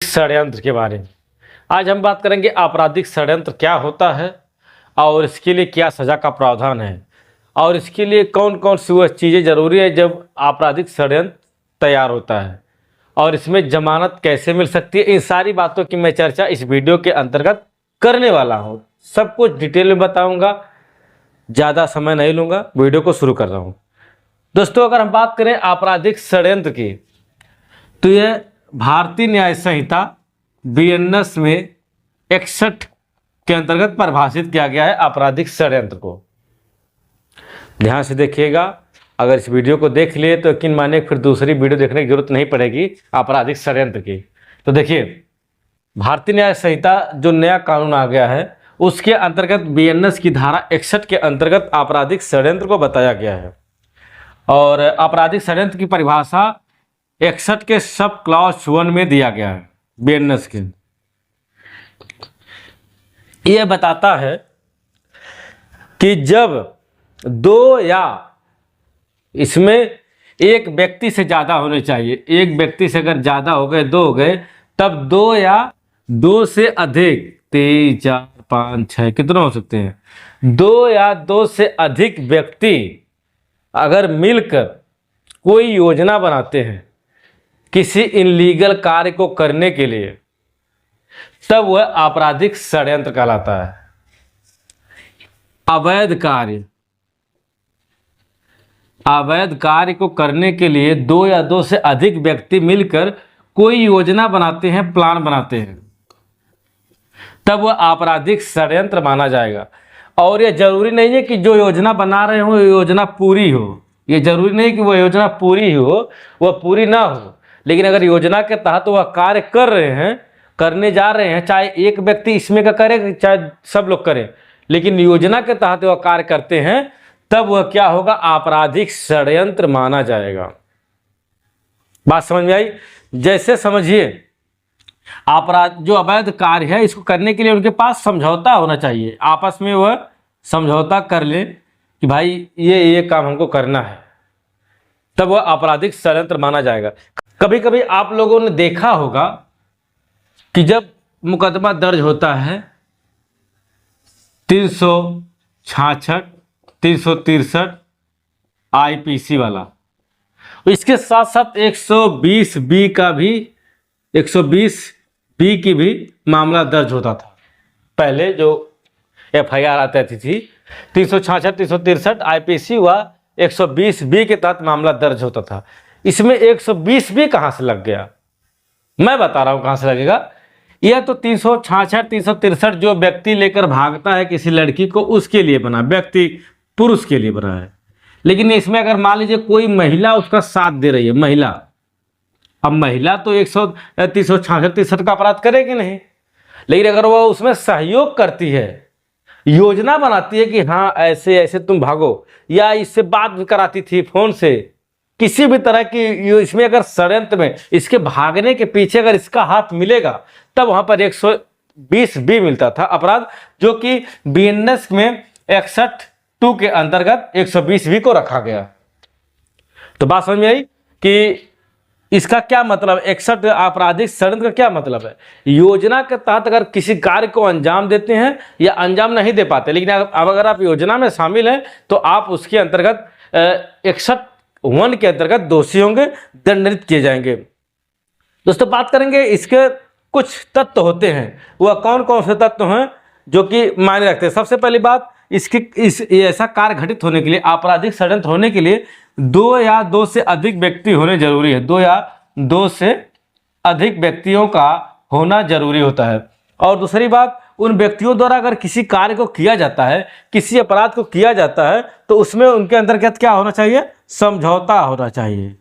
षड्यंत्र के बारे में। आज हम बात करेंगे आपराधिक षड्यंत्र क्या होता है और इसके लिए क्या सज़ा का प्रावधान है और इसके लिए कौन कौन सी वह चीज़ें ज़रूरी है जब आपराधिक षड्यंत्र तैयार होता है और इसमें जमानत कैसे मिल सकती है। इन सारी बातों की मैं चर्चा इस वीडियो के अंतर्गत करने वाला हूँ। सब कुछ डिटेल में बताऊँगा, ज़्यादा समय नहीं लूँगा। वीडियो को शुरू कर रहा हूँ। दोस्तों, अगर हम बात करें आपराधिक षड्यंत्र की तो यह भारतीय न्याय संहिता BNS में 61 के अंतर्गत परिभाषित किया गया है आपराधिक षड्यंत्र को। ध्यान से देखिएगा। अगर इस वीडियो को देख लिए तो यकीन मानिए फिर दूसरी वीडियो देखने की जरूरत नहीं पड़ेगी आपराधिक षड्यंत्र की। तो देखिए, भारतीय न्याय संहिता जो नया कानून आ गया है उसके अंतर्गत BNS की धारा 61 के अंतर्गत आपराधिक षड्यंत्र को बताया गया है और आपराधिक षड्यंत्र की परिभाषा 61 के सब क्लॉज 1 में दिया गया है। BNS के यह बताता है कि जब दो या इसमें एक व्यक्ति से ज़्यादा होने चाहिए, एक व्यक्ति से अगर ज़्यादा हो गए, दो हो गए, तब दो या दो से अधिक 3 4 5 6 कितने हो सकते हैं, दो या दो से अधिक व्यक्ति अगर मिलकर कोई योजना बनाते हैं किसी इनलीगल कार्य को करने के लिए, तब वह आपराधिक षड्यंत्र कहलाता है। अवैध कार्य को करने के लिए दो या दो से अधिक व्यक्ति मिलकर कोई योजना बनाते हैं, प्लान बनाते हैं, तब वह आपराधिक षड्यंत्र माना जाएगा। और यह जरूरी नहीं है कि जो योजना बना रहे हो योजना पूरी हो। ये जरूरी नहीं कि वह योजना पूरी हो, वह पूरी ना हो, लेकिन अगर योजना के तहत वह कार्य कर रहे हैं, करने जा रहे हैं, चाहे एक व्यक्ति इसमें का करे चाहे सब लोग करें, लेकिन योजना के तहत वह कार्य करते हैं, तब वह क्या होगा, आपराधिक षड्यंत्र माना जाएगा। बात समझ में आई? जैसे समझिए, जो अवैध कार्य है इसको करने के लिए उनके पास समझौता होना चाहिए, आपस में वह समझौता कर ले कि भाई ये काम हमको करना है, तब वह आपराधिक षड्यंत्र माना जाएगा। कभी कभी आप लोगों ने देखा होगा कि जब मुकदमा दर्ज होता है 366, 363 IPC वाला, इसके साथ साथ 120B का भी 120B की भी मामला दर्ज होता था। पहले जो FIR आती थी 366, 363 IPC व 120B के तहत मामला दर्ज होता था। इसमें 120B कहाँ से लग गया, मैं बता रहा हूँ कहाँ से लगेगा। यह तो 366, 363 जो व्यक्ति लेकर भागता है किसी लड़की को, उसके लिए बना, व्यक्ति पुरुष के लिए बना है। लेकिन इसमें अगर मान लीजिए कोई महिला उसका साथ दे रही है, महिला, अब महिला तो 366, 63 का अपराध करेगी नहीं, लेकिन अगर वह उसमें सहयोग करती है, योजना बनाती है कि हाँ ऐसे ऐसे तुम भागो, या इससे बात भी कराती थी फोन से, किसी भी तरह की इसमें अगर षड्यंत्र में इसके भागने के पीछे अगर इसका हाथ मिलेगा, तब वहां पर 120B मिलता था अपराध, जो कि BNS में 61(2) के अंतर्गत 120B को रखा गया। तो बात समझ में आई कि इसका क्या मतलब, 61 आपराधिक षड्यंत्र का क्या मतलब है। योजना के तहत अगर किसी कार्य को अंजाम देते हैं या अंजाम नहीं दे पाते, लेकिन अब अगर आप योजना में शामिल हैं तो आप उसके अंतर्गत 61(1) के अंतर्गत दोषी होंगे, दंडित किए जाएंगे। दोस्तों, बात करेंगे इसके कुछ तत्व होते हैं, वह कौन कौन से तत्व हैं जो कि मायने रखते हैं। सबसे पहली बात, ऐसा कार्य घटित होने के लिए, आपराधिक षड्यंत्र होने के लिए दो या दो से अधिक व्यक्ति होने जरूरी है। दो या दो से अधिक व्यक्तियों का होना जरूरी होता है। और दूसरी बात, उन व्यक्तियों द्वारा अगर किसी कार्य को किया जाता है, किसी अपराध को किया जाता है, तो उसमें उनके अंतर्गत क्या होना चाहिए, समझौता होना चाहिए।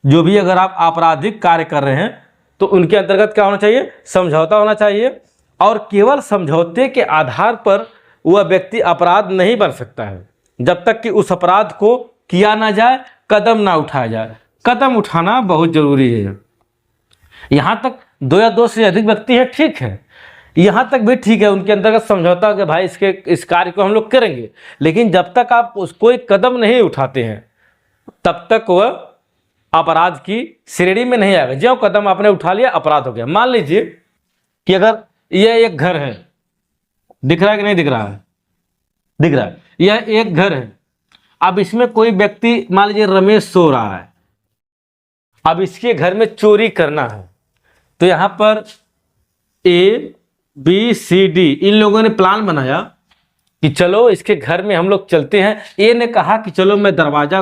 जो भी अगर आप आपराधिक कार्य कर रहे हैं तो उनके अंतर्गत क्या होना चाहिए, समझौता होना चाहिए। और केवल समझौते के आधार पर वह व्यक्ति अपराध नहीं बन सकता है, जब तक कि उस अपराध को किया ना जाए, कदम ना उठाया जाए। कदम उठाना बहुत जरूरी है। यहाँ तक दो या दो से अधिक व्यक्ति है, ठीक है, यहाँ तक भी ठीक है, उनके अंतर्गत समझौता कि भाई इस कार्य को हम लोग करेंगे, लेकिन जब तक आप कोई कदम नहीं उठाते हैं तब तक वह अपराध की श्रेणी में नहीं आएगा। जो कदम आपने उठा लिया अपराध हो गया। मान लीजिए कि अगर यह एक घर है, दिख रहा है कि नहीं दिख रहा है? दिख रहा है। यह एक घर है। अब इसमें कोई व्यक्ति, मान लीजिए रमेश सो रहा है, अब इसके घर में चोरी करना है। तो यहां पर ए बी सी डी इन लोगों ने प्लान बनाया कि चलो इसके घर में हम लोग चलते हैं। ए ने कहा कि चलो मैं दरवाजा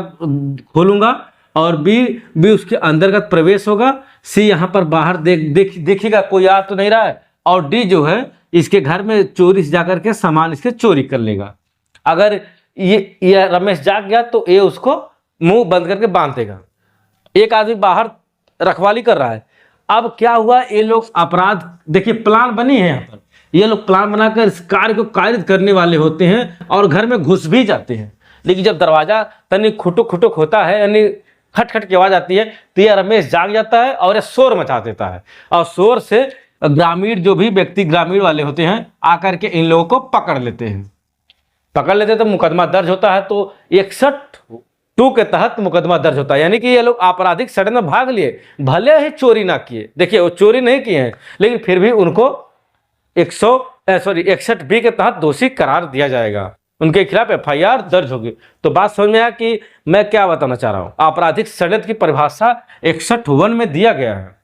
खोलूंगा, और बी उसके अंतर्गत प्रवेश होगा। सी यहाँ पर बाहर देखिएगा कोई आ तो नहीं रहा है, और डी जो है इसके घर में चोरी से जाकर के सामान इसके चोरी कर लेगा। अगर ये रमेश जाग गया तो ए उसको मुंह बंद करके बांध देगा। एक आदमी बाहर रखवाली कर रहा है। अब क्या हुआ, ये लोग अपराध, देखिए प्लान बनी है यहाँ पर, ये लोग प्लान बनाकर इस कार्य को कारित करने वाले होते हैं और घर में घुस भी जाते हैं। लेकिन जब दरवाजा तनी खुटुक खुटुक होता है, यानी खट खट की आवाज आती है, तो यह रमेश जाग जाता है और यह शोर मचा देता है। और शोर से ग्रामीण, जो भी व्यक्ति ग्रामीण वाले होते हैं, आकर के इन लोगों को पकड़ लेते हैं। तो मुकदमा दर्ज होता है। तो 61(2) के तहत मुकदमा दर्ज होता है। यानी कि ये लोग आपराधिक षड्यंत्र में भाग लिए, भले ही चोरी ना किए। देखिए वो चोरी नहीं किए हैं, लेकिन फिर भी उनको 61(b) के तहत दोषी करार दिया जाएगा। उनके खिलाफ FIR दर्ज होगी। तो बात समझ में आया कि मैं क्या बताना चाह रहा हूं। आपराधिक षड्यंत्र की परिभाषा 61(1) में दिया गया है।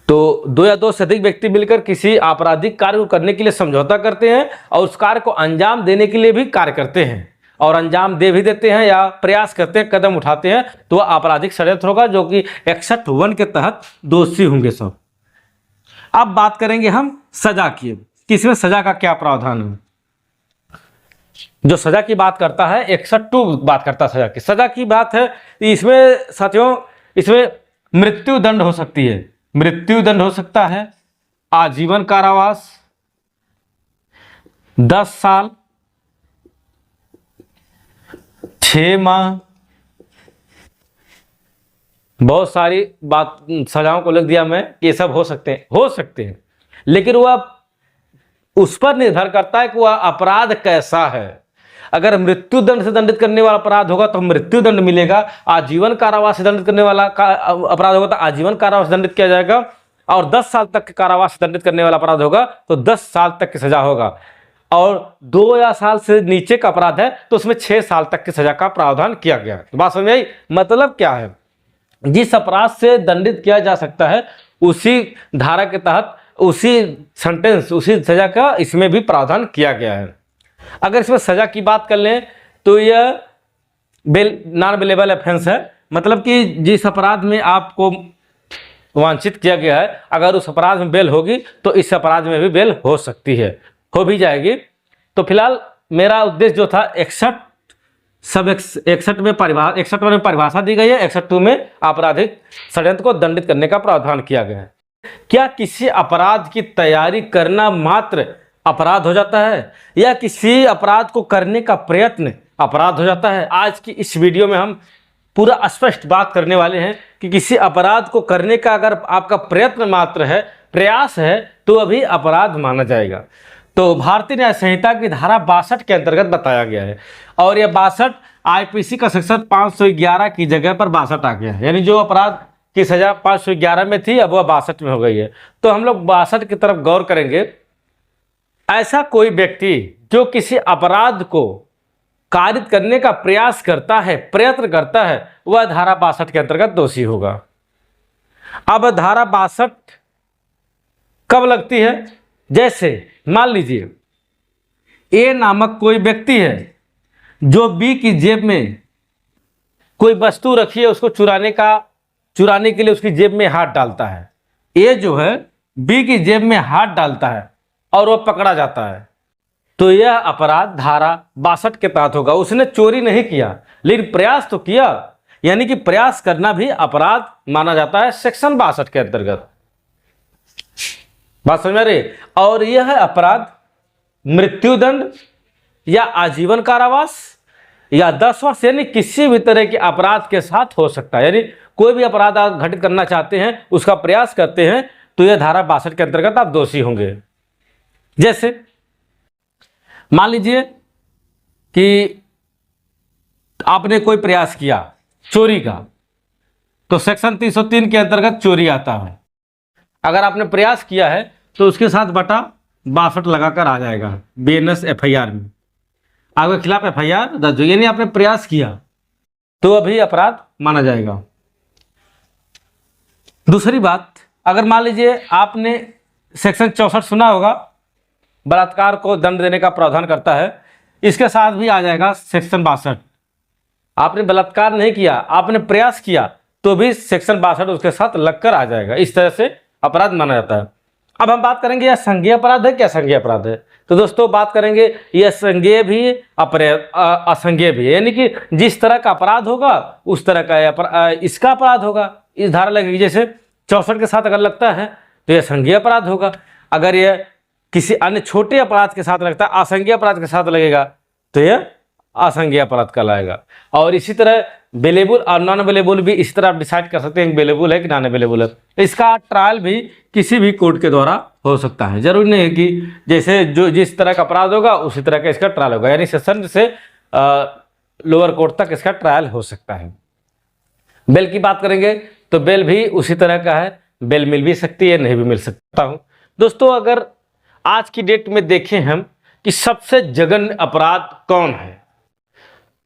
तो 2 या 2 से अधिक व्यक्ति मिलकर किसी आपराधिक कार्य को करने के लिए समझौता करते हैं और उस कार्य को अंजाम देने के लिए भी कार्य करते हैं, और अंजाम दे भी देते हैं या प्रयास करते हैं, कदम उठाते हैं, तो वह आपराधिक षड्यंत्र होगा, जो कि 61(1) के तहत दोषी होंगे सब। अब बात करेंगे हम सजा की, किसमें सजा का क्या प्रावधान है। जो सजा की बात करता है 61(2) बात करता है सजा की बात है। इसमें साथियों, इसमें मृत्यु दंड हो सकती है, मृत्यु दंड हो सकता है, आजीवन कारावास, 10 साल, 6 माह, बहुत सारी बात सजाओं को लिख दिया मैं, ये सब हो सकते हैं। लेकिन वह उस पर निर्भर करता है कि वह अपराध कैसा है। अगर मृत्यु दंड से दंडित करने वाला अपराध होगा तो मृत्यु दंड मिलेगा। आजीवन कारावास से दंडित करने वाला अपराध होगा तो आजीवन कारावास से दंडित किया जाएगा, और 10 साल तक के कारावास से दंडित करने वाला अपराध होगा तो 10 साल तक की सजा होगा, और 2 या साल से नीचे का अपराध है तो उसमें 6 साल तक की सजा का प्रावधान किया गया है। तो बात समझ आई? मतलब क्या है, जिस अपराध से दंडित किया जा सकता है उसी धारा के तहत उसी सेंटेंस, उसी सजा का इसमें भी प्रावधान किया गया है। अगर इसमें सजा की बात कर लें तो यह नॉन बेलेबल ऑफेंस है। मतलब कि जिस अपराध में आपको वांछित किया गया है, अगर उस अपराध में बेल होगी तो इस अपराध में भी बेल हो सकती है, हो भी जाएगी। तो फिलहाल मेरा उद्देश्य जो था 61 में परिभाषा दी गई है, 61(2) में आपराधिक षड्यंत्र को दंडित करने का प्रावधान किया गया है। क्या किसी अपराध की तैयारी करना मात्र अपराध हो जाता है, या किसी अपराध को करने का प्रयत्न अपराध हो जाता है? आज की इस वीडियो में हम पूरा स्पष्ट बात करने वाले हैं कि किसी अपराध को करने का अगर आपका प्रयत्न मात्र है, प्रयास है, तो अभी अपराध माना जाएगा। तो भारतीय न्याय संहिता की धारा 62 के अंतर्गत बताया गया है, और यह 62 IPC का सेक्शन 511 की जगह पर 62 आ गया है। यानी जो अपराध की सजा 511 में थी अब वह 62 में हो गई है। तो हम लोग 62 की तरफ गौर करेंगे। ऐसा कोई व्यक्ति जो किसी अपराध को कारित करने का प्रयास करता है, प्रयत्न करता है, वह धारा 62 के अंतर्गत दोषी होगा। अब धारा 62 कब लगती है? जैसे मान लीजिए ए नामक कोई व्यक्ति है जो बी की जेब में कोई वस्तु रखी है, उसको चुराने के लिए उसकी जेब में हाथ डालता है। ए जो है बी की जेब में हाथ डालता है और वह पकड़ा जाता है, तो यह अपराध धारा 62 के तहत होगा। उसने चोरी नहीं किया लेकिन प्रयास तो किया, यानी कि प्रयास करना भी अपराध माना जाता है सेक्शन 62 के अंतर्गत। बात समझ में आ रही? और यह अपराध मृत्युदंड या आजीवन कारावास या 10 वर्ष, यानी किसी भी तरह के अपराध के साथ हो सकता है। यानी कोई भी अपराध आप घटित करना चाहते हैं, उसका प्रयास करते हैं, तो यह धारा 62 के अंतर्गत आप दोषी होंगे। जैसे मान लीजिए कि आपने कोई प्रयास किया चोरी का, तो सेक्शन 303 के अंतर्गत चोरी आता है। अगर आपने प्रयास किया है तो उसके साथ बटा 62 लगाकर आ जाएगा बीएनएस एफआईआर में, आपके खिलाफ एफआईआर दर्ज हो, यानी आपने प्रयास किया तो अभी अपराध माना जाएगा। दूसरी बात, अगर मान लीजिए आपने सेक्शन 64 सुना होगा, बलात्कार को दंड देने का प्रावधान करता है, इसके साथ भी आ जाएगा सेक्शन 62। आपने बलात्कार नहीं किया, आपने प्रयास किया तो भी सेक्शन 62 उसके साथ लगकर आ जाएगा। इस तरह से अपराध माना जाता है। अब हम बात करेंगे यह संज्ञेय अपराध है क्या संज्ञेय अपराध है, तो दोस्तों बात करेंगे यह संज्ञेय भी असंज्ञेय भी है, यानी कि जिस तरह का अपराध होगा उस तरह का इसका अपराध होगा। इस धारा लगेगी, जैसे 64 के साथ अगर लगता है तो यह संज्ञेय अपराध होगा, अगर यह किसी अन्य छोटे अपराध के साथ लगता है, असंज्ञेय अपराध के साथ लगेगा तो यह असंज्ञेय अपराध कहलाएगा। और इसी तरह अवेलेबल और नॉन अवेलेबल भी इस तरह आप डिसाइड कर सकते हैं अवेलेबल है कि नॉन अवेलेबल है। इसका ट्रायल भी किसी भी कोर्ट के द्वारा हो सकता है, जरूरी नहीं है कि जैसे जो जिस तरह का अपराध होगा उसी तरह का इसका ट्रायल होगा, यानी सेशन से लोअर कोर्ट तक इसका ट्रायल हो सकता है। बेल की बात करेंगे तो बेल भी उसी तरह का है, बेल मिल भी सकती है नहीं भी मिल सकता हूँ। दोस्तों अगर आज की डेट में देखें हम कि सबसे जघन्य अपराध कौन है,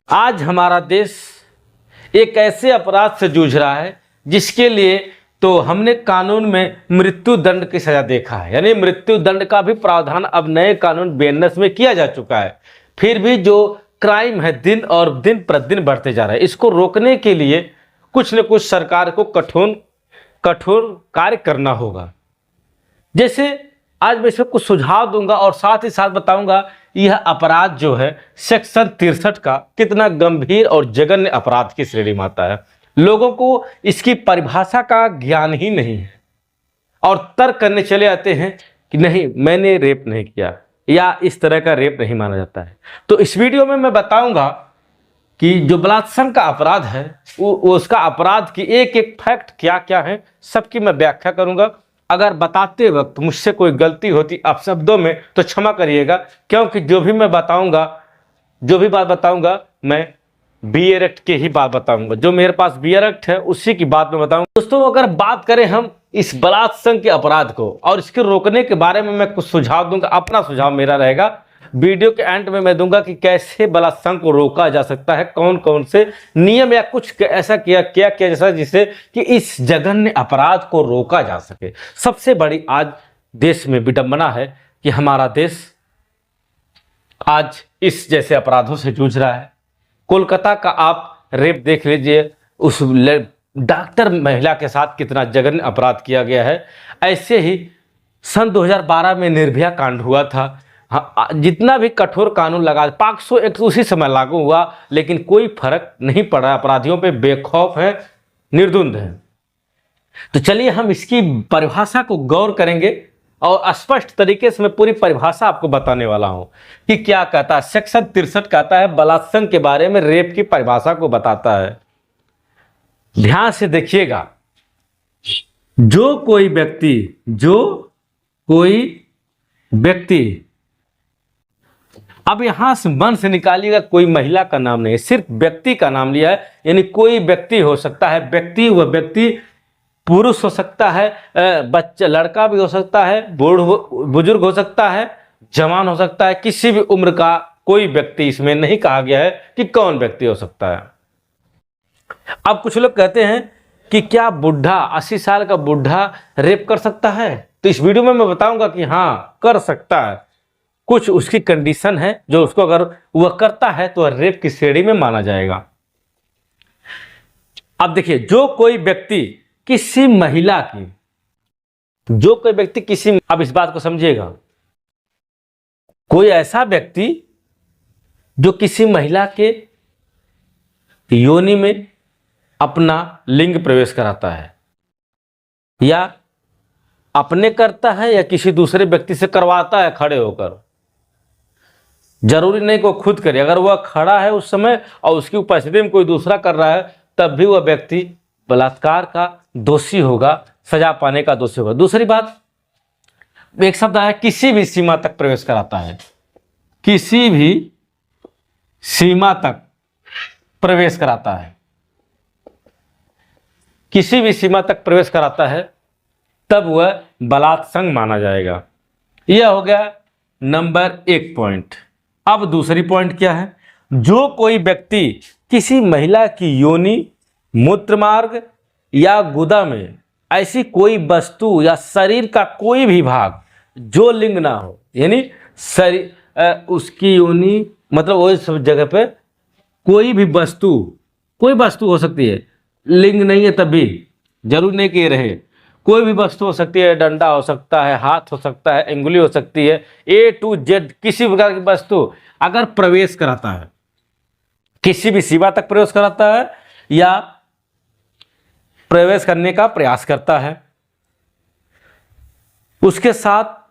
आज हमारा देश एक ऐसे अपराध से जूझ रहा है जिसके लिए तो हमने कानून में मृत्यु दंड की सजा देखा है, यानी मृत्यु दंड का भी प्रावधान अब नए कानून बीएनएस में किया जा चुका है। फिर भी जो क्राइम है दिन और दिन प्रतिदिन बढ़ते जा रहा है, इसको रोकने के लिए कुछ न कुछ सरकार को कठोर कार्य करना होगा। जैसे आज मैं इसमें कुछ सुझाव दूंगा और साथ ही साथ बताऊंगा यह अपराध जो है सेक्शन 63 का कितना गंभीर और जघन्य अपराध की श्रेणी में आता है। लोगों को इसकी परिभाषा का ज्ञान ही नहीं है और तर्क करने चले आते हैं कि नहीं मैंने रेप नहीं किया या इस तरह का रेप नहीं माना जाता है। तो इस वीडियो में मैं बताऊंगा कि जो बलात्कार का अपराध है उसका अपराध की एक एक फैक्ट क्या क्या है सबकी मैं व्याख्या करूंगा। अगर बताते वक्त मुझसे कोई गलती होती आप शब्दों में तो क्षमा करिएगा, क्योंकि जो भी मैं बताऊंगा जो भी बात बताऊंगा मैं बीआर एक्ट की ही बात बताऊंगा, जो मेरे पास बीआर एक्ट है उसी की बात में बताऊंगा। दोस्तों अगर बात करें हम इस बलात्कार के अपराध को और इसके रोकने के बारे में मैं कुछ सुझाव दूंगा, अपना सुझाव मेरा रहेगा। वीडियो के एंड में मैं दूंगा कि कैसे बलात्कार को रोका जा सकता है, कौन कौन से नियम या कुछ ऐसा क्या जैसा जिससे कि इस जघन्य अपराध को रोका जा सके। सबसे बड़ी आज देश में विडंबना है कि हमारा देश आज इस जैसे अपराधों से जूझ रहा है। कोलकाता का आप रेप देख लीजिए, उस डॉक्टर महिला के साथ कितना जघन्य अपराध किया गया है। ऐसे ही सन 2012 में निर्भया कांड हुआ था। हाँ, जितना भी कठोर कानून लगा, पॉक्सो एक्ट उसी समय लागू हुआ लेकिन कोई फर्क नहीं पड़ा, अपराधियों पे बेखौफ है, निर्दुंद है। तो चलिए हम इसकी परिभाषा को गौर करेंगे और स्पष्ट तरीके से मैं पूरी परिभाषा आपको बताने वाला हूं कि क्या कहता है। सेक्शन 63 कहता है बलात्कार के बारे में, रेप की परिभाषा को बताता है। ध्यान से देखिएगा, जो कोई व्यक्ति अब यहां से मन से निकालिएगा, कोई महिला का नाम नहीं है, सिर्फ व्यक्ति का नाम लिया है, यानी कोई व्यक्ति हो सकता है। व्यक्ति वह व्यक्ति पुरुष हो सकता है, बच्चा लड़का भी हो सकता है, बुजुर्ग हो सकता है, जवान हो सकता है, किसी भी उम्र का कोई व्यक्ति, इसमें नहीं कहा गया है कि कौन व्यक्ति हो सकता है। अब कुछ लोग कहते हैं कि क्या बुढ़ा 80 साल का बुढ़ा रेप कर सकता है, तो इस वीडियो में मैं बताऊंगा कि हाँ कर सकता है। कुछ उसकी कंडीशन है जो उसको अगर वह करता है तो रेप की श्रेणी में माना जाएगा। अब देखिए, जो कोई व्यक्ति किसी महिला की, अब इस बात को समझिएगा, कोई ऐसा व्यक्ति जो किसी महिला के योनि में अपना लिंग प्रवेश कराता है, या अपने करता है या किसी दूसरे व्यक्ति से करवाता है खड़े होकर, जरूरी नहीं को खुद करे, अगर वह खड़ा है उस समय और उसकी उपस्थिति में कोई दूसरा कर रहा है तब भी वह व्यक्ति बलात्कार का दोषी होगा, सजा पाने का दोषी होगा। दूसरी बात, एक शब्द है किसी भी सीमा तक प्रवेश कराता है, किसी भी सीमा तक प्रवेश कराता है, किसी भी सीमा तक प्रवेश कराता है तब वह बलात्संग माना जाएगा। यह हो गया नंबर 1 पॉइंट। अब दूसरी पॉइंट क्या है? जो कोई व्यक्ति किसी महिला की योनि, मूत्रमार्ग या गुदा में ऐसी कोई वस्तु या शरीर का कोई भी भाग जो लिंग ना हो, यानी शरीर उसकी योनि मतलब वही सब जगह पे कोई भी वस्तु, कोई वस्तु हो सकती है, लिंग नहीं है तब भी जरूर नहीं कि ये रहे, कोई भी वस्तु हो सकती है, डंडा हो सकता है, हाथ हो सकता है, अंगुली हो सकती है, A to Z किसी प्रकार की वस्तु अगर प्रवेश कराता है, किसी भी सीमा तक प्रवेश कराता है या प्रवेश करने का प्रयास करता है, उसके साथ,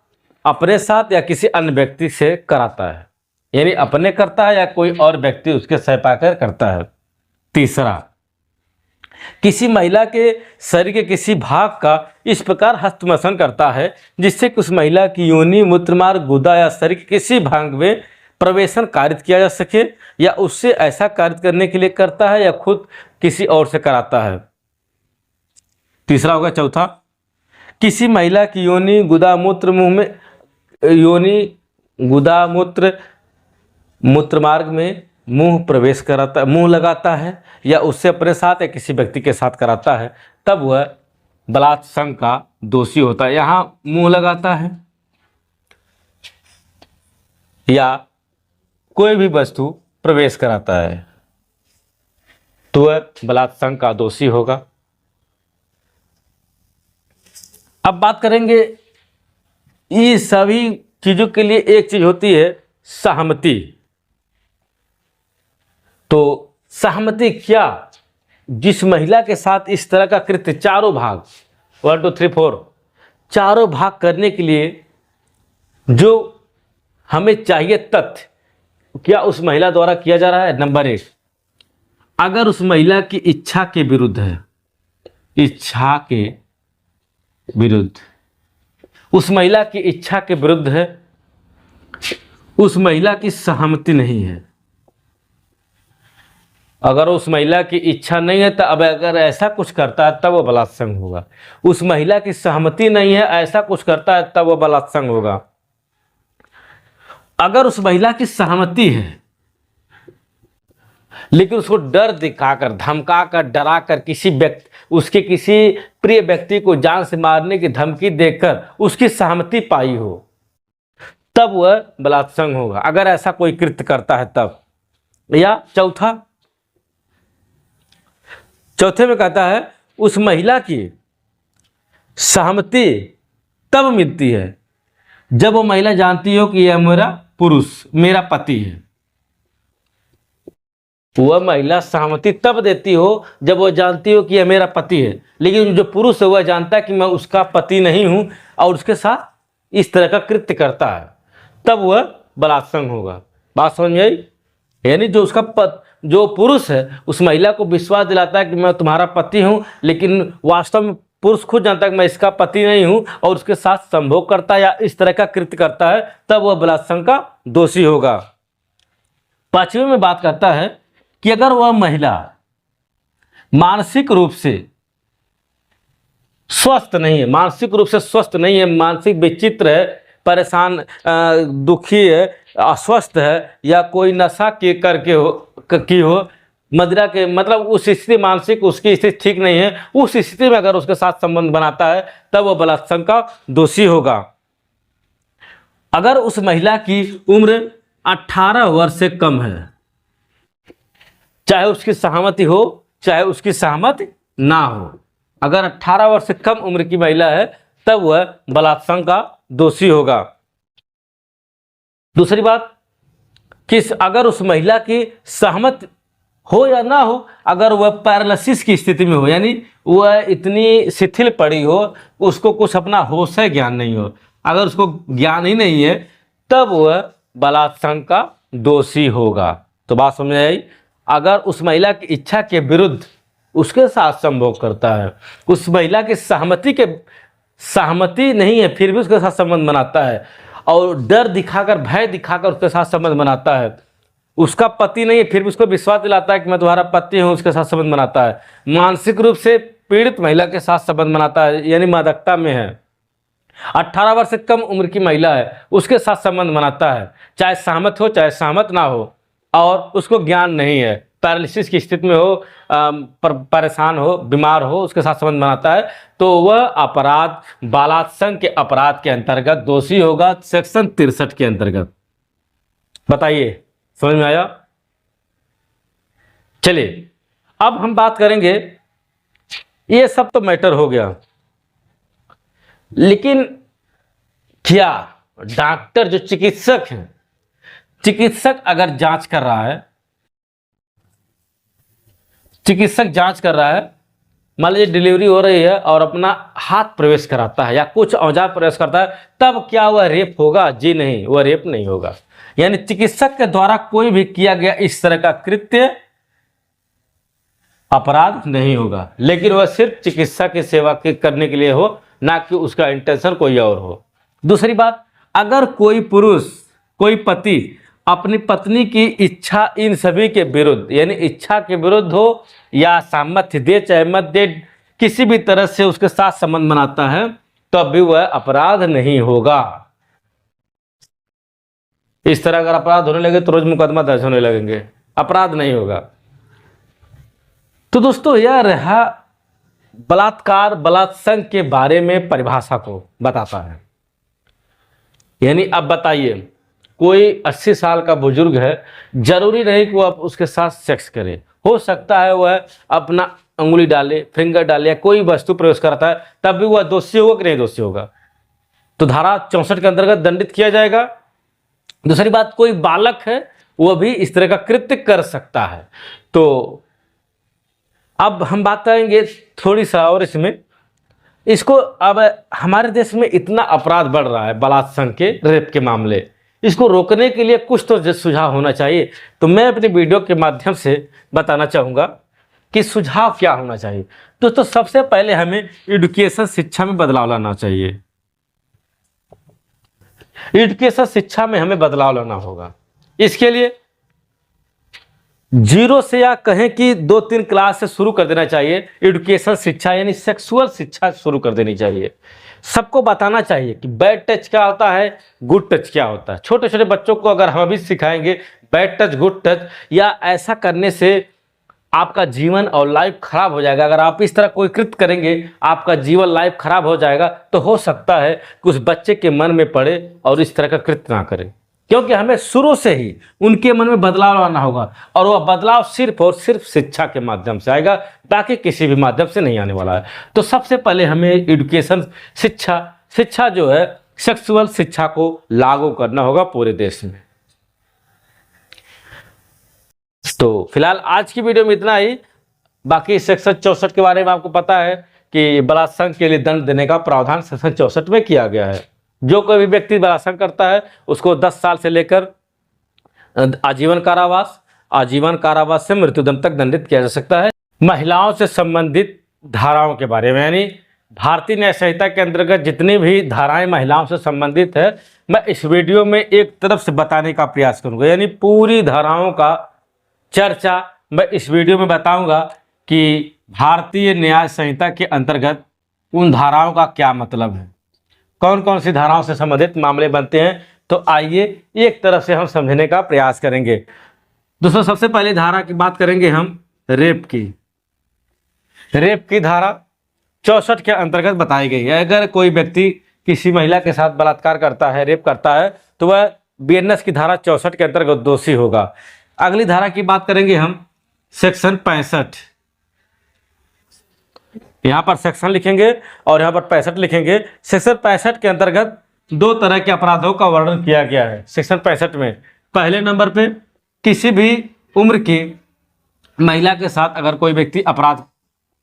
अपने साथ या किसी अन्य व्यक्ति से कराता है, यानी अपने करता है या कोई और व्यक्ति उसके सह पाकर करता है। तीसरा, किसी महिला के शरीर के किसी भाग का इस प्रकार हस्तमैथुन करता है जिससे कि उस महिला की योनि, मूत्रमार्ग, गुदा या शरीर के किसी भाग में प्रवेशन कारित किया जा सके, या उससे ऐसा कारित करने के लिए करता है या खुद किसी और से कराता है। तीसरा होगा। चौथा, किसी महिला की योनि, गुदा, मूत्र, मुंह में योनि, गुदा, मूत्र, मूत्रमार्ग में मुंह प्रवेश कराता, मुंह लगाता है या उससे अपने साथ या किसी व्यक्ति के साथ कराता है, तब वह बलात्संग का दोषी होता है। यहाँ मुंह लगाता है या कोई भी वस्तु प्रवेश कराता है तो वह बलात्संग का दोषी होगा। अब बात करेंगे, ये सभी चीजों के लिए एक चीज होती है, सहमति। तो सहमति क्या? जिस महिला के साथ इस तरह का कृत्य चारों भाग 1 2 3 4 चारों भाग करने के लिए जो हमें चाहिए तथ्य, क्या उस महिला द्वारा किया जा रहा है? नंबर 1, अगर उस महिला की इच्छा के विरुद्ध है, इच्छा के विरुद्ध, उस महिला की इच्छा के विरुद्ध है, उस महिला की सहमति नहीं है। अगर उस महिला की इच्छा नहीं है तो अब अगर ऐसा कुछ करता है तब वो बलात्संग होगा। उस महिला की सहमति नहीं है, ऐसा कुछ करता है तब वो बलात्संग होगा। अगर उस महिला की सहमति है लेकिन उसको डर दिखाकर, धमकाकर, डराकर, किसी व्यक्ति, उसके किसी प्रिय व्यक्ति को जान से मारने की धमकी देकर उसकी सहमति पाई हो, तब वह बलात्संग होगा, अगर ऐसा कोई कृत्य करता है तब। या चौथे में कहता है, उस महिला की सहमति तब मिलती है जब वो महिला जानती हो कि यह मेरा पुरुष, मेरा पति है। वह महिला सहमति तब देती हो जब वो जानती हो कि यह मेरा पति है, लेकिन जो पुरुष है वह जानता है कि मैं उसका पति नहीं हूं और उसके साथ इस तरह का कृत्य करता है, तब वह बलात्संग होगा। बात समझ में आई? यानी जो पुरुष है उस महिला को विश्वास दिलाता है कि मैं तुम्हारा पति हूं, लेकिन वास्तव में पुरुष खुद जानता है कि मैं इसका पति नहीं हूं और उसके साथ संभोग करता है या इस तरह का कृत्य करता है, तब वह बलात्संग का दोषी होगा। 5वें में बात करता है कि अगर वह महिला मानसिक रूप से स्वस्थ नहीं है, मानसिक रूप से स्वस्थ नहीं है, मानसिक विचित्र है, परेशान, दुखी है, अस्वस्थ है, या कोई नशा की हो, मदिरा के, मतलब उस स्थिति, मानसिक उसकी स्थिति ठीक नहीं है, उस स्थिति में अगर उसके साथ संबंध बनाता है तब वह बलात्संग का दोषी होगा। अगर उस महिला की उम्र 18 वर्ष से कम है, चाहे उसकी सहमति हो चाहे उसकी सहमति ना हो, अगर 18 वर्ष से कम उम्र की महिला है तब वह बलात्संग का दोषी होगा। दूसरी बात कि अगर उस महिला की सहमति हो या ना हो, अगर वह पैरालिसिस की स्थिति में हो, यानी वह इतनी शिथिल पड़ी हो, उसको कुछ अपना होश है ज्ञान नहीं हो, अगर उसको ज्ञान ही नहीं है, तब वह बलात्संग का दोषी होगा। तो बात समझ आई? अगर उस महिला की इच्छा के विरुद्ध उसके साथ संभोग करता है, उस महिला की सहमति नहीं है फिर भी उसके साथ संबंध बनाता है और डर दिखाकर, भय दिखाकर उसके साथ संबंध बनाता है, उसका पति नहीं है फिर भी उसको विश्वास दिलाता है कि मैं तुम्हारा पति हूं, उसके साथ संबंध बनाता है, मानसिक रूप से पीड़ित महिला के साथ संबंध बनाता है, यानी मादकता में है, 18 वर्ष से कम उम्र की महिला है उसके साथ संबंध बनाता है, चाहे सहमत हो चाहे सहमत ना हो, और उसको ज्ञान नहीं है, पैरालिसिस की स्थिति में हो, परेशान हो, बीमार हो, उसके साथ संबंध बनाता है, तो वह अपराध बलात्संग के अपराध के अंतर्गत दोषी होगा, सेक्शन 63 के अंतर्गत। बताइए, समझ में आया? चलिए अब हम बात करेंगे, ये सब तो मैटर हो गया, लेकिन क्या डॉक्टर जो चिकित्सक हैं, चिकित्सक अगर जांच कर रहा है, चिकित्सक जांच कर रहा है, मान लीजिए डिलीवरी हो रही है और अपना हाथ प्रवेश कराता है या कुछ औजार प्रवेश करता है, तब क्या वह रेप होगा? जी नहीं, वह रेप नहीं होगा। यानी चिकित्सक के द्वारा कोई भी किया गया इस तरह का कृत्य अपराध नहीं होगा, लेकिन वह सिर्फ चिकित्सा की सेवा करने के लिए हो, ना कि उसका इंटेंशन कोई और हो। दूसरी बात, अगर कोई पुरुष, कोई पति अपनी पत्नी की इच्छा इन सभी के विरुद्ध, यानी इच्छा के विरुद्ध हो या सामर्थ्य दे चाहे मत दे, किसी भी तरह से उसके साथ संबंध बनाता है, तो अभी वह अपराध नहीं होगा। इस तरह अगर अपराध होने लगे तो रोज मुकदमा दर्ज होने लगेंगे, अपराध नहीं होगा। तो दोस्तों, यह रहा बलात्कार, बलात्संग के बारे में परिभाषा को बताता है। यानी अब बताइए, कोई 80 साल का बुजुर्ग है, जरूरी नहीं कि वह उसके साथ सेक्स करे, हो सकता है वह अपना अंगुली डाले, फिंगर डाले या कोई वस्तु प्रवेश करता है, तब भी वह दोषी होगा कि नहीं दोषी होगा? तो धारा 64 के अंतर्गत दंडित किया जाएगा। दूसरी बात, कोई बालक है वह भी इस तरह का कृत्य कर सकता है। तो अब हम बात करेंगे थोड़ी सा और इसको अब हमारे देश में इतना अपराध बढ़ रहा है बलात्संग के, रेप के मामले, इसको रोकने के लिए कुछ तो सुझाव होना चाहिए। तो मैं अपने वीडियो के माध्यम से बताना चाहूँगा कि सुझाव क्या होना चाहिए। तो सबसे पहले हमें एजुकेशन, शिक्षा में बदलाव लाना चाहिए। एजुकेशन, शिक्षा में हमें बदलाव लाना होगा। इसके लिए 0 से या कहें कि 2-3 क्लास से शुरू कर देना चाहिए एजुकेशन शिक्षा, यानी सेक्सुअल शिक्षा शुरू कर देनी चाहिए। सबको बताना चाहिए कि बैड टच क्या होता है, गुड टच क्या होता है। छोटे छोटे बच्चों को अगर हम अभी सिखाएंगे बैड टच, गुड टच, या ऐसा करने से आपका जीवन और लाइफ खराब हो जाएगा, अगर आप इस तरह कोई कृत्य करेंगे आपका जीवन लाइफ खराब हो जाएगा, तो हो सकता है कि उस बच्चे के मन में पड़े और इस तरह का कृत्य ना करें। क्योंकि हमें शुरू से ही उनके मन में बदलाव लाना होगा, और वह बदलाव सिर्फ और सिर्फ शिक्षा के माध्यम से आएगा, बाकी किसी भी माध्यम से नहीं आने वाला है। तो सबसे पहले हमें एजुकेशन, शिक्षा जो है सेक्सुअल शिक्षा को लागू करना होगा पूरे देश में। तो फिलहाल आज की वीडियो में इतना ही। बाकी सेक्शन 64 के बारे में आपको पता है कि बलात्संग के लिए दंड देने का प्रावधान सेक्शन 64 में किया गया है। जो कोई भी व्यक्ति बलात्संग करता है उसको 10 साल से लेकर आजीवन कारावास से मृत्युदंड तक दंडित किया जा सकता है। महिलाओं से संबंधित धाराओं के बारे में, यानी भारतीय न्याय संहिता के अंतर्गत जितनी भी धाराएं महिलाओं से संबंधित है, मैं इस वीडियो में एक तरफ से बताने का प्रयास करूंगा। यानी पूरी धाराओं का चर्चा मैं इस वीडियो में बताऊंगा कि भारतीय न्याय संहिता के अंतर्गत उन धाराओं का क्या मतलब है, कौन कौन सी धाराओं से संबंधित मामले बनते हैं। तो आइए एक तरफ से हम समझने का प्रयास करेंगे। दोस्तों, सबसे पहले धारा की बात करेंगे हम रेप की। रेप की धारा 64 के अंतर्गत बताई गई है। अगर कोई व्यक्ति किसी महिला के साथ बलात्कार करता है, रेप करता है, तो वह बीएनएस की धारा 64 के अंतर्गत दोषी होगा। अगली धारा की बात करेंगे हम सेक्शन 65। यहां पर सेक्शन लिखेंगे और यहां पर 65 लिखेंगे। सेक्शन 65 के अंतर्गत 2 तरह के अपराधों का वर्णन किया गया है। सेक्शन 65 में पहले नंबर पे किसी भी उम्र की महिला के साथ अगर कोई व्यक्ति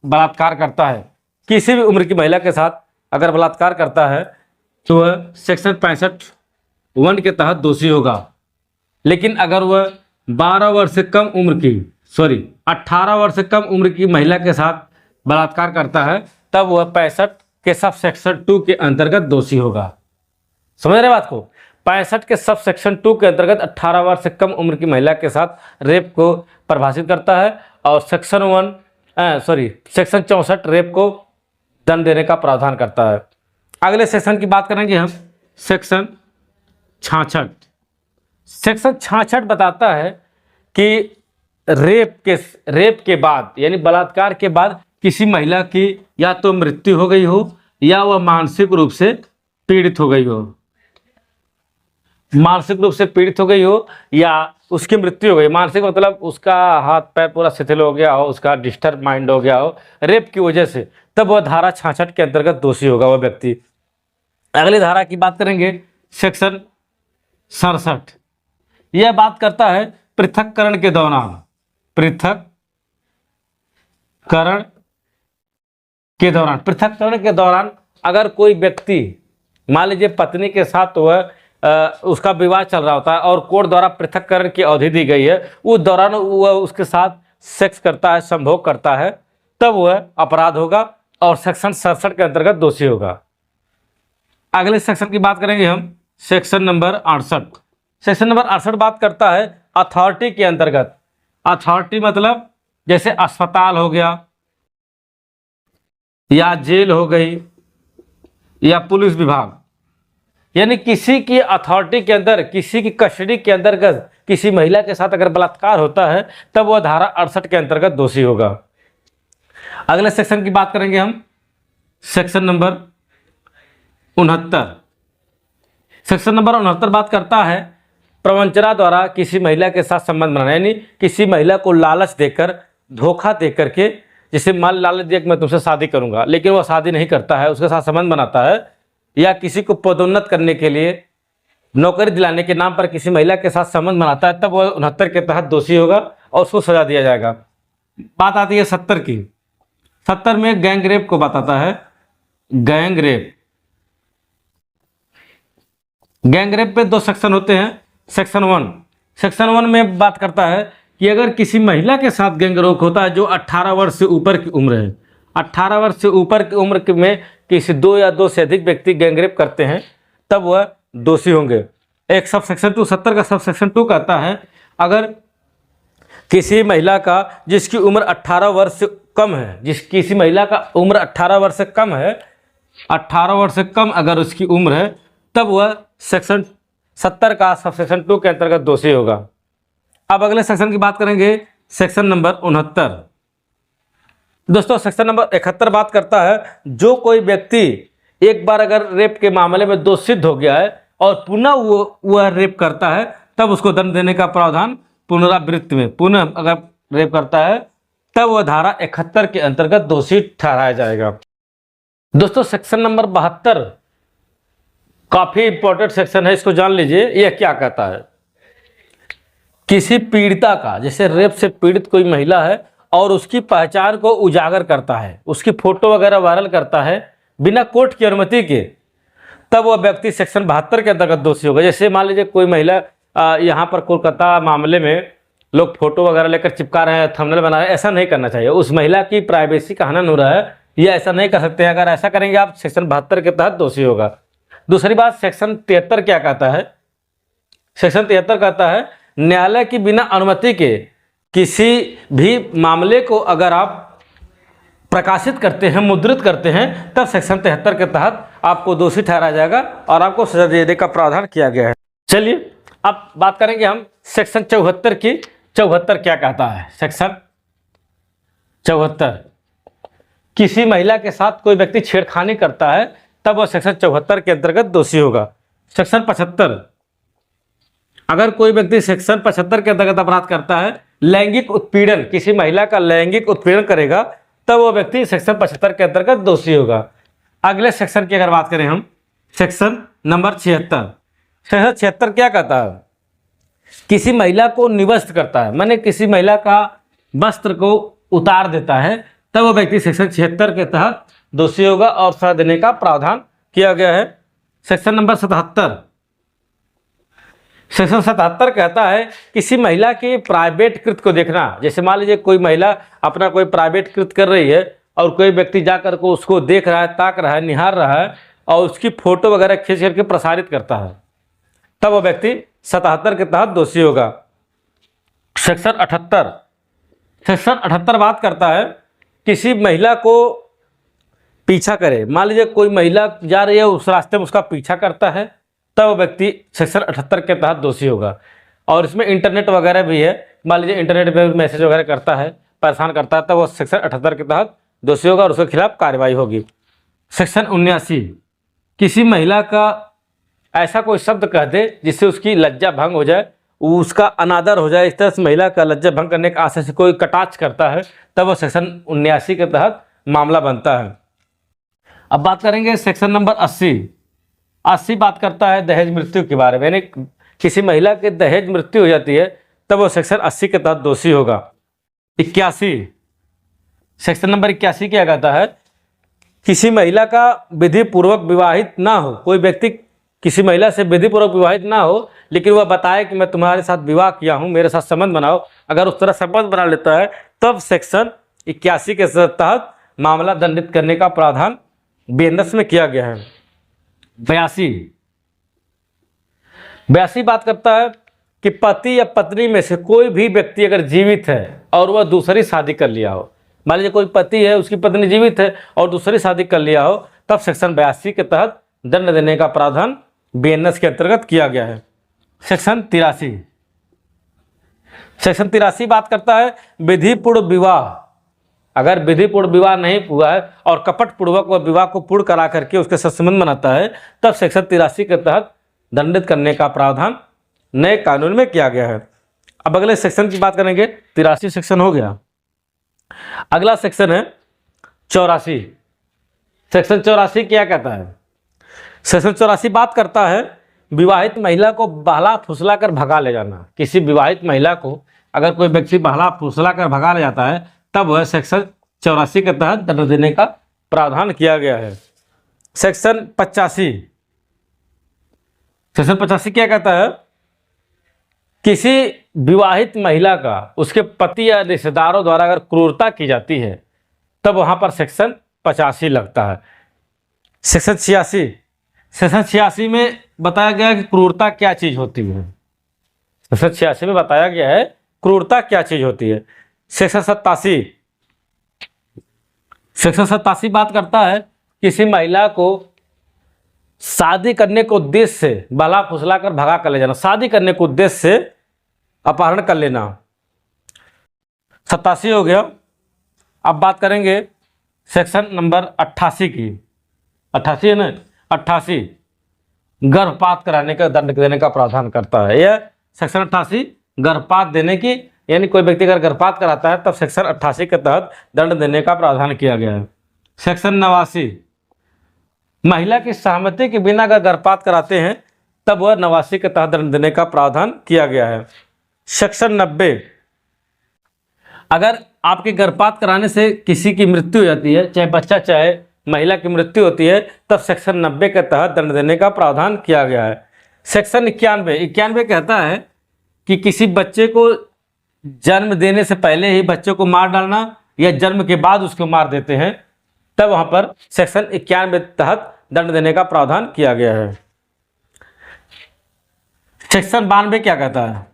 बलात्कार करता है, किसी भी उम्र की महिला के साथ अगर बलात्कार करता है, तो वह सेक्शन 65(1) के तहत दोषी होगा। लेकिन अगर वह 18 वर्ष से कम उम्र की महिला के साथ बलात्कार करता है, तब वह 65 के सब सेक्शन 2 के अंतर्गत दोषी होगा। समझ रहे बात को? 65 के सब सेक्शन 2 के अंतर्गत 18 वर्ष से कम उम्र की महिला के साथ रेप को परिभाषित करता है, और सेक्शन 1 सेक्शन 64 रेप को दंड देने का प्रावधान करता है। अगले सेक्शन की बात करेंगे हम, सेक्शन 66। सेक्शन 66 बताता है कि रेप के बाद यानी बलात्कार के बाद किसी महिला की या तो मृत्यु हो गई हो या वह मानसिक रूप से पीड़ित हो गई हो, मानसिक रूप से पीड़ित हो गई हो या उसकी मृत्यु हो गई। मानसिक मतलब उसका हाथ पैर पूरा शिथिल हो गया हो, उसका डिस्टर्ब माइंड हो गया हो रेप की वजह से, तब वह धारा 66 के अंतर्गत दोषी होगा वह व्यक्ति। अगली धारा की बात करेंगे, सेक्शन 67। यह बात करता है पृथक्करण के दौरान, पृथक्करण के दौरान अगर कोई व्यक्ति, मान लीजिए पत्नी के साथ वह उसका विवाह चल रहा होता है और कोर्ट द्वारा पृथक्करण की अवधि दी गई है, उस दौरान वह उसके साथ सेक्स करता है, संभोग करता है, तब वह अपराध होगा और सेक्शन 67 के अंतर्गत दोषी होगा। अगले सेक्शन की बात करेंगे हम, सेक्शन नंबर 68। सेक्शन नंबर 68 बात करता है अथॉरिटी के अंतर्गत। अथॉरिटी मतलब जैसे अस्पताल हो गया या जेल हो गई या पुलिस विभाग, यानी किसी की अथॉरिटी के अंदर, किसी की कस्टडी के अंतर्गत किसी महिला के साथ अगर बलात्कार होता है तब वह धारा 68 के अंतर्गत दोषी होगा। अगले सेक्शन की बात करेंगे हम, सेक्शन नंबर 69। सेक्शन नंबर 69 बात करता है प्रवंचना द्वारा किसी महिला के साथ संबंध बनाना, यानी किसी महिला को लालच देकर, धोखा देकर के, जैसे मान लालच दिया कि मैं तुमसे शादी करूंगा, लेकिन वह शादी नहीं करता है, उसके साथ संबंध बनाता है, या किसी को पदोन्नत करने के लिए, नौकरी दिलाने के नाम पर किसी महिला के साथ संबंध बनाता है, तब वह 69 के तहत दोषी होगा और उसको सजा दिया जाएगा। बात आती है 70 की। 70 में गैंग रेप को बताता है। गैंग रेप पे 2 सेक्शन होते हैं। सेक्शन 1 में बात करता है कि अगर किसी महिला के साथ गैंग रेप होता है जो 18 वर्ष से ऊपर की उम्र है, 18 वर्ष से ऊपर की उम्र में किसी 2 या 2 से अधिक व्यक्ति गैंग रेप करते हैं, तब वह दोषी होंगे। एक सब सेक्शन 2, 70 का सब सेक्शन 2 कहता है अगर किसी महिला का जिसकी उम्र 18 वर्ष से कम है, किसी महिला का उम्र 18 वर्ष से कम है, 18 वर्ष से कम अगर उसकी उम्र है, तब वह सेक्शन 70 का सब सेक्शन 2 के अंतर्गत दोषी होगा। अब अगले सेक्शन की बात करेंगे, सेक्शन नंबर 69। दोस्तों सेक्शन नंबर 71 बात करता है जो कोई व्यक्ति एक बार अगर रेप के मामले में दोषी सिद्ध हो गया है और पुनः वह रेप करता है, तब उसको दंड देने का प्रावधान पुनरावृत्ति में, पुनः अगर रेप करता है तब वह धारा 71 के अंतर्गत दोषी ठहराया जाएगा। दोस्तों सेक्शन नंबर 72 काफी इंपॉर्टेंट सेक्शन है, इसको जान लीजिए। यह क्या कहता है, किसी पीड़िता का, जैसे रेप से पीड़ित कोई महिला है और उसकी पहचान को उजागर करता है, उसकी फोटो वगैरह वायरल करता है बिना कोर्ट की अनुमति के, तब वह व्यक्ति सेक्शन 72 के अंतर्गत दोषी होगा। जैसे मान लीजिए कोई महिला यहाँ पर कोलकाता मामले में लोग फोटो वगैरह लेकर चिपका रहे हैं, थंबनेल बना रहे हैं, ऐसा नहीं करना चाहिए। उस महिला की प्राइवेसी का हनन हो रहा है, ये ऐसा नहीं कर सकते हैं। अगर ऐसा करेंगे आप सेक्शन 72 के तहत दोषी होगा। दूसरी बात, सेक्शन 73 क्या कहता है? सेक्शन 73 कहता है न्यायालय की बिना अनुमति के किसी भी मामले को अगर आप प्रकाशित करते हैं, मुद्रित करते हैं, तब सेक्शन 73 के तहत आपको दोषी ठहराया जाएगा और आपको सजा देने का प्रावधान किया गया है। चलिए अब बात करेंगे हम सेक्शन 74 की। 74 क्या कहता है? सेक्शन 74, किसी महिला के साथ कोई व्यक्ति छेड़खानी करता है तब वह सेक्शन 74 के अंतर्गत दोषी होगा। सेक्शन 75, अगर कोई व्यक्ति सेक्शन 75 के अंतर्गत अपराध करता है, लैंगिक उत्पीड़न, किसी महिला का लैंगिक उत्पीड़न करेगा, तब वह व्यक्ति सेक्शन 75 के अंतर्गत दोषी होगा। अगले सेक्शन की अगर बात करें हम, सेक्शन नंबर 76। सेक्शन 76 क्या कहता है? किसी महिला को निवस्त्र करता है, माने किसी महिला का वस्त्र को उतार देता है, तब वह व्यक्ति सेक्शन 76 के तहत दोषी होगा और सजा देने का प्रावधान किया गया है। सेक्शन नंबर 77, सेक्शन 77 कहता है किसी महिला की प्राइवेट कृत को देखना। जैसे मान लीजिए कोई महिला अपना कोई प्राइवेट कृत कर रही है और कोई व्यक्ति जाकर को उसको देख रहा है, ताक रहा है, निहार रहा है और उसकी फोटो वगैरह खींच करके प्रसारित करता है, तब वह व्यक्ति 77 के तहत दोषी होगा। सेक्शन 78, सेक्शन 78 बात करता है किसी महिला को पीछा करे, मान लीजिए कोई महिला जा रही है, उस रास्ते में उसका पीछा करता है, तब वो व्यक्ति सेक्शन 78 के तहत दोषी होगा। और इसमें इंटरनेट वगैरह भी है, मान लीजिए इंटरनेट पे मैसेज वगैरह करता है, परेशान करता है, तब वो सेक्शन 78 के तहत दोषी होगा और उसके खिलाफ कार्रवाई होगी। सेक्शन 79, किसी महिला का ऐसा कोई शब्द कह दे जिससे उसकी लज्जा भंग हो जाए, उसका अनादर हो जाए, इस तरह से महिला का लज्जा भंग करने के आशय से कोई कटाक्ष करता है, तब वो सेक्शन 79 के तहत मामला बनता है। अब बात करेंगे सेक्शन नंबर 80 बात करता है दहेज मृत्यु के बारे में, यानी किसी महिला के दहेज मृत्यु हो जाती है तब वो सेक्शन 80 के तहत दोषी होगा। 81, सेक्शन नंबर 81 क्या कहता है, किसी महिला का विधि पूर्वक विवाहित ना हो, कोई व्यक्ति किसी महिला से विधि पूर्वक विवाहित ना हो, लेकिन वह बताए कि मैं तुम्हारे साथ विवाह किया हूं, मेरे साथ संबंध बनाओ, अगर उस तरह संबंध बना लेता है तब सेक्शन 81 के तहत मामला दंडित करने का प्रावधान बीएनएस में किया गया है। 82 बात करता है कि पति या पत्नी में से कोई भी व्यक्ति अगर जीवित है और वह दूसरी शादी कर लिया हो, मान लीजिए कोई पति है, उसकी पत्नी जीवित है और दूसरी शादी कर लिया हो, तब सेक्शन 82 के तहत दंड देने का प्रावधान बीएनएस के अंतर्गत किया गया है। सेक्शन 83 बात करता है विधिपूर्ण विवाह, अगर विधिपूर्ण विवाह नहीं हुआ है और कपटपूर्वक वह विवाह को पूर्ण करा करके उसके साथ संबंध बनाता है, तब सेक्शन 83 के तहत दंडित करने का प्रावधान नए कानून में किया गया है। अब अगले सेक्शन की बात करेंगे। 83 सेक्शन हो गया। अगला सेक्शन है 84। सेक्शन 84 क्या कहता है, सेक्शन 84 बात करता है विवाहित महिला को बहला फुसला कर भगा ले जाना। किसी विवाहित महिला को अगर कोई व्यक्ति बहला फुसला कर भगा ले जाता है तब वह सेक्शन 84 के तहत दंड देने का प्रावधान किया गया है। सेक्शन 85 क्या कहता है, किसी विवाहित महिला का उसके पति या रिश्तेदारों द्वारा अगर क्रूरता की जाती है तब वहां पर सेक्शन 85 लगता है। सेक्शन 86 में बताया गया है कि क्रूरता क्या चीज होती है। सेक्शन 86 में बताया गया है क्रूरता क्या चीज होती है। सेक्शन 87 बात करता है किसी महिला को शादी करने के उद्देश्य से बहला फुसला कर भगा कर ले जाना, शादी करने के उद्देश्य से अपहरण कर लेना। 87 हो गया। अब बात करेंगे सेक्शन नंबर 88 की। 88 है ना, 88 गर्भपात कराने का दंड देने का प्रावधान करता है। यह सेक्शन 88 गर्भपात देने की, यानी कोई व्यक्ति अगर गर्भपात कराता है तब सेक्शन 88 के तहत दंड देने का प्रावधान किया गया है। सेक्शन 89 महिला की सहमति के बिना अगर गर्भपात कराते हैं तब वह 89 के तहत दंड देने का प्रावधान किया गया है। सेक्शन 90 अगर आपके गर्भपात कराने से किसी की मृत्यु हो जाती है, चाहे बच्चा चाहे महिला की मृत्यु होती है, तब सेक्शन 90 के तहत दंड देने का प्रावधान किया गया है। सेक्शन 91 कहता है कि किसी बच्चे को जन्म देने से पहले ही बच्चे को मार डालना या जन्म के बाद उसको मार देते हैं, तब वहां पर सेक्शन 91 तहत दंड देने का प्रावधान किया गया है। सेक्शन 92 क्या कहता है,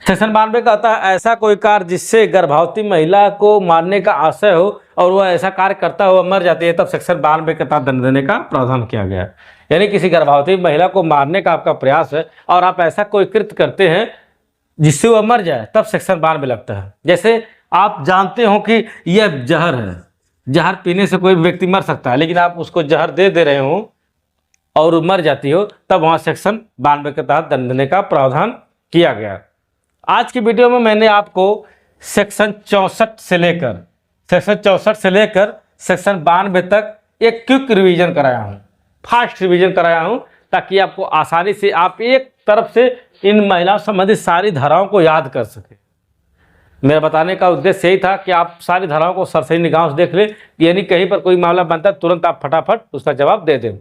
सेक्शन 92 कहता है ऐसा कोई कार्य जिससे गर्भवती महिला को मारने का आशय हो और वह ऐसा कार्य करता हुआ मर जाती है, तब सेक्शन 92 के तहत दंड देने का प्रावधान किया गया है। यानी किसी गर्भवती महिला को मारने का आपका प्रयास है और आप ऐसा कोई कृत्य करते हैं जिससे वह मर जाए, तब सेक्शन 92 लगता है। जैसे आप जानते हो कि यह जहर है, जहर पीने से कोई व्यक्ति मर सकता है, लेकिन आप उसको जहर दे रहे हो और मर जाती हो, तब वहाँ सेक्शन 92 के तहत दंड देने का प्रावधान किया गया। आज की वीडियो में मैंने आपको सेक्शन 64 से लेकर सेक्शन 92 तक एक क्विक रिवीजन कराया हूँ, फास्ट रिवीजन कराया हूँ, ताकि आपको आसानी से आप एक तरफ से इन महिलाओं संबंधित सारी धाराओं को याद कर सकें। मेरा बताने का उद्देश्य यही था कि आप सारी धाराओं को सरसरी निगाहों से देख लें, यानी कहीं पर कोई मामला बनता है तुरंत आप फटाफट उसका जवाब दे दें।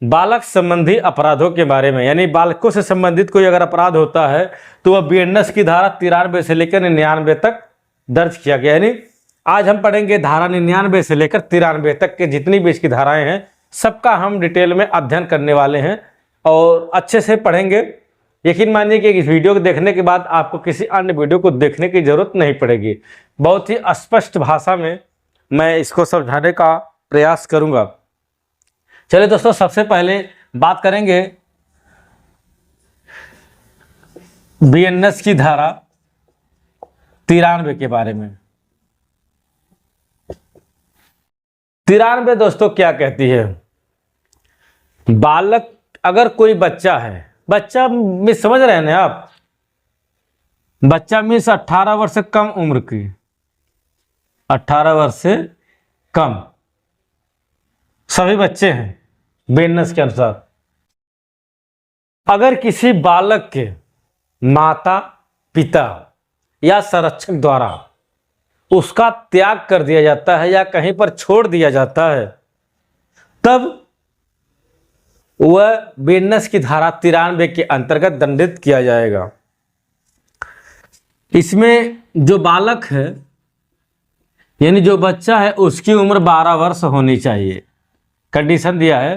बालक संबंधी अपराधों के बारे में, यानी बालकों से संबंधित कोई अगर अपराध होता है तो वह बीएनएस की धारा 93 से लेकर 99 तक दर्ज किया गया। यानी आज हम पढ़ेंगे धारा 99 से लेकर 93 तक के जितनी भी इसकी धाराएं हैं सबका हम डिटेल में अध्ययन करने वाले हैं और अच्छे से पढ़ेंगे यकीन मानिए कि इस वीडियो को देखने के बाद आपको किसी अन्य वीडियो को देखने की जरूरत नहीं पड़ेगी। बहुत ही स्पष्ट भाषा में मैं इसको समझाने का प्रयास करूंगा। चलिए दोस्तों, सबसे पहले बात करेंगे बीएनएस की धारा 93 के बारे में। 93 दोस्तों क्या कहती है? बालक, अगर कोई बच्चा है, बच्चा में समझ रहे हैं ना आप, बच्चा मीन्स 18 वर्ष से कम उम्र की, 18 वर्ष से कम सभी बच्चे हैं बीएनएस के अनुसार। अगर किसी बालक के माता पिता या संरक्षक द्वारा उसका त्याग कर दिया जाता है या कहीं पर छोड़ दिया जाता है, तब वह बीएनएस की धारा 93 के अंतर्गत दंडित किया जाएगा। इसमें जो बालक है यानी जो बच्चा है उसकी उम्र 12 वर्ष होनी चाहिए। कंडीशन दिया है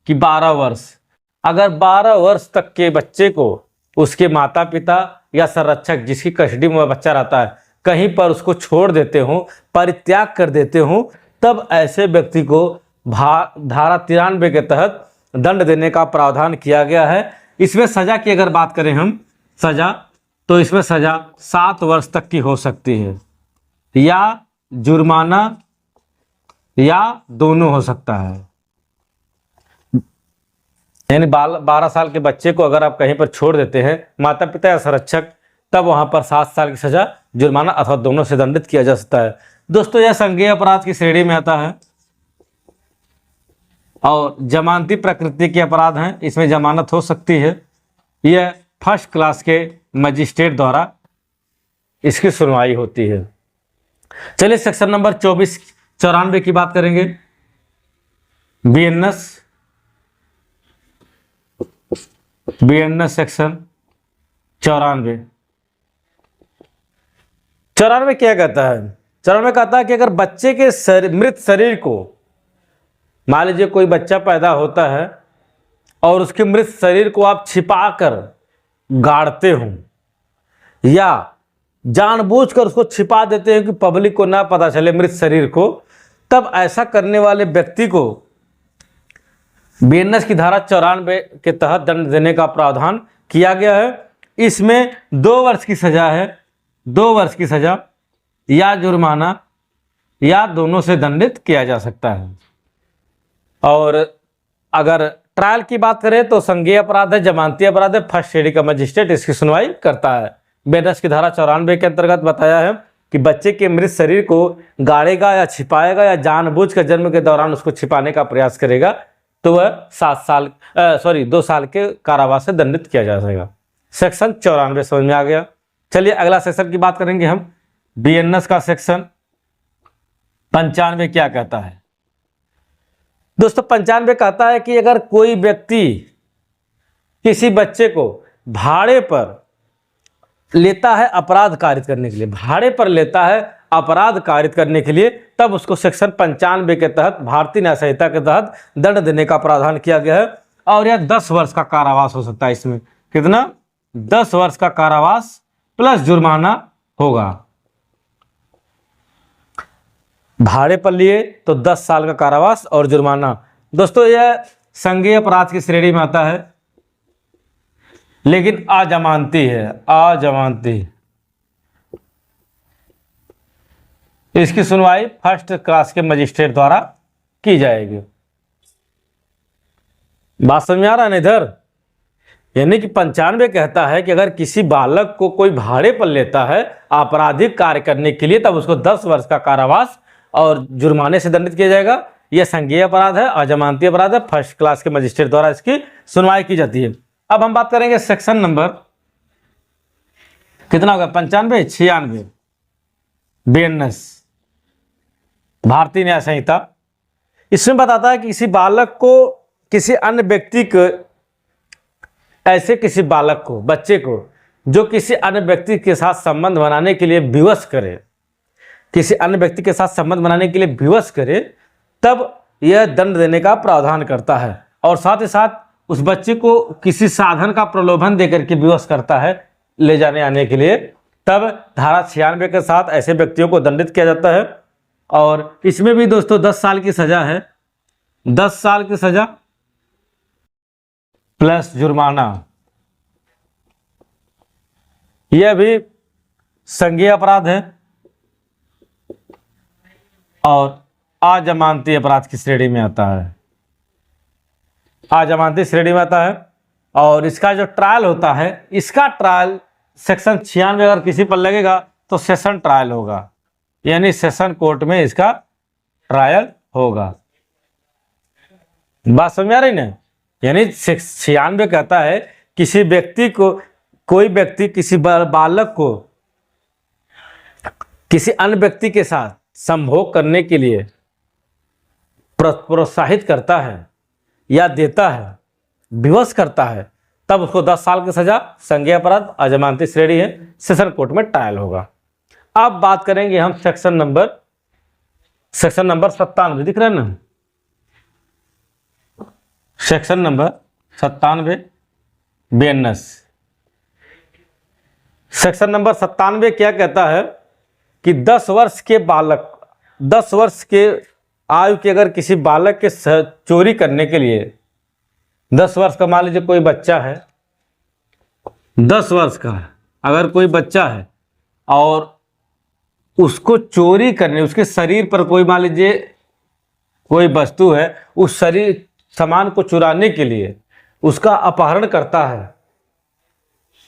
कि 12 वर्ष। अगर 12 वर्ष तक के बच्चे को उसके माता पिता या संरक्षक जिसकी कस्टडी में वह बच्चा रहता है कहीं पर उसको छोड़ देते हो, परित्याग कर देते हो, तब ऐसे व्यक्ति को धारा 93 के तहत दंड देने का प्रावधान किया गया है। इसमें सजा की अगर बात करें हम, सजा, तो इसमें सजा 7 वर्ष तक की हो सकती है या जुर्माना या दोनों हो सकता है। यानी 12 साल के बच्चे को अगर आप कहीं पर छोड़ देते हैं, माता पिता या संरक्षक, तब वहां पर 7 साल की सजा, जुर्माना अथवा दोनों से दंडित किया जा सकता है। दोस्तों, यह संज्ञेय अपराध की श्रेणी में आता है और जमानती प्रकृति के अपराध हैं। इसमें जमानत हो सकती है। यह फर्स्ट क्लास के मजिस्ट्रेट द्वारा इसकी सुनवाई होती है। चलिए सेक्शन नंबर 94 की बात करेंगे। बीएनएस सेक्शन 94 क्या कहता है? 94 कहता है कि अगर बच्चे के मृत शरीर को, मान लीजिए कोई बच्चा पैदा होता है और उसके मृत शरीर को आप छिपाकर गाड़ते हो या जानबूझकर उसको छिपा देते हैं कि पब्लिक को ना पता चले मृत शरीर को, तब ऐसा करने वाले व्यक्ति को बीएनएस की धारा 94 के तहत दंड देने का प्रावधान किया गया है। इसमें 2 वर्ष की सजा है, 2 वर्ष की सजा या जुर्माना या दोनों से दंडित किया जा सकता है। और अगर ट्रायल की बात करें तो संज्ञेय अपराध है, जमानती अपराध है, फर्स्ट श्रेणी का मजिस्ट्रेट इसकी सुनवाई करता है। बीएनएस की धारा 94 के अंतर्गत बताया है कि बच्चे के मृत शरीर को गाड़ेगा या छिपाएगा या जानबूझकर जन्म के दौरान उसको छिपाने का प्रयास करेगा तो वह 2 साल के कारावास से दंडित किया जा सकेगा। सेक्शन 94 समझ में आ गया। चलिए अगला सेक्शन की बात करेंगे हम। बीएनएस का सेक्शन 95 क्या कहता है? दोस्तों 95 कहता है कि अगर कोई व्यक्ति किसी बच्चे को भाड़े पर लेता है अपराध कारित करने के लिए, भाड़े पर लेता है अपराध कारित करने के लिए, तब उसको सेक्शन 95 के तहत भारतीय न्याय संहिता के तहत दंड देने का प्रावधान किया गया है। और यह 10 वर्ष का कारावास हो सकता है। इसमें कितना? 10 वर्ष का कारावास प्लस जुर्माना होगा। भाड़े पर लिए तो 10 साल का कारावास और जुर्माना। दोस्तों यह संज्ञेय अपराध की श्रेणी में आता है लेकिन अजमानती है, अजमानती। इसकी सुनवाई फर्स्ट क्लास के मजिस्ट्रेट द्वारा की जाएगी। बात समझ में आ रहा है ना इधर? यानी कि 95 कहता है कि अगर किसी बालक को कोई भाड़े पर लेता है आपराधिक कार्य करने के लिए, तब उसको 10 वर्ष का कारावास और जुर्माने से दंडित किया जाएगा। यह संज्ञेय अपराध है, अजमानती अपराध है, फर्स्ट क्लास के मजिस्ट्रेट द्वारा इसकी सुनवाई की जाती है। अब हम बात करेंगे सेक्शन नंबर कितना होगा? 96 बीएनएस भारतीय न्याय संहिता। इसमें बताता है कि किसी बालक को किसी अन्य व्यक्ति को, ऐसे किसी बालक को, बच्चे को जो किसी अन्य व्यक्ति के साथ संबंध बनाने के लिए विवश करे, किसी अन्य व्यक्ति के साथ संबंध बनाने के लिए विवश करे, तब यह दंड देने का प्रावधान करता है। और साथ ही साथ उस बच्चे को किसी साधन का प्रलोभन देकर के विवश करता है ले जाने आने के लिए, तब धारा 96 के साथ ऐसे व्यक्तियों को दंडित किया जाता है। और इसमें भी दोस्तों 10 साल की सजा है, 10 साल की सजा प्लस जुर्माना। यह भी संज्ञेय अपराध है और अजमानती अपराध की श्रेणी में आता है, अजमानती श्रेणी में आता है। और इसका जो ट्रायल होता है, इसका ट्रायल सेक्शन 96 अगर किसी पर लगेगा तो सेशन ट्रायल होगा, यानी सेशन कोर्ट में इसका ट्रायल होगा। बात समझ आ रही ना? यानी 96 कहता है किसी व्यक्ति को, कोई व्यक्ति किसी बालक को किसी अन्य व्यक्ति के साथ संभोग करने के लिए प्रोत्साहित करता है या देता है, विवश करता है, तब उसको 10 साल की सजा, संज्ञेय अपराध, अजमानती श्रेणी है, सेशन कोर्ट में ट्रायल होगा। अब बात करेंगे हम सेक्शन नंबर 97, दिख रहा है ना? Section number 97 BNS। Section number 97 क्या कहता है कि 10 वर्ष के बालक, 10 वर्ष के आयु के अगर किसी बालक के चोरी करने के लिए, 10 वर्ष का मान लीजिए कोई बच्चा है, 10 वर्ष का अगर कोई बच्चा है और उसको चोरी करने, उसके शरीर पर कोई मान लीजिए कोई वस्तु है, उस शरीर सामान को चुराने के लिए उसका अपहरण करता है,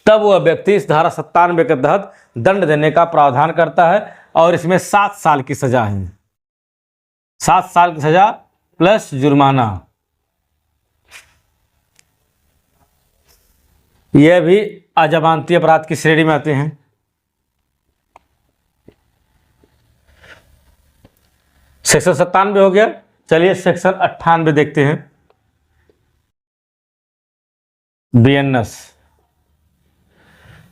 तब वह व्यक्ति इस धारा 97 के तहत दंड देने का प्रावधान करता है। और इसमें 7 साल की सजा है, 7 साल की सजा प्लस जुर्माना। यह भी अजमानती अपराध की श्रेणी में आते हैं। सेक्शन 97 हो गया। चलिए सेक्शन 98 देखते हैं, BNS।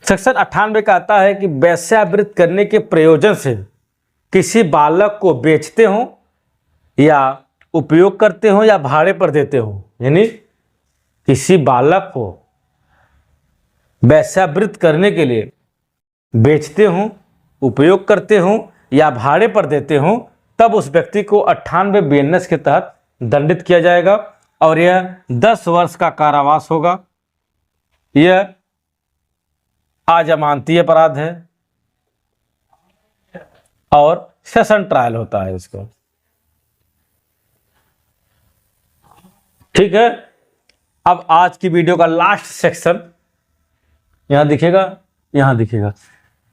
सेक्शन 98 कहता है कि वेश्यावृत्ति करने के प्रयोजन से किसी बालक को बेचते हो या उपयोग करते हो या भाड़े पर देते हो, यानी किसी बालक को वेश्यावृत्ति करने के लिए बेचते हो, उपयोग करते हो या भाड़े पर देते हो, तब उस व्यक्ति को 98 BNS के तहत दंडित किया जाएगा और यह 10 वर्ष का कारावास होगा। यह अजमानती अपराध है और सेशन ट्रायल होता है इसको। ठीक है। अब आज की वीडियो का लास्ट सेक्शन यहां दिखेगा, यहां दिखेगा,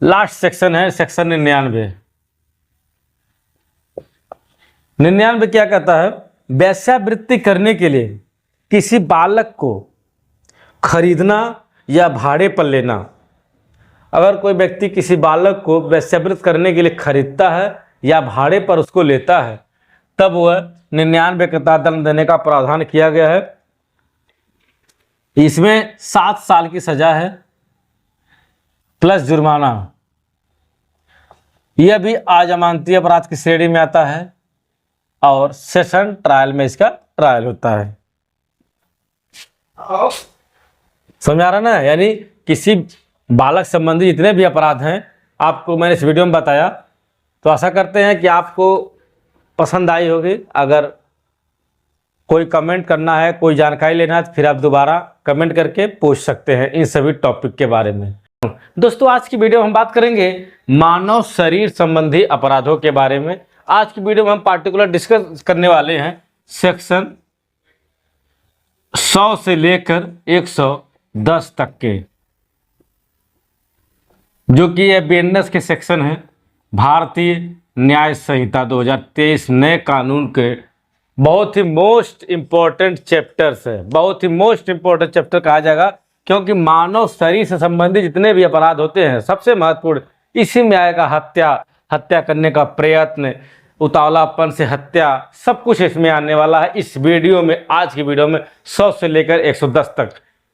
लास्ट सेक्शन है सेक्शन 99। 99 क्या कहता है? वेश्यावृत्ति करने के लिए किसी बालक को खरीदना या भाड़े पर लेना। अगर कोई व्यक्ति किसी बालक को वेश्यावृत्ति करने के लिए खरीदता है या भाड़े पर उसको लेता है, तब वह 99 के तहत दंड देने का प्रावधान किया गया है। इसमें 7 साल की सजा है प्लस जुर्माना। यह भी अजमानती अपराध की श्रेणी में आता है और सेशन ट्रायल में इसका ट्रायल होता है। समझ आ रहा ना? यानी किसी बालक संबंधी जितने भी अपराध हैं आपको मैंने इस वीडियो में बताया, तो आशा करते हैं कि आपको पसंद आई होगी। अगर कोई कमेंट करना है, कोई जानकारी लेना है, तो फिर आप दोबारा कमेंट करके पूछ सकते हैं इन सभी टॉपिक के बारे में। दोस्तों आज की वीडियो में हम बात करेंगे मानव शरीर संबंधी अपराधों के बारे में। आज की वीडियो में हम पार्टिकुलर डिस्कस करने वाले हैं सेक्शन 100 से लेकर 110 तक के, जो कि ये BNS के सेक्शन है। भारतीय न्याय संहिता 2023 नए कानून के बहुत ही मोस्ट इम्पोर्टेंट चैप्टर्स है, बहुत ही मोस्ट इम्पोर्टेंट चैप्टर कहा जाएगा, क्योंकि मानव शरीर से संबंधित जितने भी अपराध होते हैं सबसे महत्वपूर्ण इसी में आएगा। हत्या करने का प्रयत्न, उतावलापन से हत्या, सब कुछ इसमें आने वाला है इस वीडियो में। आज की वीडियो में 100 से लेकर 110 तक,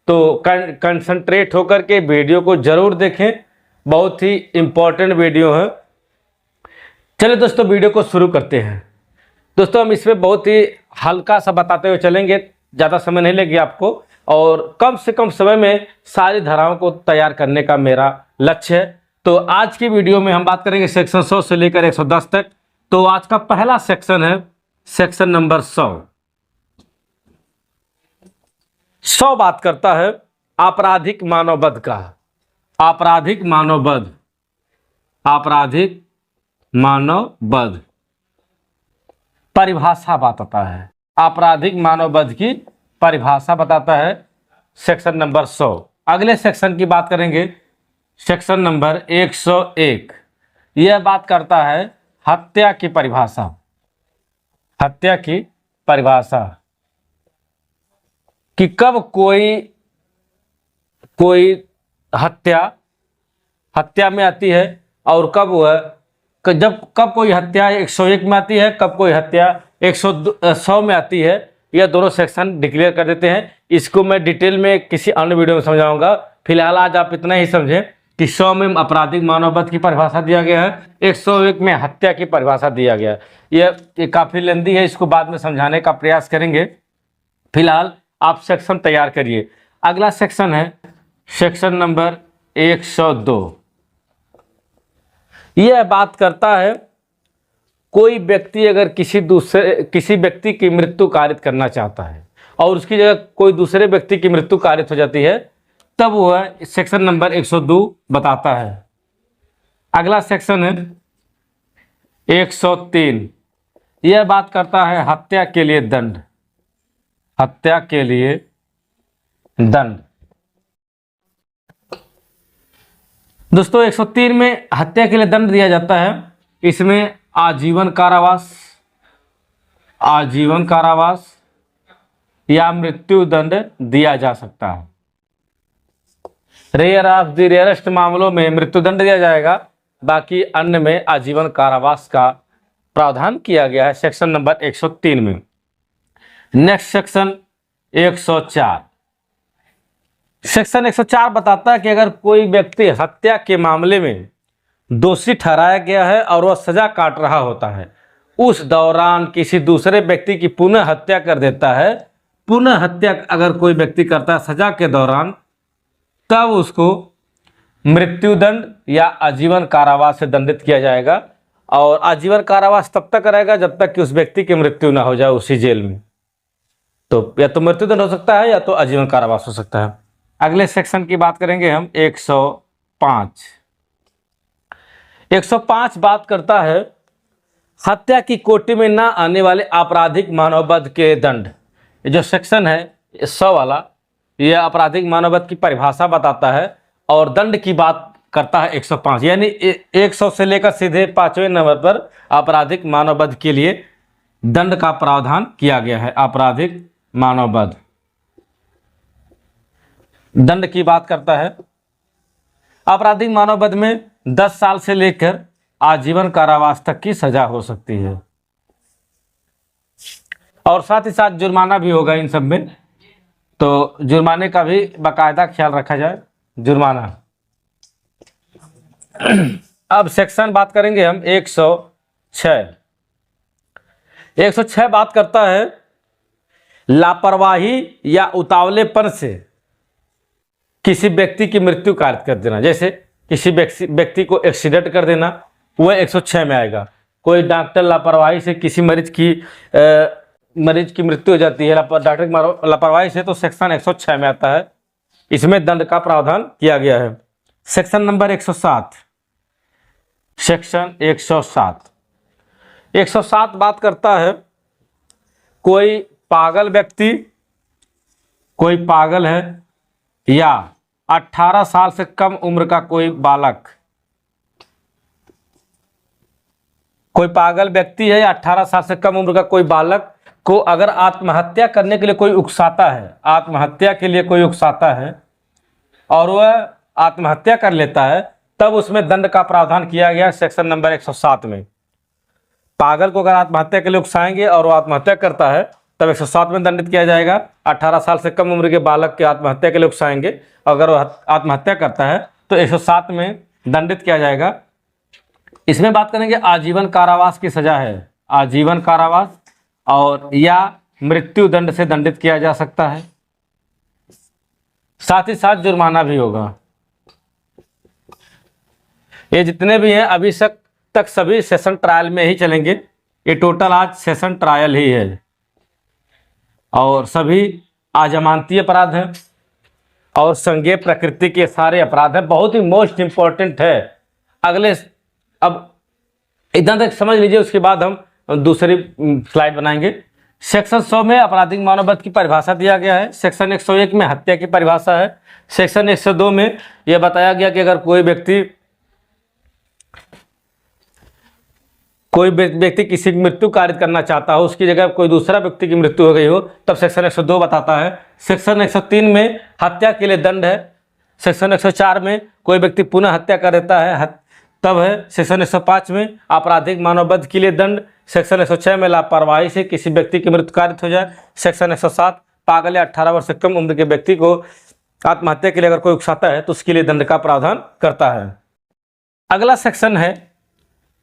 तो कंसंट्रेट होकर के वीडियो को जरूर देखें, बहुत ही इम्पोर्टेंट वीडियो है। चलिए दोस्तों वीडियो को शुरू करते हैं। दोस्तों हम इसमें बहुत ही हल्का सा बताते हुए चलेंगे, ज़्यादा समय नहीं लगेगा आपको। और कम से कम समय में सारी धाराओं को तैयार करने का मेरा लक्ष्य है। तो आज की वीडियो में हम बात करेंगे सेक्शन 100 से लेकर 110 तक। तो आज का पहला सेक्शन है सेक्शन नंबर 100। 100 बात करता है आपराधिक मानववध का। आपराधिक मानववध, आपराधिक मानववध परिभाषा बताता है। आपराधिक मानववध की परिभाषा बताता है सेक्शन नंबर 100। अगले सेक्शन की बात करेंगे, सेक्शन नंबर 101। यह बात करता है हत्या की परिभाषा। हत्या की परिभाषा कि कब कोई हत्या में आती है और कब कोई हत्या 101 में आती है, कब कोई हत्या 100 में आती है। यह दोनों सेक्शन डिक्लेयर कर देते हैं। इसको मैं डिटेल में किसी अन्य वीडियो में समझाऊंगा। फिलहाल आज आप इतना ही समझें कि 100 में आपराधिक मानववध की परिभाषा दिया गया है, 101 में हत्या की परिभाषा दिया गया है। यह काफ़ी लेंदी है, इसको बाद में समझाने का प्रयास करेंगे। फिलहाल आप सेक्शन तैयार करिए। अगला सेक्शन है सेक्शन नंबर 102। यह बात करता है कोई व्यक्ति अगर किसी व्यक्ति की मृत्यु कारित करना चाहता है और उसकी जगह कोई दूसरे व्यक्ति की मृत्यु कारित हो जाती है, तब वह सेक्शन नंबर 102 बताता है। अगला सेक्शन है 103। यह बात करता है हत्या के लिए दंड। हत्या के लिए दंड। दोस्तों 103 में हत्या के लिए दंड दिया जाता है। इसमें आजीवन कारावास, आजीवन कारावास या मृत्यु दंड दिया जा सकता है। रेयर ऑफ द रेयरेस्ट मामलों में मृत्यु दंड दिया जाएगा, बाकी अन्य में आजीवन कारावास का प्रावधान किया गया है सेक्शन नंबर 103 में। Next section 104। सेक्शन 104 बताता है कि अगर कोई व्यक्ति हत्या के मामले में दोषी ठहराया गया है और वह सजा काट रहा होता है, उस दौरान किसी दूसरे व्यक्ति की पुनः हत्या कर देता है। पुनः हत्या अगर कोई व्यक्ति करता है सजा के दौरान, तब उसको मृत्युदंड या आजीवन कारावास से दंडित किया जाएगा। और आजीवन कारावास तब तक रहेगा जब तक कि उस व्यक्ति की मृत्यु ना हो जाए उसी जेल में। तो या तो मृत्युदंड हो सकता है या तो आजीवन कारावास हो सकता है। अगले सेक्शन की बात करेंगे हम 105। 105 बात करता है हत्या की कोटि में ना आने वाले आपराधिक मानववध के दंड। ये जो सेक्शन है 100 वाला, यह आपराधिक मानववध की परिभाषा बताता है और दंड की बात करता है 105। यानी 100 से लेकर सीधे 5वें नंबर पर आपराधिक मानववध के लिए दंड का प्रावधान किया गया है। आपराधिक मानववध दंड की बात करता है। आपराधिक मानववध में 10 साल से लेकर आजीवन कारावास तक की सजा हो सकती है और साथ ही साथ जुर्माना भी होगा इन सब में। तो जुर्माने का भी बाकायदा ख्याल रखा जाए, जुर्माना। अब सेक्शन बात करेंगे हम 106। 106 बात करता है लापरवाही या उतावलेपन से किसी व्यक्ति की मृत्यु कारित कर देना। जैसे किसी व्यक्ति को एक्सीडेंट कर देना, वह 106 में आएगा। कोई डॉक्टर लापरवाही से किसी मरीज की मृत्यु हो जाती है डॉक्टर की लापरवाही से, तो सेक्शन 106 में आता है। इसमें दंड का प्रावधान किया गया है। Section number 107। सेक्शन 107। 107 बात करता है कोई पागल व्यक्ति, कोई पागल है या 18 साल से कम उम्र का कोई बालक, कोई पागल व्यक्ति है या 18 साल से कम उम्र का कोई बालक को अगर आत्महत्या करने के लिए कोई उकसाता है, आत्महत्या के लिए कोई उकसाता है और वह आत्महत्या कर लेता है, तब उसमें दंड का प्रावधान किया गया सेक्शन नंबर 107 में। पागल को अगर आत्महत्या के लिए उकसाएंगे और वो आत्महत्या करता है तब 107 में दंडित किया जाएगा। 18 साल से कम उम्र के बालक के आत्महत्या के लिए उकसाएंगे, अगर वो आत्महत्या करता है तो 107 में दंडित किया जाएगा। इसमें बात करेंगे आजीवन कारावास की सजा है, आजीवन कारावास और या मृत्यु दंड से दंडित किया जा सकता है। साथ ही साथ जुर्माना भी होगा। ये जितने भी हैं अभी तक सभी सेशन ट्रायल में ही चलेंगे। ये टोटल आज सेशन ट्रायल ही है और सभी अजमानती अपराध हैं और संज्ञेय प्रकृति के सारे अपराध हैं। बहुत ही मोस्ट इंपॉर्टेंट है। अगले अब इतना तक समझ लीजिए, उसके बाद हम दूसरी स्लाइड बनाएंगे। सेक्शन 100 में आपराधिक मानववध की परिभाषा दिया गया है। सेक्शन 101 में हत्या की परिभाषा है। सेक्शन 102 में यह बताया गया कि अगर कोई व्यक्ति किसी की मृत्यु कारित करना चाहता हो, उसकी जगह कोई दूसरा व्यक्ति की मृत्यु हो गई हो, तब सेक्शन 102 बताता है। सेक्शन 103 में हत्या के लिए दंड है। सेक्शन 104 में कोई व्यक्ति पुनः हत्या कर देता है तब है। सेक्शन 105 में आपराधिक मानववध के लिए दंड। सेक्शन 106 में लापरवाही से किसी व्यक्ति की मृत्यु कारित हो जाए। सेक्शन 107 पागल या 18 वर्ष से कम उम्र के व्यक्ति को आत्महत्या के लिए अगर कोई उकसाता है तो उसके लिए दंड का प्रावधान करता है। अगला सेक्शन है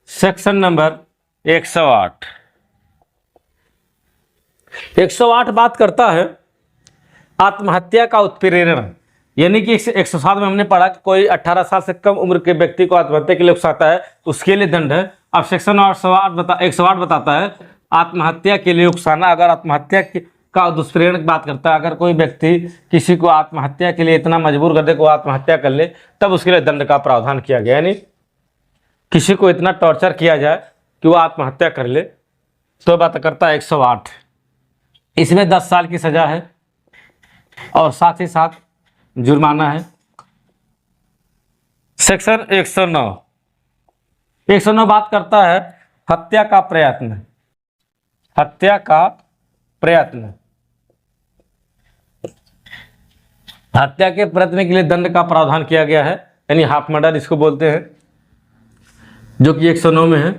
सेक्शन नंबर 108। 108 बात करता है आत्महत्या का उत्प्रेरण, यानी कि 107 में हमने पढ़ा कि कोई 18 साल से कम उम्र के व्यक्ति को आत्महत्या के लिए उकसाता है तो उसके लिए दंड है। अब सेक्शन 108 बताता है आत्महत्या के लिए उकसाना। अगर आत्महत्या का दुष्प्रेरण की बात करता है, अगर कोई व्यक्ति किसी को आत्महत्या के लिए इतना मजबूर कर दे कि वो आत्महत्या कर ले, तब उसके लिए दंड का प्रावधान किया गया। यानी किसी को इतना टॉर्चर किया जाए कि वो आत्महत्या कर ले, तो बात करता है 108। इसमें 10 साल की सजा है और साथ ही साथ जुर्माना है। सेक्शन 109 बात करता है हत्या का प्रयत्न। हत्या का प्रयत्न, हत्या के प्रयत्न के लिए दंड का प्रावधान किया गया है, यानी हाफ मर्डर इसको बोलते हैं, जो कि 109 में है।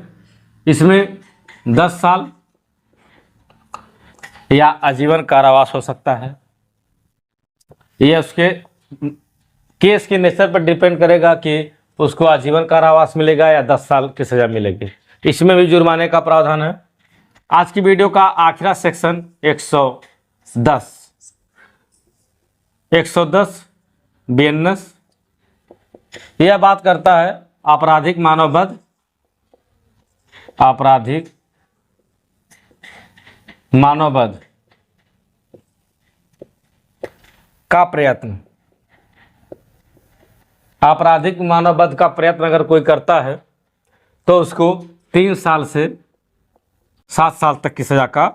इसमें 10 साल या आजीवन कारावास हो सकता है। यह उसके केस के नेचर पर डिपेंड करेगा कि उसको आजीवन कारावास मिलेगा या 10 साल की सजा मिलेगी। इसमें भी जुर्माने का प्रावधान है। आज की वीडियो का आखिरी सेक्शन 110 बीएनएस, यह बात करता है आपराधिक मानववध, आपराधिक मानववध का प्रयत्न। आपराधिक मानववध का प्रयत्न अगर कोई करता है तो उसको 3 साल से 7 साल तक की सजा का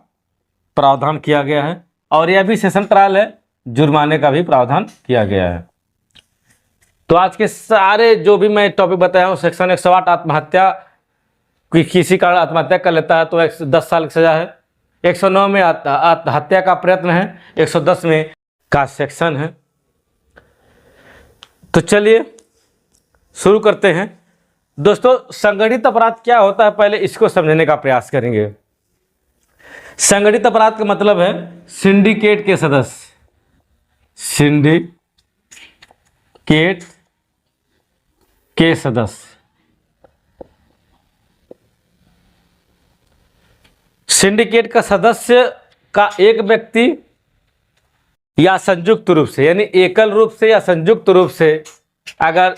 प्रावधान किया गया है और यह भी सेशन ट्रायल है, जुर्माने का भी प्रावधान किया गया है। तो आज के सारे जो भी मैं टॉपिक बताया हूँ, सेक्शन 108 आत्महत्या, किसी कारण आत्महत्या कर लेता है तो 10 साल की सजा है। 109 में हत्या का प्रयत्न है। 110 में का सेक्शन है। तो चलिए शुरू करते हैं। दोस्तों, संगठित अपराध क्या होता है, पहले इसको समझने का प्रयास करेंगे। संगठित अपराध का मतलब है सिंडिकेट के सदस्य, सिंडिकेट के सदस्य। सिंडिकेट का सदस्य का एक व्यक्ति या संयुक्त रूप से, यानी एकल रूप से या संयुक्त रूप से, अगर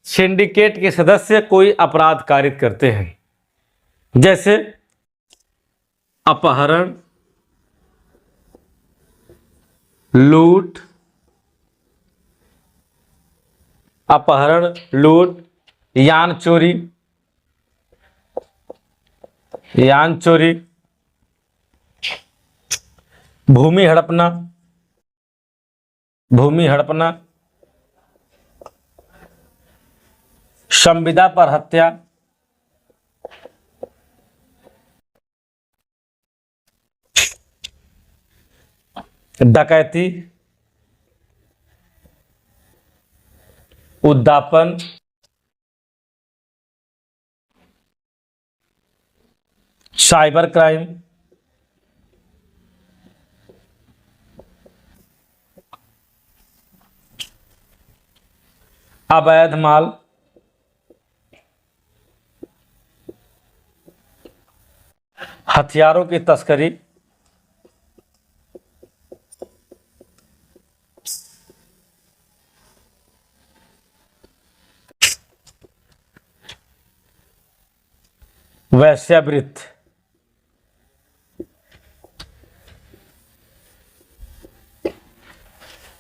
सिंडिकेट के सदस्य कोई अपराध कारित करते हैं, जैसे अपहरण, लूट, यान चोरी, भूमि हड़पना, संविदा पर हत्या, डकैती, उद्यापन, साइबर क्राइम, अवैध माल, हथियारों की तस्करी, वेश्यावृत्ति,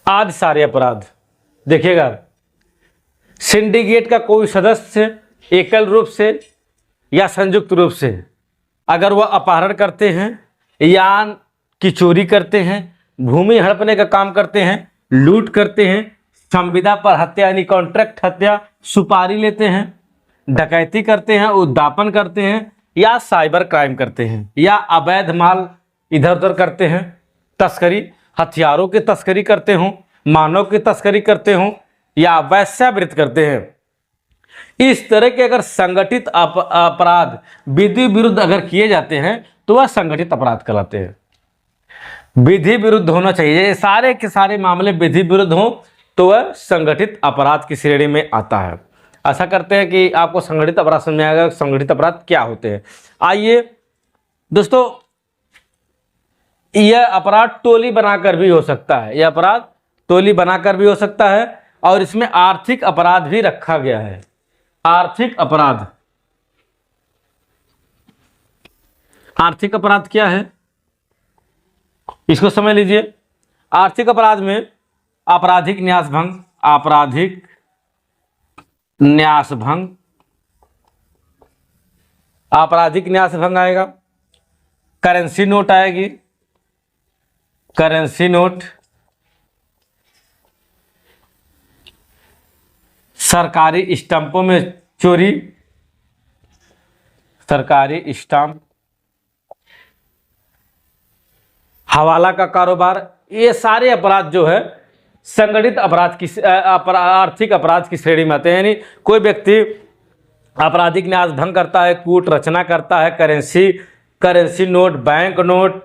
आदि सारे अपराध। देखिएगा, सिंडिकेट का कोई सदस्य एकल रूप से या संयुक्त रूप से अगर वह अपहरण करते हैं, यान की चोरी करते हैं, भूमि हड़पने का काम करते हैं, लूट करते हैं, संविदा पर हत्या यानी कॉन्ट्रैक्ट हत्या, सुपारी लेते हैं, डकैती करते हैं, उद्यापन करते हैं, या साइबर क्राइम करते हैं, या अवैध माल इधर उधर करते हैं, तस्करी, हथियारों की तस्करी करते हों, मानव की तस्करी करते हों, या वेश्यावृत्ति करते हैं, इस तरह के अगर संगठित अपराध विधि विरुद्ध अगर किए जाते हैं तो वह संगठित अपराध कहलाते हैं। विधि विरुद्ध होना चाहिए, ये सारे के सारे मामले विधि विरुद्ध हों तो वह संगठित अपराध की श्रेणी में आता है। ऐसा करते हैं कि आपको संगठित अपराध समझ में आएगा, संगठित अपराध क्या होते हैं। आइए दोस्तों, यह अपराध टोली बनाकर भी हो सकता है, यह अपराध टोली बनाकर भी हो सकता है, और इसमें आर्थिक अपराध भी रखा गया है। आर्थिक अपराध, आर्थिक अपराध क्या है इसको समझ लीजिए। आर्थिक अपराध में आपराधिक न्यास भंग, आपराधिक न्यास भंग, आपराधिक न्यास भंग आएगा, करेंसी नोट आएगी, करेंसी नोट, सरकारी स्टैंपों में चोरी, सरकारी स्टैंप, हवाला का कारोबार, ये सारे अपराध जो है संगठित अपराध की आर्थिक अपराध की श्रेणी में आते हैं। यानी कोई व्यक्ति आपराधिक न्यास भंग करता है, कूट रचना करता है, करेंसी नोट, बैंक नोट,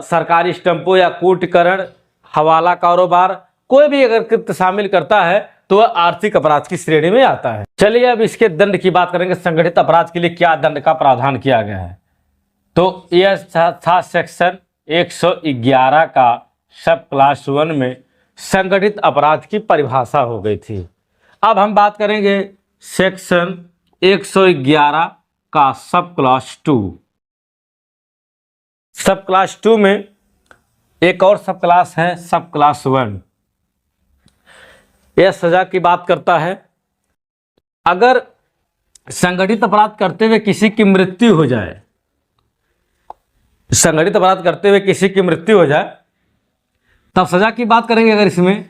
सरकारी स्टैंपों या कूटकरण, हवाला कारोबार, कोई भी अगर कृत्य शामिल करता है तो वह आर्थिक अपराध की श्रेणी में आता है। चलिए अब इसके दंड की बात करेंगे। संगठित अपराध के लिए क्या दंड का प्रावधान किया गया है, तो यह था सेक्शन 111 का सब क्लास 1 में संगठित अपराध की परिभाषा हो गई थी। अब हम बात करेंगे सेक्शन 111 का सब क्लास 2। सब क्लास 2 में एक और सब क्लास है सब क्लास 1। यह सजा की बात करता है। अगर संगठित अपराध करते हुए किसी की मृत्यु हो जाए, संगठित अपराध करते हुए किसी की मृत्यु हो जाए तब सजा की बात करेंगे। अगर इसमें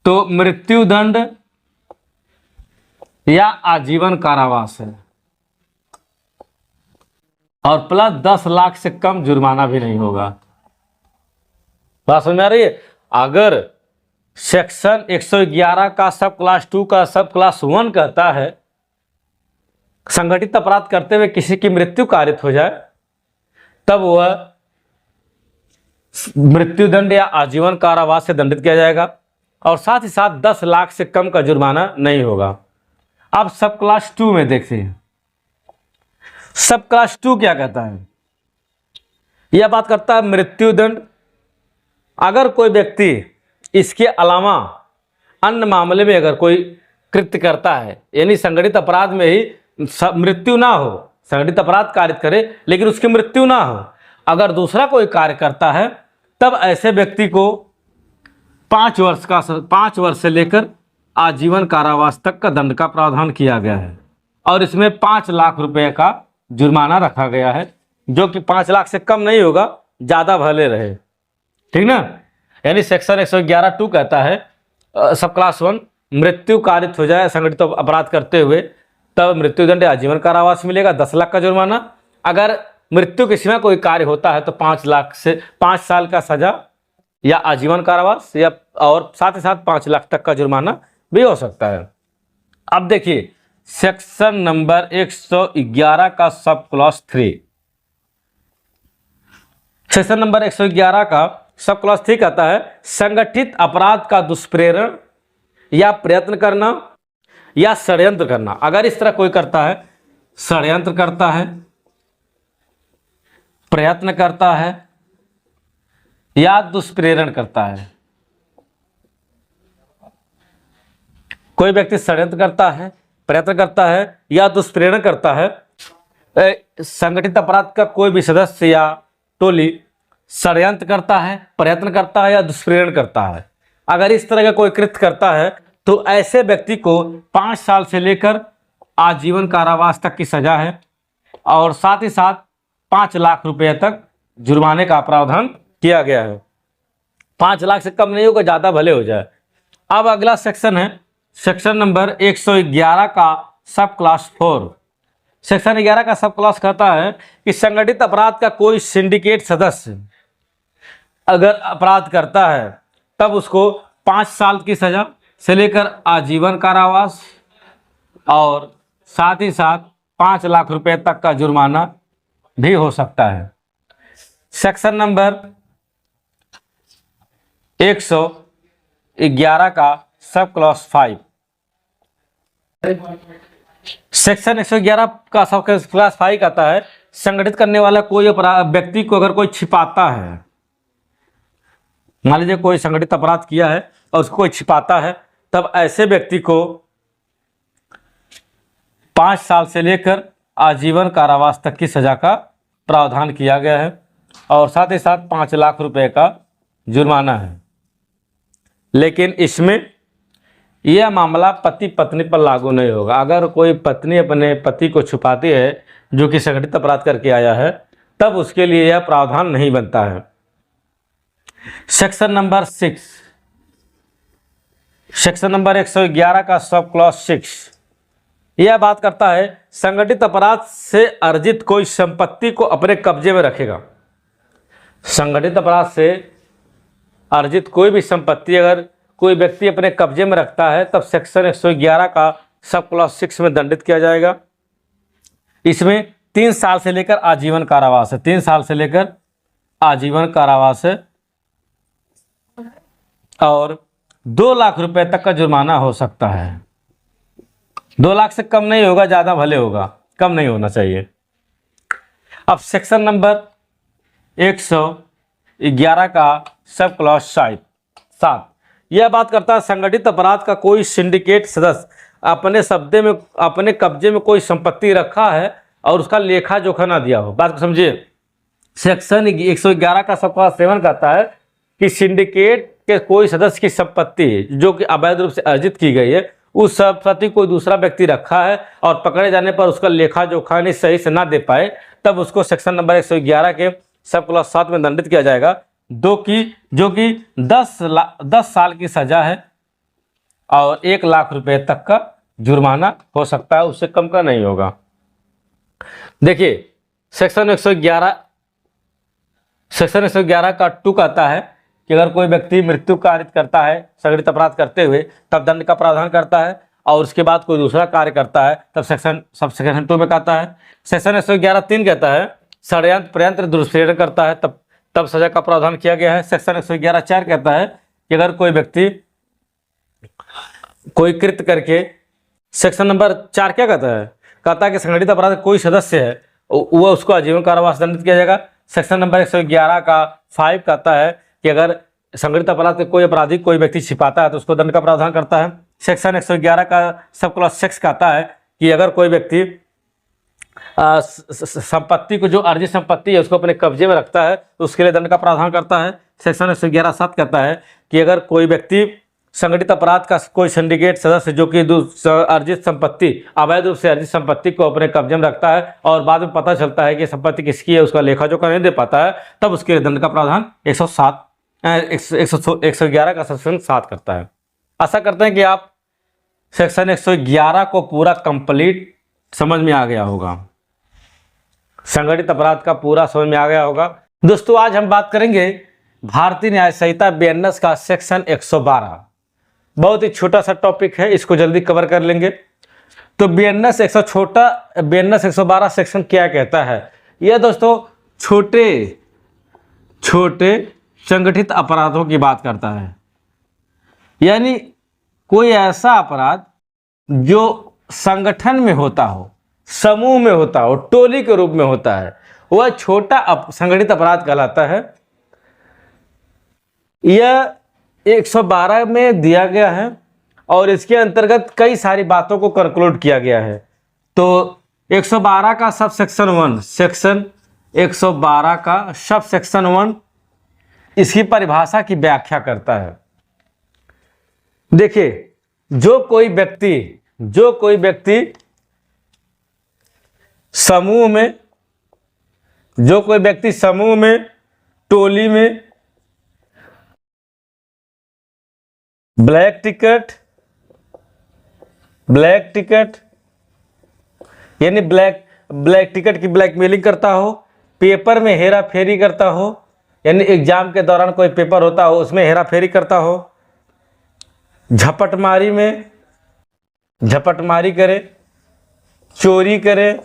तो मृत्युदंड या आजीवन कारावास है, और प्लस 10 लाख से कम जुर्माना भी नहीं होगा। बात समझ में आ रही है। अगर सेक्शन 111 का सब क्लास 2 का सब क्लास 1 कहता है संगठित अपराध करते हुए किसी की मृत्यु कारित हो जाए तब वह मृत्युदंड या आजीवन कारावास से दंडित किया जाएगा, और साथ ही साथ 10 लाख से कम का जुर्माना नहीं होगा। अब सब क्लास 2 में देखते हैं। सब क्लास 2 क्या कहता है, यह बात करता है मृत्युदंड। अगर कोई व्यक्ति इसके अलावा अन्य मामले में अगर कोई कृत्य करता है, यानी संगठित अपराध में ही मृत्यु ना हो, संगठित अपराध कारित करे लेकिन उसकी मृत्यु ना हो, अगर दूसरा कोई कार्य करता है तब ऐसे व्यक्ति को 5 वर्ष से लेकर आजीवन कारावास तक का दंड का प्रावधान किया गया है, और इसमें 5 लाख रुपए का जुर्माना रखा गया है, जो कि 5 लाख से कम नहीं होगा, ज़्यादा भले रहे, ठीक ना। यानी सेक्शन 111(2) कहता है सब क्लास 1 मृत्यु कारित हो जाए संगठित अपराध करते हुए तब मृत्युदंड आजीवन कारावास मिलेगा, 10 लाख का जुर्माना। अगर मृत्यु के सिवा कोई कार्य होता है तो 5 लाख से 5 साल का सजा या आजीवन कारावास, या और साथ ही साथ 5 लाख तक का जुर्माना भी हो सकता है। अब देखिए सेक्शन नंबर 111 का सब क्लास 3। सेक्शन नंबर 111 का सब क्लास 3 कहता है संगठित अपराध का दुष्प्रेरण या प्रयत्न करना या षड्यंत्र करना। अगर इस तरह कोई करता है, षड्यंत्र करता है, प्रयत्न करता है या दुष्प्रेरण करता है, कोई व्यक्ति षड्यंत्र करता है, प्रयत्न करता है या दुष्प्रेरण करता है संगठित अपराध का कोई भी सदस्य या टोली षड्यंत्र करता है, प्रयत्न करता है या दुष्प्रेरण करता है, अगर इस तरह का कोई कृत्य करता है तो ऐसे व्यक्ति को 5 साल से लेकर आजीवन कारावास तक की सजा है और साथ ही साथ 5 लाख रुपए तक जुर्माने का प्रावधान किया गया है। 5 लाख से कम नहीं होगा, ज़्यादा भले हो जाए। अब अगला सेक्शन है सेक्शन नंबर 111 का सब क्लास 4। सेक्शन 11 का सब क्लास कहता है कि संगठित अपराध का कोई सिंडिकेट सदस्य अगर अपराध करता है तब उसको 5 साल की सजा से लेकर आजीवन कारावास और साथ ही साथ 5 लाख रुपए तक का जुर्माना भी हो सकता है। सेक्शन नंबर 111 का सब क्लास 5। सेक्शन 111 का सब क्लास 5 कहता है संगठित करने वाला कोई व्यक्ति को अगर कोई छिपाता है, मान लीजिए कोई संगठित अपराध किया है और उसको कोई छिपाता है, तब ऐसे व्यक्ति को 5 साल से लेकर आजीवन कारावास तक की सजा का प्रावधान किया गया है और साथ ही साथ 5 लाख रुपए का जुर्माना है। लेकिन इसमें यह मामला पति पत्नी पर लागू नहीं होगा। अगर कोई पत्नी अपने पति को छुपाती है जो कि संगठित अपराध करके आया है, तब उसके लिए यह प्रावधान नहीं बनता है। सेक्शन नंबर 6, सेक्शन नंबर 111 का सब क्लॉज 6 यह बात करता है संगठित अपराध से अर्जित कोई संपत्ति को अपने कब्जे में रखेगा। संगठित अपराध से अर्जित कोई भी संपत्ति अगर कोई व्यक्ति अपने कब्जे में रखता है तब सेक्शन 111 का सब क्लॉज 6 में दंडित किया जाएगा। इसमें 3 साल से लेकर आजीवन कारावास है, 3 साल से लेकर आजीवन कारावास है और 2 लाख रुपए तक का जुर्माना हो सकता है। 2 लाख से कम नहीं होगा, ज़्यादा भले होगा, कम नहीं होना चाहिए। अब सेक्शन नंबर 111 का सब क्लॉज 7 यह बात करता है संगठित अपराध का कोई सिंडिकेट सदस्य अपने कब्जे में कोई संपत्ति रखा है और उसका लेखा जोखा ना दिया हो। बात को समझिए। सेक्शन 111 का सब क्लॉज 7 कहता है कि सिंडिकेट के कोई सदस्य की संपत्ति जो कि अवैध रूप से अर्जित की गई है, उस संपत्ति कोई दूसरा व्यक्ति रखा है और पकड़े जाने पर उसका लेखा जोखा नहीं सही से ना दे पाए, तब उसको सेक्शन नंबर 111 के सब क्लॉज 7 में दंडित किया जाएगा, जो कि 10 साल की सजा है और 1 लाख रुपए तक का जुर्माना हो सकता है, उससे कम का नहीं होगा। देखिए सेक्शन 111 का 2 कहता है कि अगर कोई व्यक्ति मृत्यु कारित करता है संगठित अपराध करते हुए तब दंड का प्रावधान करता है और उसके बाद कोई दूसरा कार्य करता है तब सेक्शन 2 में कहता है। सेक्शन 111(3) कहता है षड्यंत्र प्रयंत्र दुष्प्रेरण करता है तब सजा का प्रावधान किया गया है। सेक्शन 111(4) कहता है कि अगर कोई व्यक्ति कोई कृत्य करके, सेक्शन नंबर 4 क्या कहता है कि संगठित अपराध कोई सदस्य है वह उसको आजीवन कारावास दंडित किया जाएगा। सेक्शन नंबर 111 का 5 कहता है कि अगर संगठित अपराध के कोई अपराधी कोई व्यक्ति छिपाता है तो उसको दंड का प्रावधान करता है। सेक्शन 111 का सब क्लॉज 6 कहता है कि अगर कोई व्यक्ति संपत्ति को जो अर्जित संपत्ति है उसको अपने कब्जे में रखता है तो उसके लिए दंड का प्रावधान करता है। सेक्शन 111(7) कहता है कि अगर कोई व्यक्ति संगठित अपराध का कोई सिंडिकेट सदस्य जो कि अर्जित संपत्ति अवैध रूप से अर्जित संपत्ति को अपने कब्जे में रखता है और बाद में पता चलता है कि संपत्ति किसकी है, उसका लेखा जोखा नहीं दे पाता है, तब उसके लिए दंड का प्रावधान 111 का सेक्शन 7 करता है। आशा करते हैं कि आप सेक्शन 111 को पूरा कंप्लीट समझ में आ गया होगा, संगठित अपराध का पूरा समझ में आ गया होगा। दोस्तों आज हम बात करेंगे भारतीय न्याय संहिता BNS का सेक्शन 112। बहुत ही छोटा सा टॉपिक है, इसको जल्दी कवर कर लेंगे। तो BNS 112 सेक्शन क्या कहता है? यह दोस्तों छोटे संगठित अपराधों की बात करता है, यानी कोई ऐसा अपराध जो संगठन में होता हो, समूह में होता हो, टोली के रूप में होता है, वह छोटा संगठित अपराध कहलाता है। यह 112 में दिया गया है और इसके अंतर्गत कई सारी बातों को कंक्लूड किया गया है। तो 112 का सब सेक्शन 1, सेक्शन 112 का सब सेक्शन 1 इसकी परिभाषा की व्याख्या करता है। देखिए, जो कोई व्यक्ति समूह में, टोली में ब्लैक टिकट यानी ब्लैक टिकट की ब्लैकमेलिंग करता हो, पेपर में हेरा फेरी करता हो, यानी एग्जाम के दौरान कोई पेपर होता हो उसमें हेरा फेरी करता हो, झपटमारी करे, चोरी करे,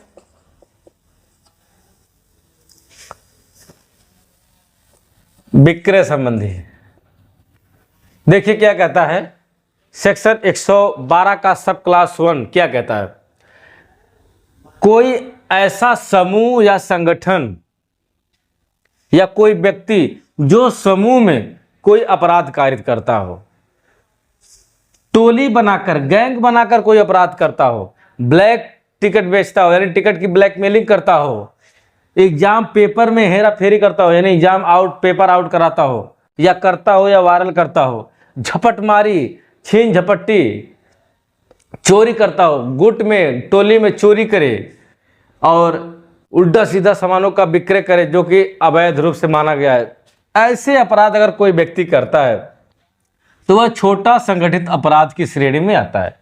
विक्रय संबंधी। देखिए क्या कहता है सेक्शन 112 का सब क्लास 1 क्या कहता है, कोई ऐसा समूह या संगठन या कोई व्यक्ति जो समूह में कोई अपराध कारित करता हो, टोली बनाकर, गैंग बनाकर कोई अपराध करता हो, ब्लैक टिकट बेचता हो यानी टिकट की ब्लैकमेलिंग करता हो, एग्जाम पेपर में हेरा फेरी करता हो यानी एग्जाम पेपर आउट कराता हो या वायरल करता हो, झपटमारी, छीन झपट्टी, चोरी करता हो, गुट में, टोली में चोरी करे और उल्टा सीधा सामानों का विक्रय करे जो कि अवैध रूप से माना गया है, ऐसे अपराध अगर कोई व्यक्ति करता है तो वह छोटा संगठित अपराध की श्रेणी में आता है।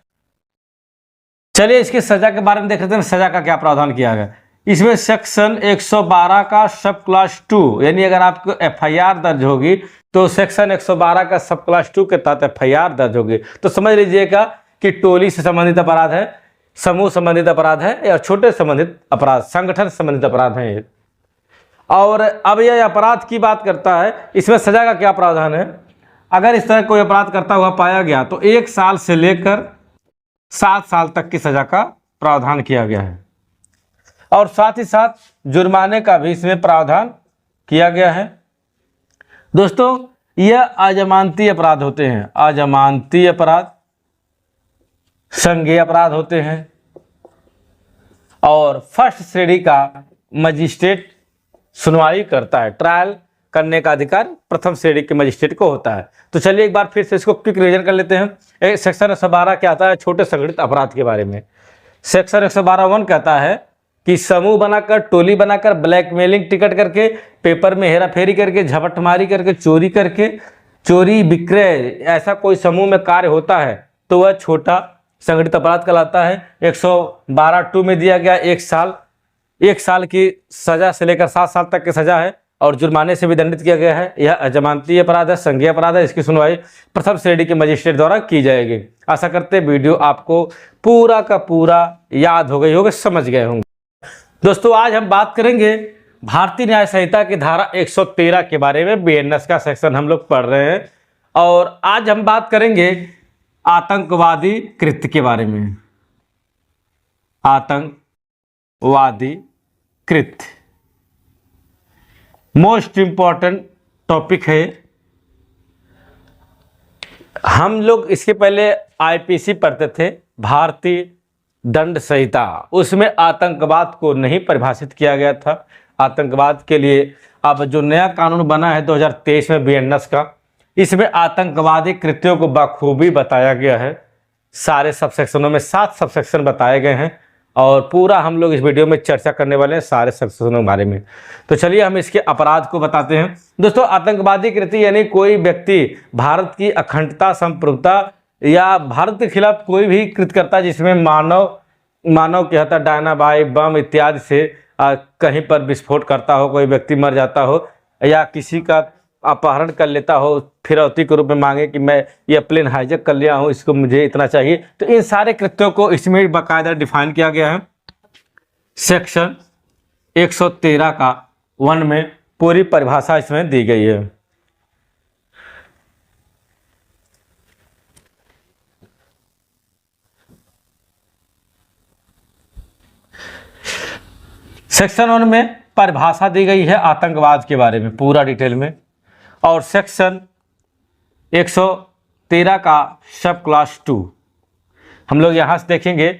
चलिए इसकी सजा के बारे में देख लेते हैं, सजा का क्या प्रावधान किया गया। इसमें सेक्शन 112 का सब क्लास 2 यानी अगर आपको एफआईआर दर्ज होगी तो सेक्शन 112 का सब क्लास 2 के तहत एफआईआर दर्ज होगी। तो समझ लीजिएगा कि टोली से संबंधित अपराध है, समूह संबंधित अपराध है या छोटे संबंधित अपराध, संगठन संबंधित अपराध है। और अब यह अपराध की बात करता है, इसमें सजा का क्या प्रावधान है। अगर इस तरह कोई अपराध करता हुआ पाया गया तो 1 साल से लेकर 7 साल तक की सजा का प्रावधान किया गया है और साथ ही साथ जुर्माने का भी इसमें प्रावधान किया गया है। दोस्तों, यह अजमानती अपराध होते हैं, अजमानती अपराध, संज्ञेय अपराध होते हैं और फर्स्ट श्रेणी का मजिस्ट्रेट सुनवाई करता है। ट्रायल करने का अधिकार प्रथम श्रेणी के मजिस्ट्रेट को होता है। तो चलिए एक बार फिर से इसको क्विक रिवीजन कर लेते हैं। सेक्शन 112 क्या आता है, छोटे संगठित अपराध के बारे में। सेक्शन 112(1) कहता है कि समूह बनाकर, टोली बनाकर, ब्लैकमेलिंग टिकट करके, पेपर में हेराफेरी करके, झपटमारी करके, चोरी विक्रय, ऐसा कोई समूह में कार्य होता है तो वह छोटा संगठित अपराध कहलाता है। 112(2) में दिया गया 1 साल की सजा से लेकर 7 साल तक की सजा है और जुर्माने से भी दंडित किया गया है। यह अजमानती अपराध है, संज्ञेय अपराध है। इसकी सुनवाई प्रथम श्रेणी के मजिस्ट्रेट द्वारा की जाएगी। आशा करते हैं वीडियो आपको पूरा का पूरा याद हो गई होगी, समझ गए होंगे। दोस्तों, आज हम बात करेंगे भारतीय न्याय संहिता की धारा 113 के बारे में। बीएनएस का सेक्शन हम लोग पढ़ रहे हैं और आज हम बात करेंगे आतंकवादी कृत्य के बारे में। आतंकवादी कृत्य मोस्ट इंपॉर्टेंट टॉपिक है। हम लोग इसके पहले आईपीसी पढ़ते थे, भारतीय दंड संहिता, उसमें आतंकवाद को नहीं परिभाषित किया गया था। आतंकवाद के लिए अब जो नया कानून बना है 2023 में बीएनएस का, इसमें आतंकवादी कृत्यों को बखूबी बताया गया है। सारे सबसेक्शनों में 7 सबसेक्शन बताए गए हैं और पूरा हम लोग इस वीडियो में चर्चा करने वाले हैं सारे सबसेक्शनों के बारे में। तो चलिए हम इसके अपराध को बताते हैं। दोस्तों, आतंकवादी कृत्य यानी कोई व्यक्ति भारत की अखंडता, संप्रभुता या भारत के खिलाफ कोई भी कृत्य करता है जिसमें मानव की हत्या, डायनामाइट, बम इत्यादि से कहीं पर विस्फोट करता हो, कोई व्यक्ति मर जाता हो या किसी का अपहरण कर लेता हो, फिरौती के रूप में मांगे कि मैं ये प्लेन हाईजैक कर लिया हूँ, इसको मुझे इतना चाहिए। तो इन सारे कृत्यों को इसमें बाकायदा डिफाइन किया गया है। सेक्शन 113 का 1 में पूरी परिभाषा इसमें दी गई है। सेक्शन 1 में परिभाषा दी गई है आतंकवाद के बारे में पूरा डिटेल में और सेक्शन 113 का सब क्लास 2 हम लोग यहाँ से देखेंगे।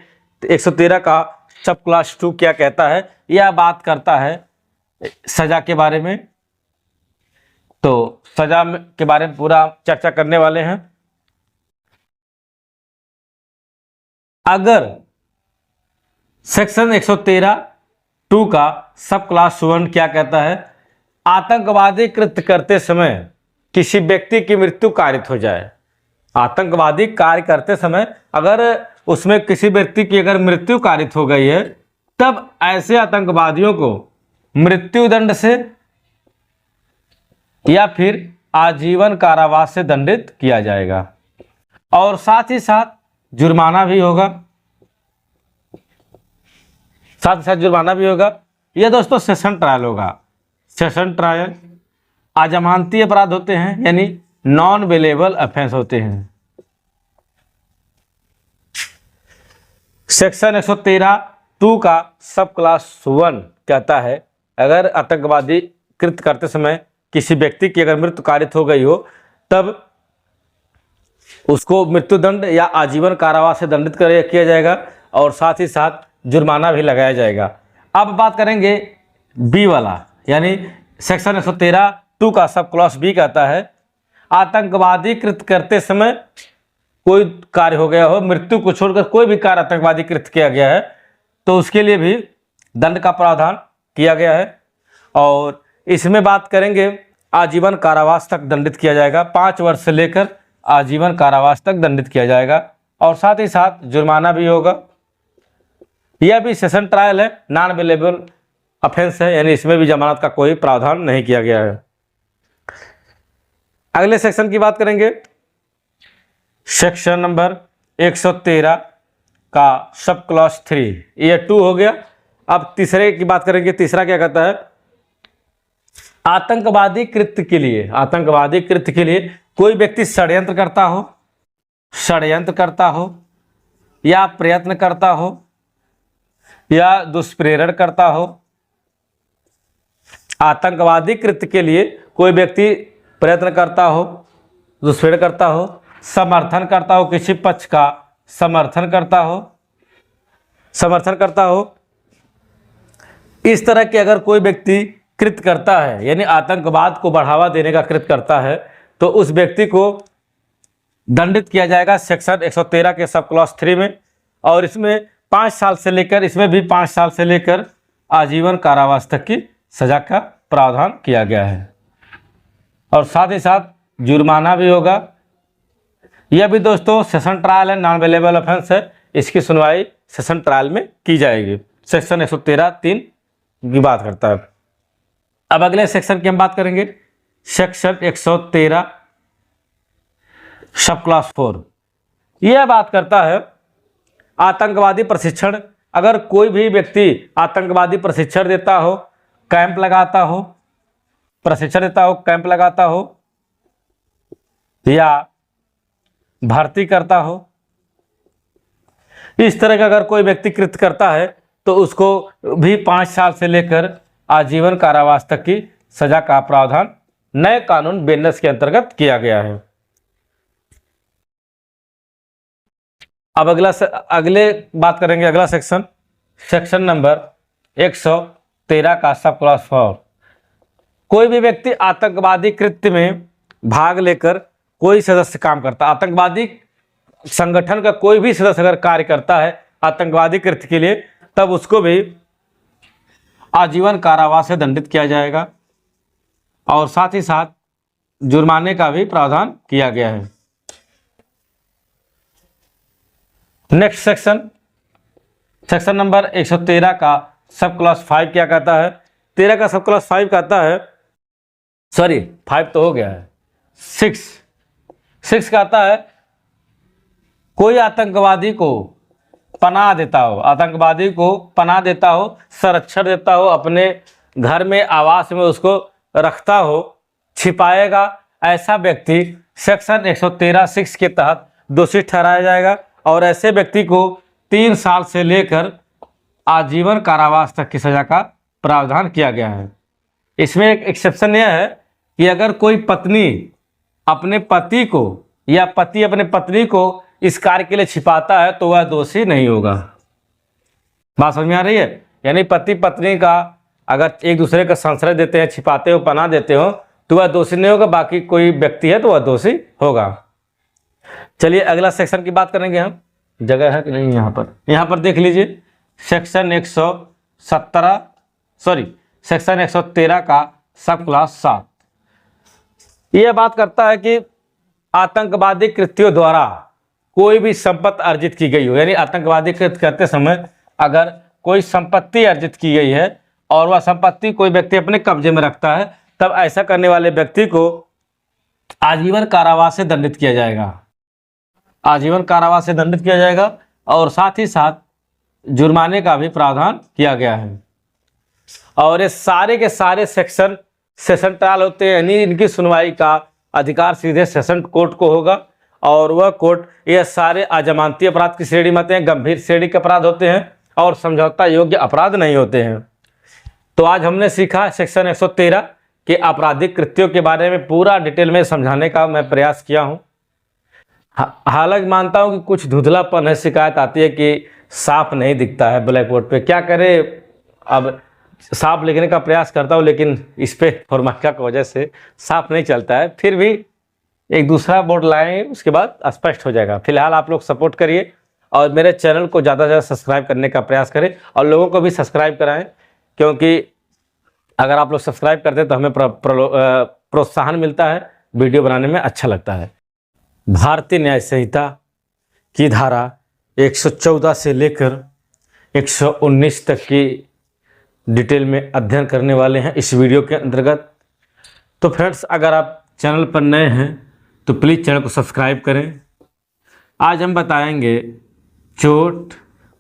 तो 113 का सब क्लास 2 क्या कहता है, यह बात करता है सजा के बारे में। तो सजा के बारे में पूरा चर्चा करने वाले हैं। अगर सेक्शन 113(2) का सब क्लास 1 क्या कहता है, आतंकवादी कृत्य करते समय किसी व्यक्ति की मृत्यु कारित हो जाए, आतंकवादी कार्य करते समय अगर उसमें किसी व्यक्ति की अगर मृत्यु कारित हो गई है, तब ऐसे आतंकवादियों को मृत्युदंड से या फिर आजीवन कारावास से दंडित किया जाएगा, और साथ ही साथ जुर्माना भी होगा, साथ ही साथ जुर्माना भी होगा। यह दोस्तों सेशन ट्रायल होगा। सेशन ट्रायल अजमानती अपराध होते हैं, यानी नॉन बेलेबल ऑफेंस होते हैं। सेक्शन 113(2) का सब क्लास 1 कहता है, अगर आतंकवादी कृत्य करते समय किसी व्यक्ति की अगर मृत्यु कारित हो गई हो, तब उसको मृत्युदंड या आजीवन कारावास से दंडित किया जाएगा, और साथ ही साथ जुर्माना भी लगाया जाएगा। अब बात करेंगे बी वाला, यानी सेक्शन 113(2) का सब क्लास बी कहता है, आतंकवादी कृत्य करते समय कोई कार्य हो गया हो, मृत्यु को छोड़कर कोई भी कार्य आतंकवादी कृत्य किया गया है, तो उसके लिए भी दंड का प्रावधान किया गया है। और इसमें बात करेंगे आजीवन कारावास तक दंडित किया जाएगा, 5 वर्ष से लेकर आजीवन कारावास तक दंडित किया जाएगा, और साथ ही साथ जुर्माना भी होगा। यह भी सेशन ट्रायल है, नॉन अवेलेबल ऑफेंस है, यानी इसमें भी जमानत का कोई प्रावधान नहीं किया गया है। अगले सेक्शन की बात करेंगे, सेक्शन नंबर 113 का सब क्लास 3, ये 2 हो गया। अब तीसरे की बात करेंगे। तीसरा क्या कहता है, आतंकवादी कृत्य के लिए, आतंकवादी कृत्य के लिए कोई व्यक्ति षड्यंत्र करता हो या प्रयत्न करता हो या दुष्प्रेरण करता हो, आतंकवादी कृत्य के लिए कोई व्यक्ति प्रयत्न करता हो, दुष्प्रेरण करता हो, समर्थन करता हो, किसी पक्ष का समर्थन करता हो, इस तरह के अगर कोई व्यक्ति कृत्य करता है, यानी आतंकवाद को बढ़ावा देने का कृत्य करता है, तो उस व्यक्ति को दंडित किया जाएगा सेक्शन 113 के सब क्लास 3 में, और इसमें 5 साल से लेकर, इसमें भी 5 साल से लेकर आजीवन कारावास तक की सजा का प्रावधान किया गया है, और साथ ही साथ जुर्माना भी होगा। यह भी दोस्तों सेशन ट्रायल है, नॉन अवेलेबल ऑफेंस है, इसकी सुनवाई सेशन ट्रायल में की जाएगी। सेक्शन 113(3) की बात करता है। अब अगले सेक्शन की हम बात करेंगे, सेक्शन 113 सब क्लास 4। यह बात करता है आतंकवादी प्रशिक्षण, अगर कोई भी व्यक्ति आतंकवादी प्रशिक्षण देता हो, कैंप लगाता हो, प्रशिक्षण देता हो, कैंप लगाता हो या भर्ती करता हो, इस तरह का अगर कोई व्यक्ति कृत्य करता है, तो उसको भी 5 साल से लेकर आजीवन कारावास तक की सजा का प्रावधान नए कानून बेनस के अंतर्गत किया गया है। अब अगले बात करेंगे, अगला सेक्शन, सेक्शन नंबर 113 का सब क्लास 4। कोई भी व्यक्ति आतंकवादी कृत्य में भाग लेकर कोई सदस्य काम करता, आतंकवादी संगठन का कोई भी सदस्य अगर कार्य करता है आतंकवादी कृत्य के लिए, तब उसको भी आजीवन कारावास से दंडित किया जाएगा, और साथ ही साथ जुर्माने का भी प्रावधान किया गया है। नेक्स्ट सेक्शन, सेक्शन नंबर 113 का सब क्लास 5 क्या कहता है, 13 का सब क्लास 5 कहता है, सॉरी 5 तो हो गया है, 6 कहता है कोई आतंकवादी को पनाह देता हो, आतंकवादी को पनाह देता हो, संरक्षण देता हो, अपने घर में आवास में उसको रखता हो, छिपाएगा, ऐसा व्यक्ति सेक्शन 113(6) के तहत दोषी ठहराया जाएगा, और ऐसे व्यक्ति को 3 साल से लेकर आजीवन कारावास तक की सजा का प्रावधान किया गया है। इसमें एक एक्सेप्शन यह है कि अगर कोई पत्नी अपने पति को या पति अपने पत्नी को इस कार्य के लिए छिपाता है, तो वह दोषी नहीं होगा। बात समझ में आ रही है? यानी पति पत्नी का अगर एक दूसरे का संश्रय देते हैं, छिपाते हो, पनाह देते हो, तो वह दोषी नहीं होगा, बाकी कोई व्यक्ति है तो वह दोषी होगा। चलिए अगला सेक्शन की बात करेंगे हम। जगह है कि नहीं यहाँ पर? यहाँ पर देख लीजिए सेक्शन 113 का सब क्लास 7 यह बात करता है कि आतंकवादी कृत्यों द्वारा कोई भी संपत्ति अर्जित की गई हो, यानी आतंकवादी कृत्य करते समय अगर कोई संपत्ति अर्जित की गई है और वह संपत्ति कोई व्यक्ति अपने कब्जे में रखता है, तब ऐसा करने वाले व्यक्ति को आजीवन कारावास से दंडित किया जाएगा। आजीवन कारावास से दंडित किया जाएगा और साथ ही साथ जुर्माने का भी प्रावधान किया गया है। और ये सारे के सारे सेशन ट्रायल होते हैं, यानी इनकी सुनवाई का अधिकार सीधे सेशन कोर्ट को होगा और वह कोर्ट ये सारे अजमानती अपराध की श्रेणी में आते हैं, गंभीर श्रेणी के अपराध होते हैं और समझौता योग्य अपराध नहीं होते हैं। तो आज हमने सीखा सेक्शन 113 के आपराधिक कृत्यों के बारे में पूरा डिटेल में समझाने का मैं प्रयास किया हूँ। हालांकि मानता हूँ कि कुछ धुंधलापन है, शिकायत आती है कि साफ नहीं दिखता है ब्लैक बोर्ड पे, क्या करें, अब साफ लिखने का प्रयास करता हूँ लेकिन इस पे फॉर्मेट की वजह से साफ नहीं चलता है। फिर भी एक दूसरा बोर्ड लाएंगे, उसके बाद स्पष्ट हो जाएगा। फिलहाल आप लोग सपोर्ट करिए और मेरे चैनल को ज़्यादा से ज़्यादा सब्सक्राइब करने का प्रयास करें और लोगों को भी सब्सक्राइब कराएं, क्योंकि अगर आप लोग सब्सक्राइब करते हैं तो हमें प्रोत्साहन मिलता है, वीडियो बनाने में अच्छा लगता है। भारतीय न्याय संहिता की धारा 114 से लेकर 119 तक की डिटेल में अध्ययन करने वाले हैं इस वीडियो के अंतर्गत। तो फ्रेंड्स, अगर आप चैनल पर नए हैं तो प्लीज़ चैनल को सब्सक्राइब करें। आज हम बताएंगे चोट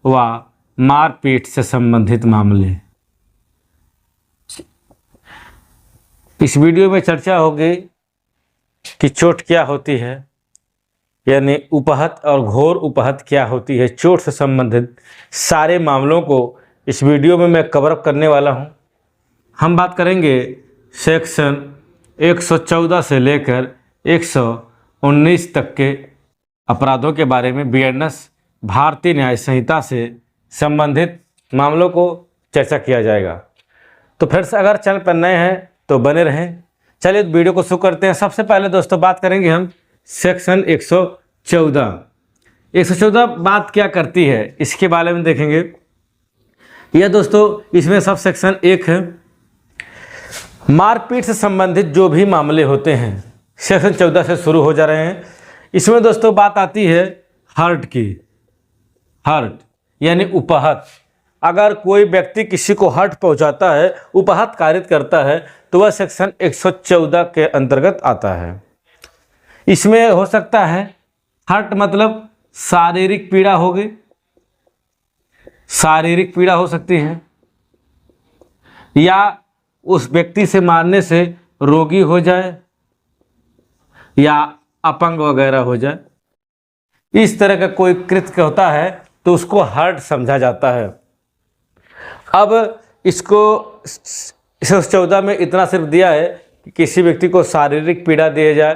व मारपीट से संबंधित मामले। इस वीडियो में चर्चा होगी कि चोट क्या होती है, यानी उपहत और घोर उपहत क्या होती है। चोट से संबंधित सारे मामलों को इस वीडियो में मैं कवर अप करने वाला हूं। हम बात करेंगे सेक्शन 114 से लेकर 119 तक के अपराधों के बारे में। बीएनएस भारतीय न्याय संहिता से संबंधित मामलों को चर्चा किया जाएगा। तो फ्रेंड्स, अगर चैनल पर नए हैं तो बने रहें। चलिए वीडियो को शुरू करते हैं। सबसे पहले दोस्तों बात करेंगे हम सेक्शन 114 बात क्या करती है इसके बारे में देखेंगे। यह दोस्तों इसमें सब सेक्शन 1 है। मारपीट से संबंधित जो भी मामले होते हैं सेक्शन 14 से शुरू हो जा रहे हैं। इसमें दोस्तों बात आती है हर्ट की। हर्ट यानी उपहत। अगर कोई व्यक्ति किसी को हर्ट पहुंचाता है, उपहत कारित करता है, तो वह सेक्शन 114 के अंतर्गत आता है। इसमें हो सकता है हर्ट मतलब शारीरिक पीड़ा होगी, शारीरिक पीड़ा हो सकती है, या उस व्यक्ति से मारने से रोगी हो जाए या अपंग वगैरह हो जाए। इस तरह का कोई कृत्य होता है तो उसको हर्ट समझा जाता है। अब इसको 114 में इतना सिर्फ दिया है कि किसी व्यक्ति को शारीरिक पीड़ा दिया जाए,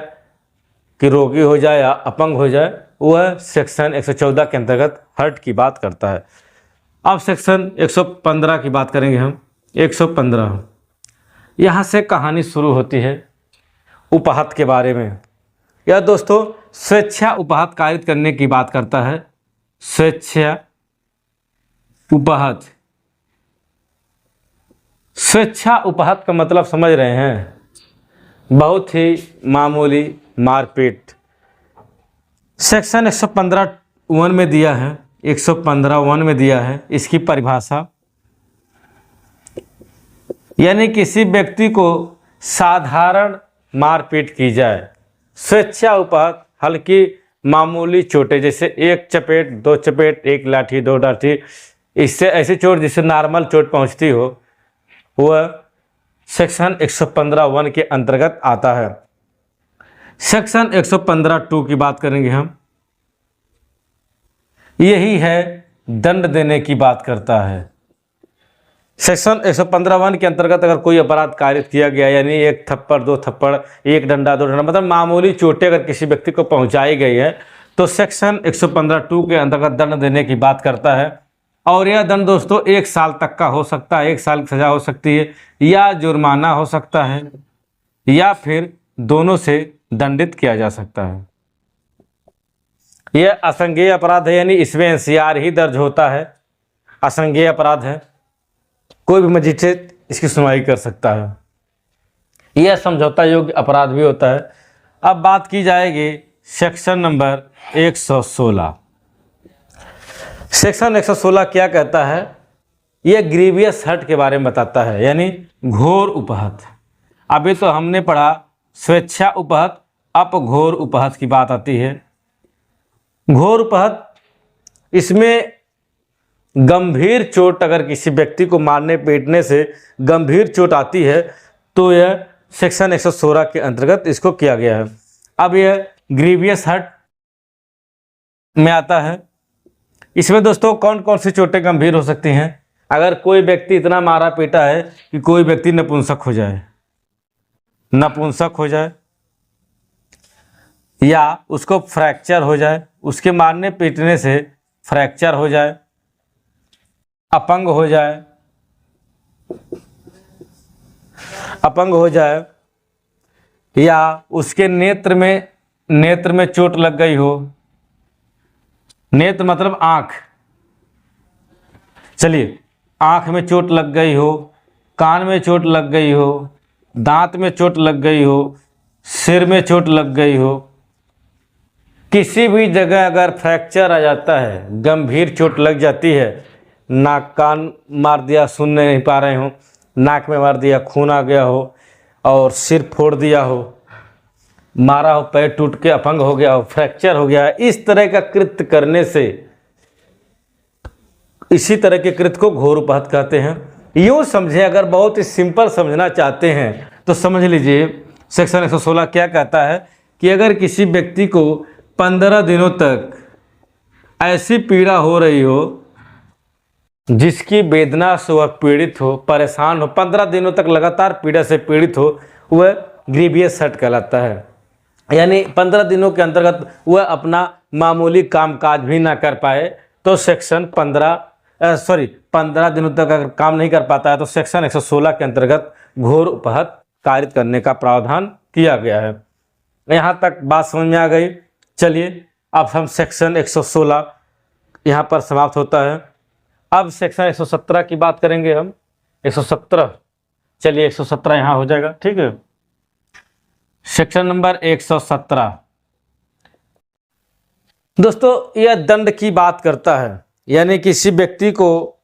कि रोगी हो जाए या अपंग हो जाए, वह सेक्शन 114 के अंतर्गत हर्ट की बात करता है। अब सेक्शन 115 की बात करेंगे हम। 115 यहाँ से कहानी शुरू होती है उपहत के बारे में। यह दोस्तों स्वेच्छा उपहत कारित करने की बात करता है। स्वेच्छा उपहत। स्वेच्छा उपहत का मतलब समझ रहे हैं, बहुत ही मामूली मारपीट। सेक्शन 115(1) में दिया है, 115(1) में दिया है इसकी परिभाषा, यानी किसी व्यक्ति को साधारण मारपीट की जाए। स्वेच्छा उपहत हल्की मामूली चोटें, जैसे एक चपेट, दो चपेट, एक लाठी, दो लाठी, इससे ऐसी चोट जिससे नॉर्मल चोट पहुंचती हो, वह सेक्शन 115(1) के अंतर्गत आता है। सेक्शन 115(2) की बात करेंगे हम। यही है दंड देने की बात करता है। सेक्शन 115(1) के अंतर्गत अगर कोई अपराध कारित किया गया, यानी एक थप्पड़, दो थप्पड़, एक डंडा, दो डंडा, मतलब मामूली चोटें अगर किसी व्यक्ति को पहुंचाई गई है, तो सेक्शन 115(2) के अंतर्गत दंड देने की बात करता है। और यह दंड दोस्तों 1 साल तक का हो सकता है, 1 साल की सजा हो सकती है, या जुर्माना हो सकता है, या फिर दोनों से दंडित किया जा सकता है। यह असंज्ञेय अपराध है, यानी इसमें एनसीआर ही दर्ज होता है। असंज्ञेय अपराध है, कोई भी मजिस्ट्रेट इसकी सुनवाई कर सकता है। यह समझौता योग्य अपराध भी होता है। अब बात की जाएगी सेक्शन नंबर 116। सेक्शन 116 क्या कहता है? यह ग्रीवियस हर्ट के बारे में बताता है, यानी घोर उपहत। अभी तो हमने पढ़ा स्वेच्छा उपहत, अब घोर उपहत की बात आती है। घोर उपहत, इसमें गंभीर चोट, अगर किसी व्यक्ति को मारने पीटने से गंभीर चोट आती है तो यह सेक्शन 116 के अंतर्गत इसको किया गया है। अब यह ग्रीवियस हर्ट में आता है। इसमें दोस्तों कौन कौन सी चोटें गंभीर हो सकती हैं? अगर कोई व्यक्ति इतना मारा पीटा है कि कोई व्यक्ति नपुंसक हो जाए, या उसको फ्रैक्चर हो जाए, उसके मारने पीटने से फ्रैक्चर हो जाए, अपंग हो जाए, या उसके नेत्र में चोट लग गई हो। नेत्र मतलब आंख, चलिए, आंख में चोट लग गई हो, कान में चोट लग गई हो, दांत में चोट लग गई हो, सिर में चोट लग गई हो, किसी भी जगह अगर फ्रैक्चर आ जाता है, गंभीर चोट लग जाती है, नाक कान मार दिया, सुन नहीं पा रहे हो, नाक में मार दिया, खून आ गया हो, और सिर फोड़ दिया हो, मारा हो, पैर टूट के अपंग हो गया हो, फ्रैक्चर हो गया है, इस तरह का कृत्य करने से, इसी तरह के कृत्य को घोर उपहत कहते हैं। यूँ समझे, अगर बहुत ही सिंपल समझना चाहते हैं तो समझ लीजिए सेक्शन 116 क्या कहता है कि अगर किसी व्यक्ति को 15 दिनों तक ऐसी पीड़ा हो रही हो जिसकी वेदना से वह पीड़ित हो, परेशान हो, 15 दिनों तक लगातार पीड़ा से पीड़ित हो, वह ग्रीवियस हर्ट कहलाता है। यानी 15 दिनों के अंतर्गत वह अपना मामूली कामकाज भी ना कर पाए तो सेक्शन 15 दिनों तक अगर काम नहीं कर पाता है तो सेक्शन 116 के अंतर्गत घोर उपहत कारित करने का प्रावधान किया गया है। यहाँ तक बात समझ में आ गई। चलिए अब हम सेक्शन 116 यहाँ पर समाप्त होता है। अब सेक्शन 117 की बात करेंगे हम। 117, चलिए 117 यहाँ हो जाएगा, ठीक है। सेक्शन नंबर 117 दोस्तों यह दंड की बात करता है, यानी किसी व्यक्ति को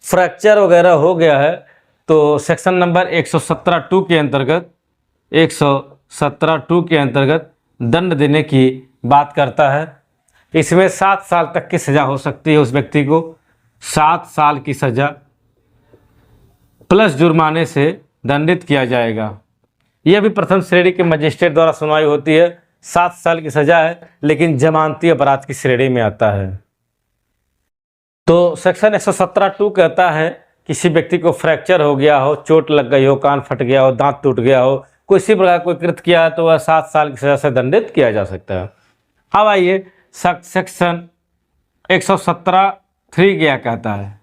फ्रैक्चर वगैरह हो गया है तो सेक्शन नंबर 117(2) के अंतर्गत 117(2) के अंतर्गत दंड देने की बात करता है। इसमें 7 साल तक की सज़ा हो सकती है, उस व्यक्ति को 7 साल की सज़ा प्लस जुर्माने से दंडित किया जाएगा। यह भी प्रथम श्रेणी के मजिस्ट्रेट द्वारा सुनवाई होती है। 7 साल की सज़ा है लेकिन जमानती अपराध की श्रेणी में आता है। तो सेक्शन 117(2) कहता है किसी व्यक्ति को फ्रैक्चर हो गया हो, चोट लग गई हो, कान फट गया हो, दांत टूट गया हो, किसी प्रकार कोई कृत्य किया है तो वह 7 साल की सज़ा से दंडित किया जा सकता है। अब आइए सेक्शन 117(3) क्या कहता है।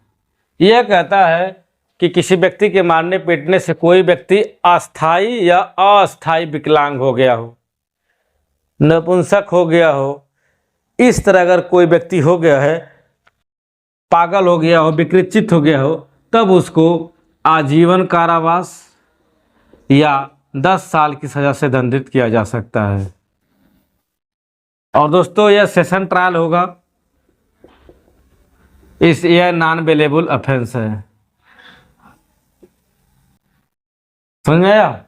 यह कहता है कि किसी व्यक्ति के मारने पीटने से कोई व्यक्ति अस्थाई या अस्थाई विकलांग हो गया हो, नपुंसक हो गया हो, इस तरह अगर कोई व्यक्ति हो गया है, पागल हो गया हो, विकृचित हो गया हो, तब उसको आजीवन कारावास या 10 साल की सज़ा से दंडित किया जा सकता है। और दोस्तों यह सेशन ट्रायल होगा, यह नॉन बेलेबल ऑफेंस है। समझ आया?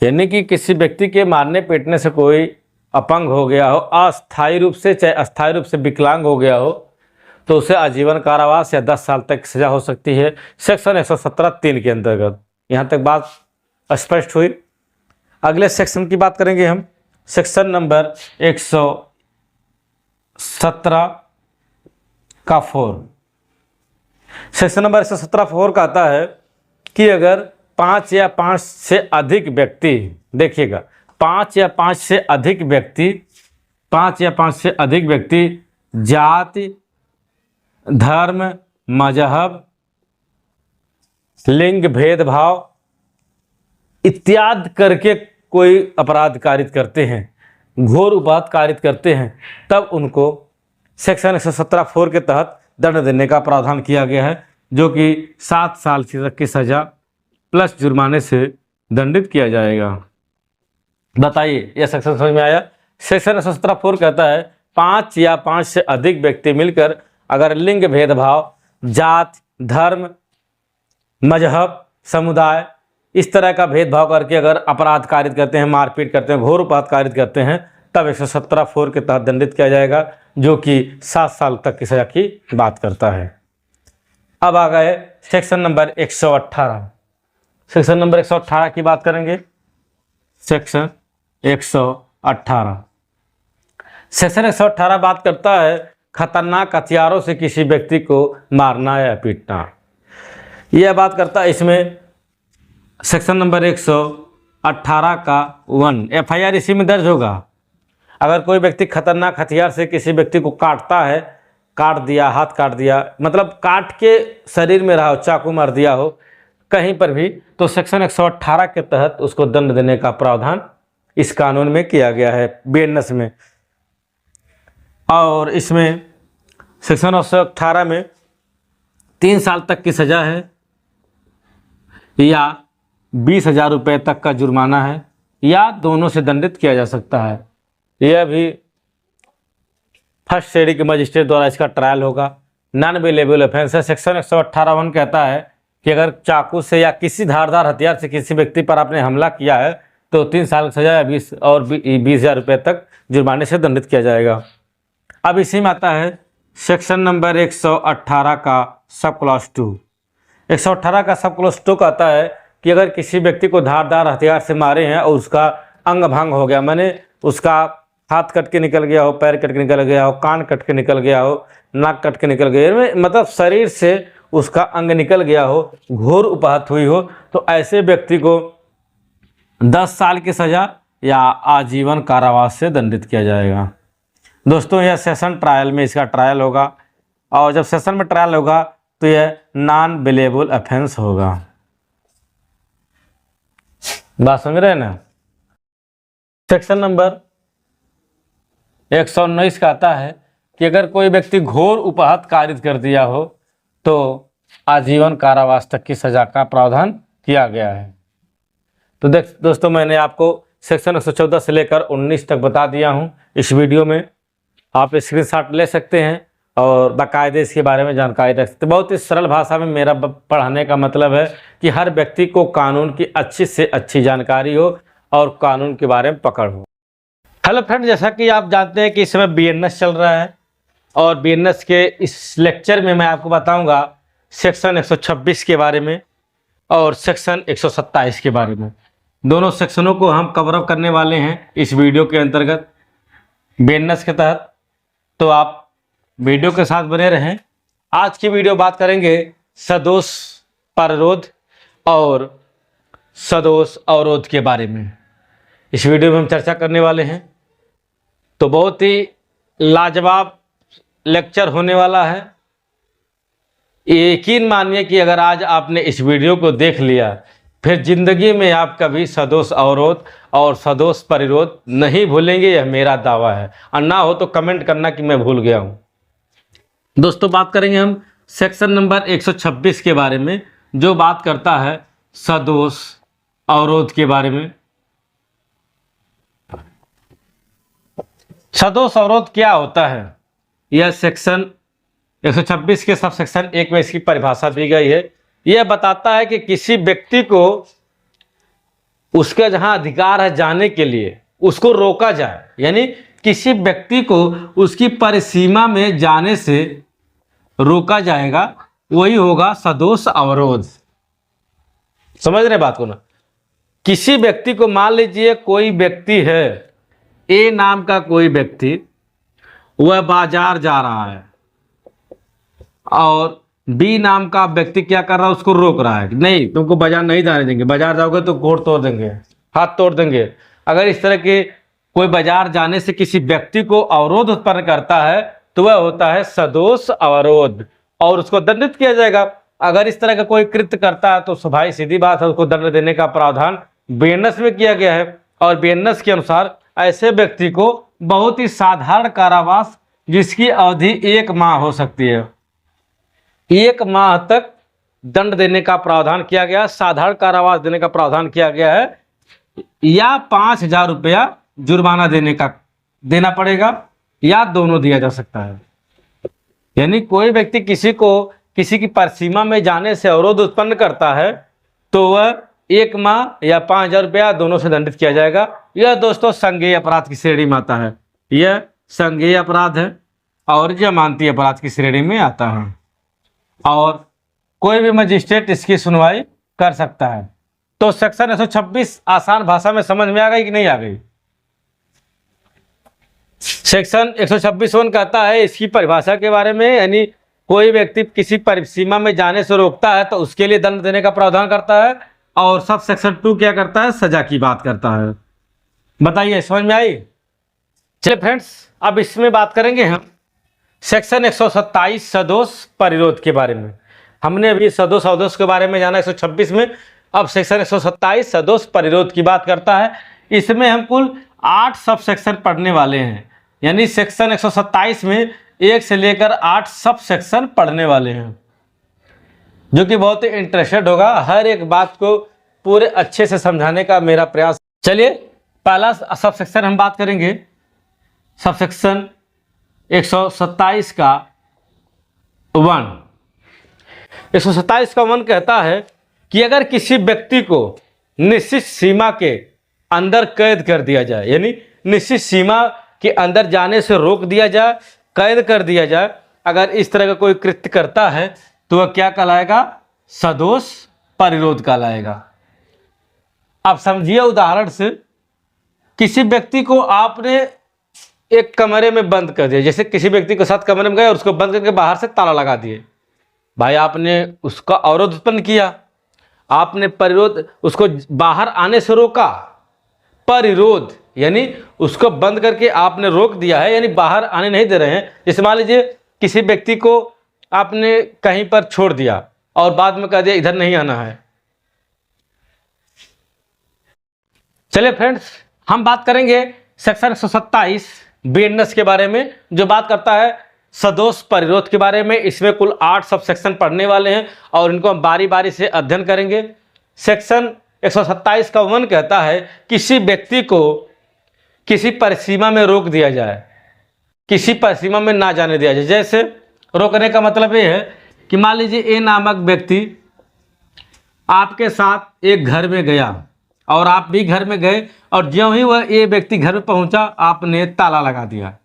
यानी कि किसी व्यक्ति के मारने पीटने से कोई अपंग हो गया हो, अस्थायी रूप से चाहे अस्थायी रूप से विकलांग हो गया हो, तो उसे आजीवन कारावास या 10 साल तक सजा हो सकती है सेक्शन 117(3) के अंतर्गत। यहाँ तक बात स्पष्ट हुई। अगले सेक्शन की बात करेंगे हम, सेक्शन नंबर 117(4). सेक्शन नंबर 117(4) कहता है कि अगर 5 या 5 से अधिक व्यक्ति, देखिएगा 5 या 5 से अधिक व्यक्ति जाति, धर्म, मजहब, लिंग भेदभाव इत्यादि करके कोई अपराध कारित करते हैं, घोर अपराध कारित करते हैं, तब उनको सेक्शन 117(4) के तहत दंड देने का प्रावधान किया गया है, जो कि 7 साल तक की सजा प्लस जुर्माने से दंडित किया जाएगा। बताइए यह सेक्शन समझ में आया? सेक्शन 117(4) कहता है 5 या 5 से अधिक व्यक्ति मिलकर अगर लिंग भेदभाव, जात, धर्म, मजहब, समुदाय इस तरह का भेदभाव करके अगर अपराध कारित करते हैं, मारपीट करते हैं, घोर अपराध कारित करते हैं, तब 117(4) के तहत दंडित किया जाएगा, जो कि 7 साल तक की सजा की बात करता है। अब आ गए सेक्शन नंबर 118। सेक्शन नंबर 118 की बात करेंगे। सेक्शन 118 सेक्शन 118 बात करता है खतरनाक हथियारों से किसी व्यक्ति को मारना या पीटना। यह बात करता है, इसमें सेक्शन नंबर 118 का 1 FIR इसी में दर्ज होगा। अगर कोई व्यक्ति खतरनाक हथियार से किसी व्यक्ति को काटता है, काट दिया, हाथ काट दिया, मतलब काट के शरीर में रहा हो, चाकू मार दिया हो कहीं पर भी, तो सेक्शन 118 के तहत उसको दंड देने का प्रावधान इस कानून में किया गया है, BNS में। और इसमें सेक्शन 118 में 3 साल तक की सजा है या 20,000 रुपये तक का जुर्माना है, या दोनों से दंडित किया जा सकता है। यह भी फर्स्ट श्रेणी के मजिस्ट्रेट द्वारा इसका ट्रायल होगा। नॉन अवेलेबल ऑफेंस है। सेक्शन 118(1) कहता है कि अगर चाकू से या किसी धारदार हथियार से किसी व्यक्ति पर आपने हमला किया है तो 3 साल की सजा या 20,000 रुपये तक जुर्माने से दंडित किया जाएगा। अब इसी में आता है सेक्शन नंबर 118 का सब क्लॉज 2। 118 का सब क्लॉज 2 कहता है कि अगर किसी व्यक्ति को धारदार हथियार से मारे हैं और उसका अंग भंग हो गया, माने उसका हाथ कट के निकल गया हो, पैर कट के निकल गया हो, कान कट के निकल गया हो, नाक कट के निकल गया हो, मतलब शरीर से उसका अंग निकल गया हो, घोर उपहत हुई हो, तो ऐसे व्यक्ति को 10 साल की सजा या आजीवन कारावास से दंडित किया जाएगा। दोस्तों यह सेशन ट्रायल में इसका ट्रायल होगा, और जब सेशन में ट्रायल होगा तो यह नॉन बेलेबल ऑफेंस होगा। बात समझ रहे हैं ना? सेक्शन नंबर 119 कहता है कि अगर कोई व्यक्ति घोर उपहत कारित कर दिया हो तो आजीवन कारावास तक की सजा का प्रावधान किया गया है। तो दोस्तों मैंने आपको सेक्शन 114 से लेकर 19 तक बता दिया हूं इस वीडियो में। आप स्क्रीनशॉट ले सकते हैं और बाकायदे इसके बारे में जानकारी रख सकते हैं। बहुत ही सरल भाषा में मेरा पढ़ाने का मतलब है कि हर व्यक्ति को कानून की अच्छी से अच्छी जानकारी हो और कानून के बारे में पकड़ हो। हेलो फ्रेंड, जैसा कि आप जानते हैं कि इस समय BNS चल रहा है, और BNS के इस लेक्चर में मैं आपको बताऊंगा सेक्शन 126 के बारे में और सेक्शन 127 के बारे में। दोनों सेक्शनों को हम कवर अप करने वाले हैं इस वीडियो के अंतर्गत BNS के तहत, तो आप वीडियो के साथ बने रहें। आज की वीडियो बात करेंगे सदोष पररोध और सदोष अवरोध के बारे में। इस वीडियो में हम चर्चा करने वाले हैं, तो बहुत ही लाजवाब लेक्चर होने वाला है। यकीन मानिए कि अगर आज आपने इस वीडियो को देख लिया, फिर जिंदगी में आप कभी सदोष अवरोध और सदोष परिरोध नहीं भूलेंगे, यह मेरा दावा है। और ना हो तो कमेंट करना कि मैं भूल गया हूं। दोस्तों बात करेंगे हम सेक्शन नंबर 126 के बारे में, जो बात करता है सदोष अवरोध के बारे में। सदोष अवरोध क्या होता है? यह सेक्शन 126 के सब सेक्शन 1 में इसकी परिभाषा दी गई है। यह बताता है कि किसी व्यक्ति को उसका जहां अधिकार है जाने के लिए उसको रोका जाए, यानी किसी व्यक्ति को उसकी परिसीमा में जाने से रोका जाएगा, वही होगा सदोष अवरोध। समझ रहे बात को ना? किसी व्यक्ति को, मान लीजिए कोई व्यक्ति है, ए नाम का कोई व्यक्ति, वह बाजार जा रहा है और बी नाम का व्यक्ति क्या कर रहा है, उसको रोक रहा है, नहीं तुमको बाजार नहीं जाने देंगे, बाजार जाओगे तो घोड़ तोड़ देंगे, हाथ तोड़ देंगे। अगर इस तरह के कोई बाजार जाने से किसी व्यक्ति को अवरोध उत्पन्न करता है तो वह होता है सदोष अवरोध। और उसको दंडित किया जाएगा। अगर इस तरह का कोई कृत्य करता है तो भाई सीधी बात है, उसको दंड देने का प्रावधान बीएनएस में किया गया है। और बीएनएस के अनुसार ऐसे व्यक्ति को बहुत ही साधारण कारावास, जिसकी अवधि 1 माह हो सकती है, 1 माह तक दंड देने का प्रावधान किया गया, साधारण कारावास देने का प्रावधान किया गया है, या 5,000 रुपया जुर्माना देना पड़ेगा, या दोनों दिया जा सकता है। यानी कोई व्यक्ति किसी की परिसीमा में जाने से अवरोध उत्पन्न करता है तो वह 1 माह या 5,000 रुपया दोनों से दंडित किया जाएगा। यह दोस्तों संज्ञेय अपराध की श्रेणी में आता है, यह संज्ञेय अपराध है और जमानती अपराध की श्रेणी में आता है, और कोई भी मजिस्ट्रेट इसकी सुनवाई कर सकता है। तो सेक्शन 126 आसान भाषा में समझ में आ गई कि नहीं आ गई? सेक्शन 126(1) कहता है इसकी परिभाषा के बारे में, यानी कोई व्यक्ति किसी परिसीमा में जाने से रोकता है तो उसके लिए दंड देने का प्रावधान करता है। और सब सेक्शन 2 क्या करता है? सजा की बात करता है। बताइए, समझ में आई? चलिए फ्रेंड्स, अब इसमें बात करेंगे हम सेक्शन 127 सदोष परिरोध के बारे में। हमने अभी सदोष अवदोष के बारे में जाना 126 में, अब सेक्शन 127 सदोष परिरोध की बात करता है। इसमें हम कुल 8 सब सेक्शन पढ़ने वाले हैं, यानी सेक्शन 127 में 1 से लेकर 8 सब सेक्शन पढ़ने वाले हैं, जो कि बहुत ही इंटरेस्टेड होगा। हर एक बात को पूरे अच्छे से समझाने का मेरा प्रयास। चलिए, पहला सब सेक्शन हम बात करेंगे, सब सेक्शन 127 का 1। 127 का 1 कहता है कि अगर किसी व्यक्ति को निश्चित सीमा के अंदर कैद कर दिया जाए, यानी निश्चित सीमा के अंदर जाने से रोक दिया जाए, कैद कर दिया जाए, अगर इस तरह का कोई कृत्य करता है तो वह क्या कहलाएगा? सदोष परिरोध कहलाएगा। अब समझिए उदाहरण से, किसी व्यक्ति को आपने एक कमरे में बंद कर दिया, जैसे किसी व्यक्ति के साथ कमरे में गए और उसको बंद करके बाहर से ताला लगा दिए। भाई आपने उसका अवरोध उत्पन्न किया, आपने परिरोध, उसको बाहर आने से रोका। परिरोध यानी उसको बंद करके आपने रोक दिया है, यानी बाहर आने नहीं दे रहे हैं। जैसे मान लीजिए किसी व्यक्ति को आपने कहीं पर छोड़ दिया और बाद में कह दिया इधर नहीं आना है। चलिए फ्रेंड्स, हम बात करेंगे सेक्शन 127 बीएनएस के बारे में, जो बात करता है सदोष परिरोध के बारे में। इसमें कुल 8 सब सेक्शन पढ़ने वाले हैं और इनको हम बारी बारी से अध्ययन करेंगे। सेक्शन 127 का 1 कहता है किसी व्यक्ति को किसी परिसीमा में रोक दिया जाए, किसी परिसीमा में ना जाने दिया जाए। जैसे रोकने का मतलब ये है कि मान लीजिए ए नामक व्यक्ति आपके साथ एक घर में गया और आप भी घर में गए, और ज्यों ही वह ए व्यक्ति घर में पहुंचा आपने ताला लगा दिया,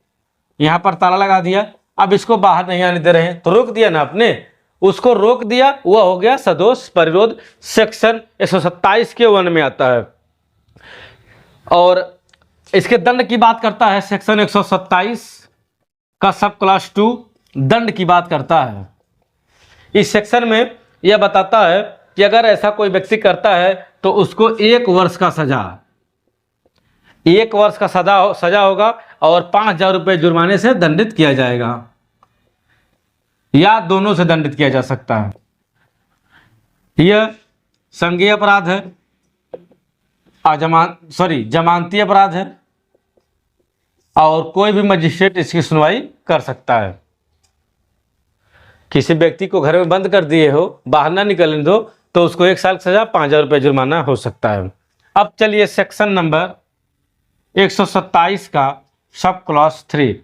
यहाँ पर ताला लगा दिया। अब इसको बाहर नहीं आने दे रहे हैं तो रोक दिया ना आपने, उसको रोक दिया, वह हो गया सदोष परिरोध, सेक्शन 127 के 1 में आता है। और इसके दंड की बात करता है सेक्शन 127 का सब क्लास 2 दंड की बात करता है। इस सेक्शन में यह बताता है कि अगर ऐसा कोई व्यक्ति करता है तो उसको 1 वर्ष का सजा, 1 वर्ष का सजा होगा और 5,000 रुपये जुर्माने से दंडित किया जाएगा, या दोनों से दंडित किया जा सकता है। यह संज्ञेय अपराध है, जमानती अपराध है, और कोई भी मजिस्ट्रेट इसकी सुनवाई कर सकता है। किसी व्यक्ति को घर में बंद कर दिए हो, बाहर ना निकलने दो, तो उसको 1 साल की सजा, 5,000 रुपये जुर्माना हो सकता है। अब चलिए सेक्शन नंबर 127 का सब क्लॉज 3,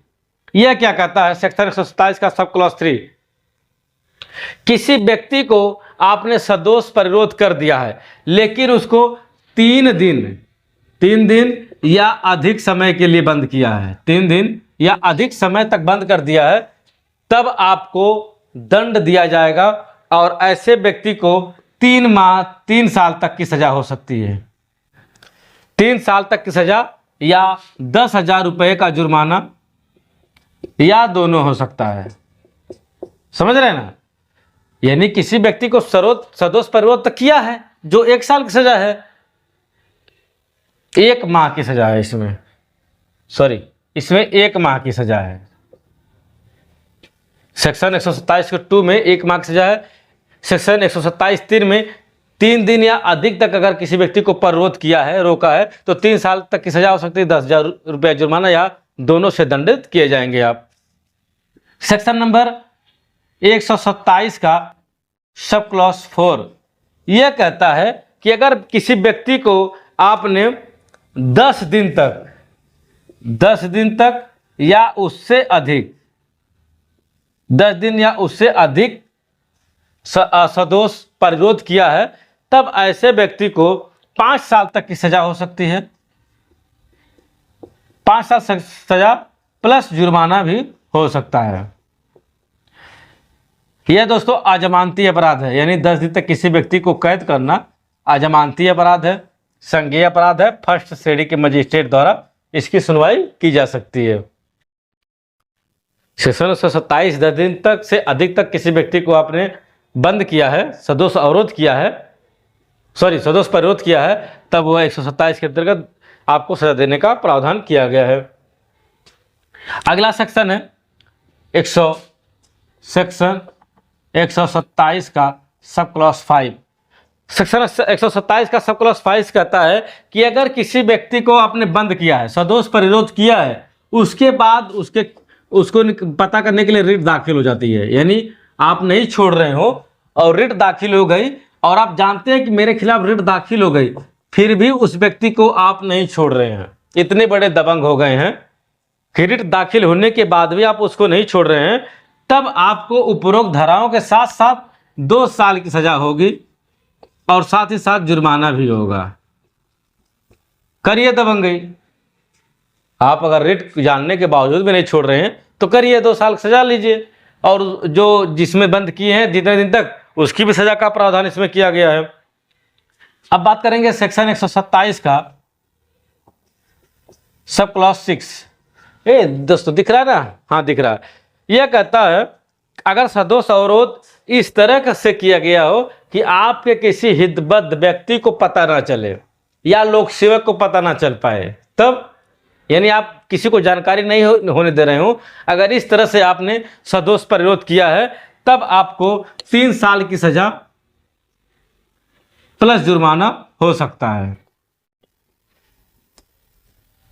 यह क्या कहता है? सेक्शन 127 का सब क्लॉज 3, किसी व्यक्ति को आपने सदोष परिरोध कर दिया है लेकिन उसको 3 दिन या अधिक समय के लिए बंद किया है, 3 दिन या अधिक समय तक बंद कर दिया है, तब आपको दंड दिया जाएगा। और ऐसे व्यक्ति को 3 माह 3 साल तक की सजा हो सकती है, 3 साल तक की सजा या 10,000 रुपये का जुर्माना, या दोनों हो सकता है। समझ रहे हैं ना? यानी किसी व्यक्ति को सदोष परिरोध तक किया है जो 1 साल की सजा है, 1 माह की सजा है, इसमें 1 माह की सजा है। सेक्शन 127 के 2 में 1 माह की सजा है। सेक्शन 127(3) में 3 दिन या अधिक तक अगर किसी व्यक्ति को परिरोध किया है, रोका है, तो 3 साल तक की सजा हो सकती है, 10,000 रुपये जुर्माना या दोनों से दंडित किए जाएंगे आप। सेक्शन नंबर 127 का सब क्लॉज 4 यह कहता है कि अगर किसी व्यक्ति को आपने 10 दिन तक या उससे अधिक 10 दिन या उससे अधिक सदोष परिरोध किया है, तब ऐसे व्यक्ति को 5 साल तक की सजा हो सकती है। 5 साल सजा प्लस जुर्माना भी हो सकता है। यह दोस्तों अजमानती अपराध है, यानी 10 दिन तक किसी व्यक्ति को कैद करना अजमानती अपराध है, संज्ञेय अपराध है। फर्स्ट श्रेणी के मजिस्ट्रेट द्वारा इसकी सुनवाई की जा सकती है। सेक्शन 127 10 दिन तक से अधिक तक किसी व्यक्ति को आपने बंद किया है, सदोष अवरोध किया है, सदोष परिरोध किया है, तब वह 127 के अंतर्गत आपको सजा देने का प्रावधान किया गया है। अगला सेक्शन है सेक्शन 127 का सब क्लॉज 5। सेक्शन 127 का सब क्लॉज 5 कहता है कि अगर किसी व्यक्ति को आपने बंद किया है, सदोष परिरोध किया है, उसके बाद उसको पता करने के लिए रिट दाखिल हो जाती है, यानी आप नहीं छोड़ रहे हो और रिट दाखिल हो गई और आप जानते हैं कि मेरे खिलाफ रिट दाखिल हो गई, फिर भी उस व्यक्ति को आप नहीं छोड़ रहे हैं, इतने बड़े दबंग हो गए हैं कि रिट दाखिल होने के बाद भी आप उसको नहीं छोड़ रहे हैं, तब आपको उपरोक्त धाराओं के साथ साथ 2 साल की सजा होगी और साथ ही साथ जुर्माना भी होगा। करिए दबंगई। आप अगर रिट जानने के बावजूद भी नहीं छोड़ रहे हैं तो करिए, 2 साल की सजा लीजिए, और जो जिसमें बंद किए हैं जितने दिन तक, उसकी भी सजा का प्रावधान इसमें किया गया है। अब बात करेंगे सेक्शन 127 का सब क्लॉज 6। दोस्तों दिख रहा है ना? हाँ दिख रहा है। यह कहता है अगर सदोष अवरोध इस तरह से किया गया हो कि आपके किसी हितबद्ध व्यक्ति को पता ना चले या लोक सेवक को पता ना चल पाए, तब यानी आप किसी को जानकारी नहीं होने दे रहे हो, अगर इस तरह से आपने सदोष परिरोध किया है, तब आपको 3 साल की सजा प्लस जुर्माना हो सकता है।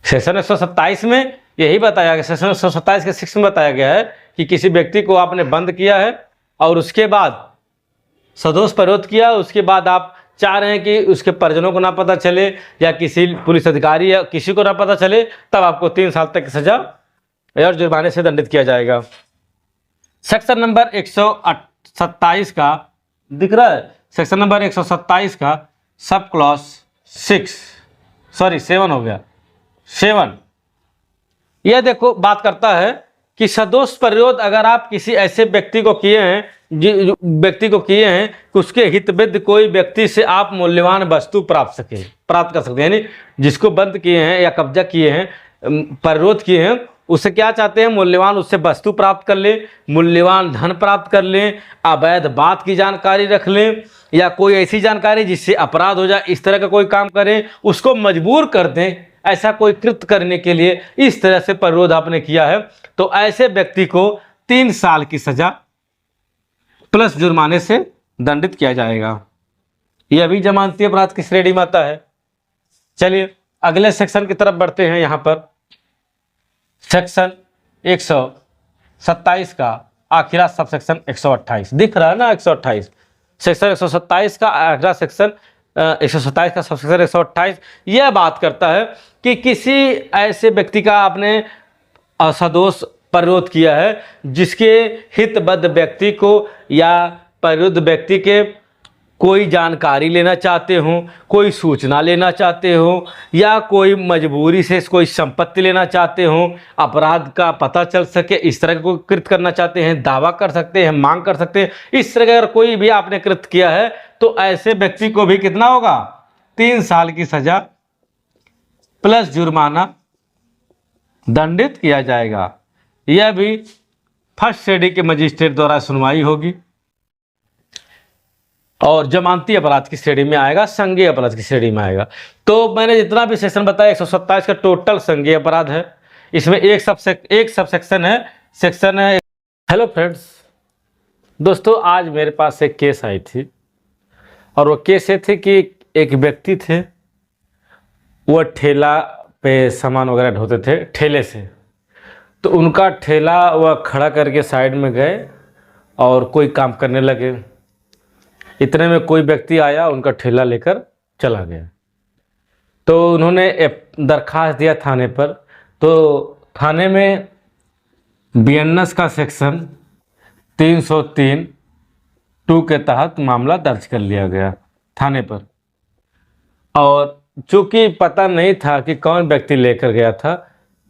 सेक्शन 127 में यही बताया गया, सेक्शन 127 के 6 में बताया गया है कि किसी व्यक्ति को आपने बंद किया है और उसके बाद सदोष परिरोध किया, उसके बाद आप चाह रहे हैं कि उसके परिजनों को ना पता चले या किसी पुलिस अधिकारी या किसी को ना पता चले, तब आपको 3 साल तक की सजा और जुर्माने से दंडित किया जाएगा। सेक्शन नंबर 127 का दिख रहा है, सेक्शन नंबर 127 का सब क्लॉज 7 हो गया 7। यह देखो बात करता है कि सदोष परिरोध अगर आप किसी ऐसे व्यक्ति को किए हैं कि उसके हितबद्ध कोई व्यक्ति से आप मूल्यवान वस्तु प्राप्त कर सकते हैं, यानी जिसको बंद किए हैं या कब्जा किए हैं, परिरोध किए हैं, उससे क्या चाहते हैं, मूल्यवान उससे वस्तु प्राप्त कर ले, मूल्यवान धन प्राप्त कर लें, अवैध बात की जानकारी रख लें या कोई ऐसी जानकारी जिससे अपराध हो जाए, इस तरह का कोई काम करें, उसको मजबूर कर दें ऐसा कोई कृत्य करने के लिए, इस तरह से परिरोध आपने किया है, तो ऐसे व्यक्ति को 3 साल की सजा प्लस जुर्माने से दंडित किया जाएगा। यह भी जमानती अपराध की श्रेणी में आता है। चलिए अगले सेक्शन की तरफ बढ़ते हैं। यहाँ पर सेक्शन 127 का आखिरा सब सेक्शन 128 दिख रहा है ना, 128 सेक्शन 127 का आखिरा सेक्शन 127 का सब सेक्शन 128 यह बात करता है कि किसी ऐसे व्यक्ति का आपने सदोष परिरोध किया है जिसके हितबद्ध व्यक्ति को या परिरुद्ध व्यक्ति के कोई जानकारी लेना चाहते हो, कोई सूचना लेना चाहते हो या कोई मजबूरी से कोई संपत्ति लेना चाहते हो, अपराध का पता चल सके, इस तरह का कोई कृत्य करना चाहते हैं, दावा कर सकते हैं, मांग कर सकते हैं, इस तरह का अगर कोई भी आपने कृत्य किया है तो ऐसे व्यक्ति को भी कितना होगा, 3 साल की सजा प्लस जुर्माना दंडित किया जाएगा। यह भी फर्स्ट श्रेणी के मजिस्ट्रेट द्वारा सुनवाई होगी और जमानती अपराध की श्रेणी में आएगा, संज्ञेय अपराध की श्रेणी में आएगा। तो मैंने जितना भी सेक्शन बताया 127 का टोटल संज्ञेय अपराध है। इसमें एक सब सेक्शन है, सेक्शन हेलो फ्रेंड्स, दोस्तों आज मेरे पास एक केस आई थी और वो केस ये थे कि एक व्यक्ति थे, वो ठेला पे सामान वगैरह ढोते थे ठेले से। तो उनका ठेला वह खड़ा करके साइड में गए और कोई काम करने लगे। इतने में कोई व्यक्ति आया, उनका ठेला लेकर चला गया। तो उन्होंने दरखास्त दिया थाने पर। तो थाने में बीएनएस का सेक्शन 303(2) के तहत मामला दर्ज कर लिया गया थाने पर। और चूंकि पता नहीं था कि कौन व्यक्ति लेकर गया था,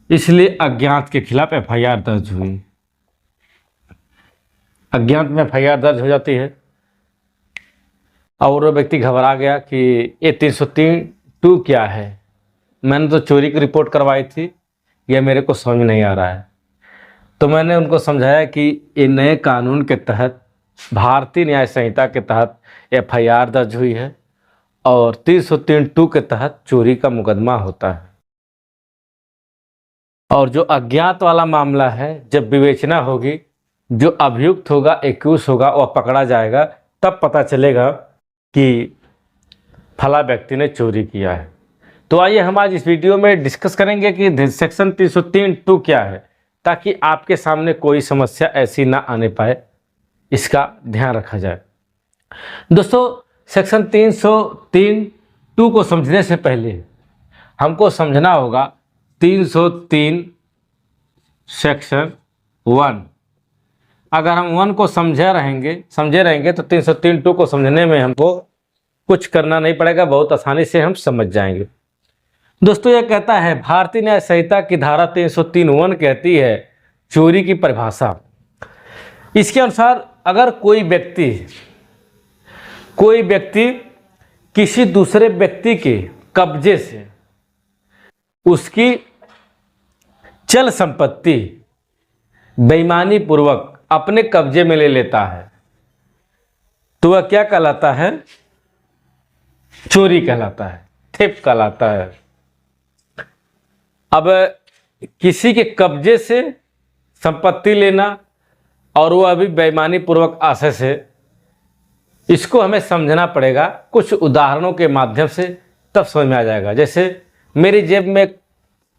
इसलिए अज्ञात के खिलाफ एफआईआर दर्ज हुई। अज्ञात में एफआईआर दर्ज हो जाती है और वो व्यक्ति घबरा गया कि ये 303(2) क्या है। मैंने तो चोरी की रिपोर्ट करवाई थी, यह मेरे को समझ नहीं आ रहा है। तो मैंने उनको समझाया कि ये नए कानून के तहत, भारतीय न्याय संहिता के तहत एफआईआर दर्ज हुई है और 303(2) के तहत चोरी का मुकदमा होता है। और जो अज्ञात वाला मामला है, जब विवेचना होगी, जो अभियुक्त होगा, एक्यूज होगा, वह पकड़ा जाएगा, तब पता चलेगा कि फला व्यक्ति ने चोरी किया है। तो आइए हम आज इस वीडियो में डिस्कस करेंगे कि सेक्शन 303(2) क्या है, ताकि आपके सामने कोई समस्या ऐसी ना आने पाए, इसका ध्यान रखा जाए। दोस्तों, सेक्शन 303(2) को समझने से पहले हमको समझना होगा 303 सेक्शन 1। अगर हम 1 को समझे रहेंगे तो 303(2) को समझने में हमको कुछ करना नहीं पड़ेगा, बहुत आसानी से हम समझ जाएंगे। दोस्तों, यह कहता है, भारतीय न्याय संहिता की धारा 303(1) कहती है चोरी की परिभाषा। इसके अनुसार अगर कोई व्यक्ति किसी दूसरे व्यक्ति के कब्जे से उसकी चल संपत्ति बेईमानी पूर्वक अपने कब्जे में ले लेता है, तो वह क्या कहलाता है? चोरी कहलाता है, थेफ्ट कहलाता है। अब किसी के कब्जे से संपत्ति लेना और वह अभी बेईमानी पूर्वक आशय से, इसको हमें समझना पड़ेगा कुछ उदाहरणों के माध्यम से, तब समझ में आ जाएगा। जैसे मेरी जेब में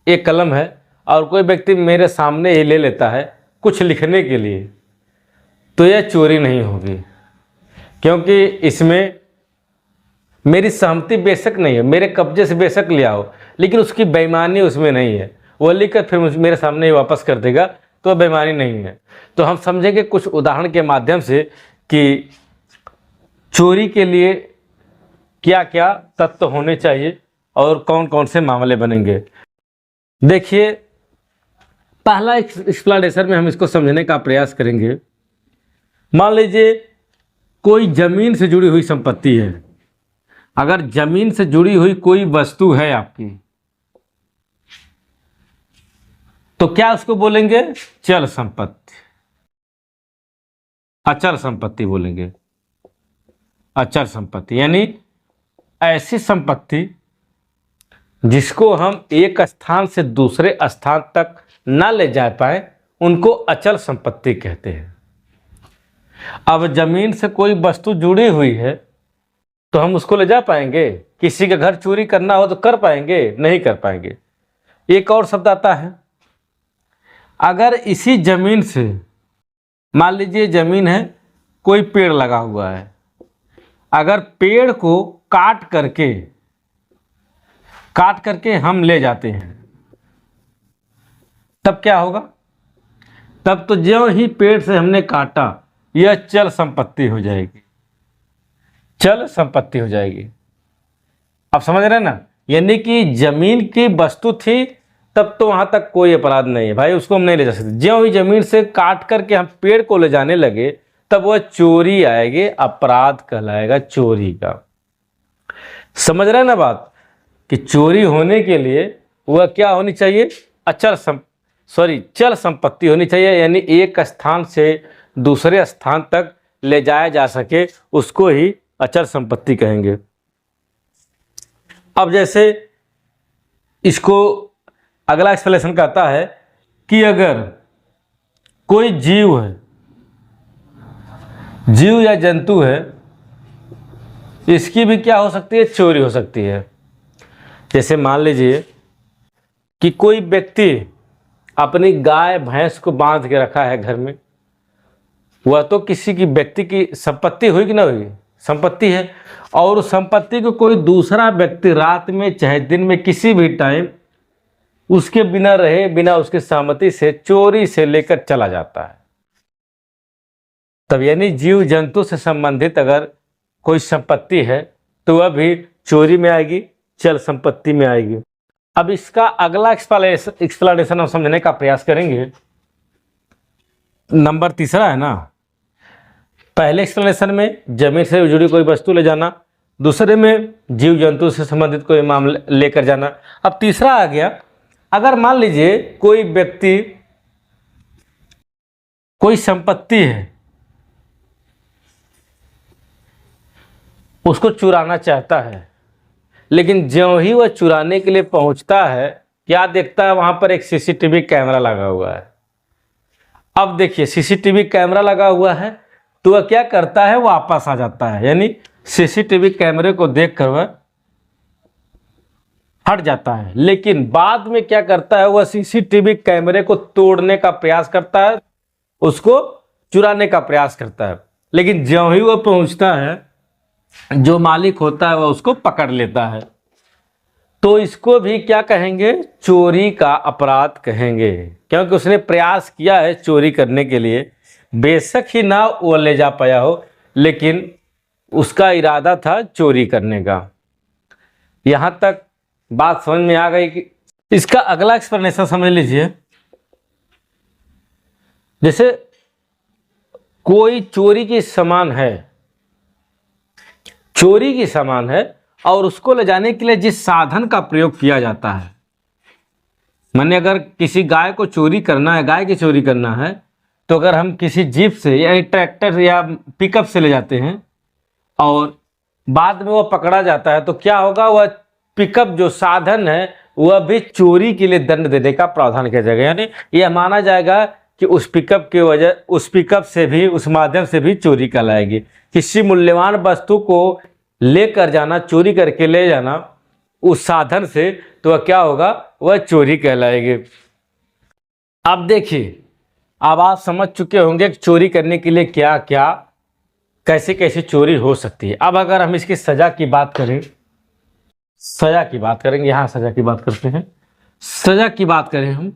एक कलम है और कोई व्यक्ति मेरे सामने ही ले लेता है कुछ लिखने के लिए, तो यह चोरी नहीं होगी, क्योंकि इसमें मेरी सहमति बेशक नहीं है, मेरे कब्जे से बेशक लिया हो, लेकिन उसकी बेईमानी उसमें नहीं है। वो लिखकर फिर मेरे सामने ही वापस कर देगा, तो बेईमानी नहीं है। तो हम समझेंगे कुछ उदाहरण के माध्यम से कि चोरी के लिए क्या क्या तत्व होने चाहिए और कौन कौन से मामले बनेंगे। देखिए, पहला एक्सप्लेनेशन में हम इसको समझने का प्रयास करेंगे। मान लीजिए कोई जमीन से जुड़ी हुई संपत्ति है। अगर जमीन से जुड़ी हुई कोई वस्तु है आपकी, तो क्या उसको बोलेंगे? चल संपत्ति, अचल संपत्ति बोलेंगे। अचल संपत्ति यानी ऐसी संपत्ति जिसको हम एक स्थान से दूसरे स्थान तक ना ले जा पाए, उनको अचल संपत्ति कहते हैं। अब जमीन से कोई वस्तु जुड़ी हुई है, तो हम उसको ले जा पाएंगे? किसी के घर चोरी करना हो तो कर पाएंगे? नहीं कर पाएंगे। एक और शब्द आता है, अगर इसी जमीन से, मान लीजिए जमीन है, कोई पेड़ लगा हुआ है, अगर पेड़ को काट करके हम ले जाते हैं, तब क्या होगा? तब तो ज्यों ही पेड़ से हमने काटा, यह चल संपत्ति हो जाएगी, चल संपत्ति हो जाएगी। आप समझ रहे हैं ना? यानी कि जमीन की वस्तु थी, तब तो वहां तक कोई अपराध नहीं है भाई, उसको हम नहीं ले जा सकते। ज्यों ही जमीन से काट करके हम पेड़ को ले जाने लगे, तब वह चोरी आएगी, अपराध कहलाएगा चोरी का। समझ रहे हैं ना बात? कि चोरी होने के लिए वह क्या होनी चाहिए? चल संपत्ति होनी चाहिए, यानी एक स्थान से दूसरे स्थान तक ले जाया जा सके, उसको ही अचल संपत्ति कहेंगे। अब जैसे इसको अगला एक्सप्लेनेशन कहता है कि अगर कोई जीव है जीव या जंतु है, इसकी भी क्या हो सकती है, चोरी हो सकती है। जैसे मान लीजिए कि कोई व्यक्ति अपनी गाय भैंस को बांध के रखा है घर में, वह तो किसी की व्यक्ति की संपत्ति हुई कि ना हुई, संपत्ति है, और उस संपत्ति को कोई दूसरा व्यक्ति रात में चाहे दिन में किसी भी टाइम उसके बिना रहे, बिना उसकी सहमति से चोरी से लेकर चला जाता है। तब यानी जीव जंतु से संबंधित अगर कोई संपत्ति है तो वह भी चोरी में आएगी, चल संपत्ति में आएगी। अब इसका अगला एक्सप्लेनेशन हम समझने का प्रयास करेंगे। नंबर तीसरा है ना, पहले एक्सप्लेनेशन में जमीन से जुड़ी कोई वस्तु ले जाना, दूसरे में जीव जंतु से संबंधित कोई मामले लेकर जाना। अब तीसरा आ गया, अगर मान लीजिए कोई व्यक्ति कोई संपत्ति है उसको चुराना चाहता है, लेकिन ज्यों ही वह चुराने के लिए पहुंचता है, क्या देखता है, वहां पर एक सीसीटीवी कैमरा लगा हुआ है। अब देखिए सीसीटीवी कैमरा लगा हुआ है तो वह क्या करता है, वापस आ जाता है, यानी सीसीटीवी कैमरे को देखकर वह हट जाता है। लेकिन बाद में क्या करता है, वह सीसीटीवी कैमरे को तोड़ने का प्रयास करता है, उसको चुराने का प्रयास करता है, लेकिन ज्यों ही वह पहुंचता है, जो मालिक होता है वह उसको पकड़ लेता है। तो इसको भी क्या कहेंगे, चोरी का अपराध कहेंगे, क्योंकि उसने प्रयास किया है चोरी करने के लिए, बेशक ही ना वो ले जा पाया हो, लेकिन उसका इरादा था चोरी करने का। यहां तक बात समझ में आ गई कि इसका अगला एक्सप्लेनेशन समझ लीजिए। जैसे कोई चोरी की सामान है, चोरी की सामान है और उसको ले जाने के लिए जिस साधन का प्रयोग किया जाता है, माने अगर किसी गाय को चोरी करना है, गाय की चोरी करना है, तो अगर हम किसी जीप से या ट्रैक्टर या पिकअप से ले जाते हैं और बाद में वो पकड़ा जाता है, तो क्या होगा, वह पिकअप जो साधन है वह भी चोरी के लिए दंड देने का प्रावधान किया जाएगा। यानी यह माना जाएगा कि उस पिकअप की वजह, उस पिकअप से भी, उस माध्यम से भी चोरी कहलाएगी। किसी मूल्यवान वस्तु को लेकर जाना, चोरी करके ले जाना उस साधन से, तो वह क्या होगा, वह चोरी कहलाएगी। अब देखिए, अब आप समझ चुके होंगे कि चोरी करने के लिए क्या क्या, कैसे कैसे चोरी हो सकती है। अब अगर हम इसकी सजा की बात करें, सजा की बात करेंगे, यहाँ सजा की बात करते हैं। सजा की बात करें हम,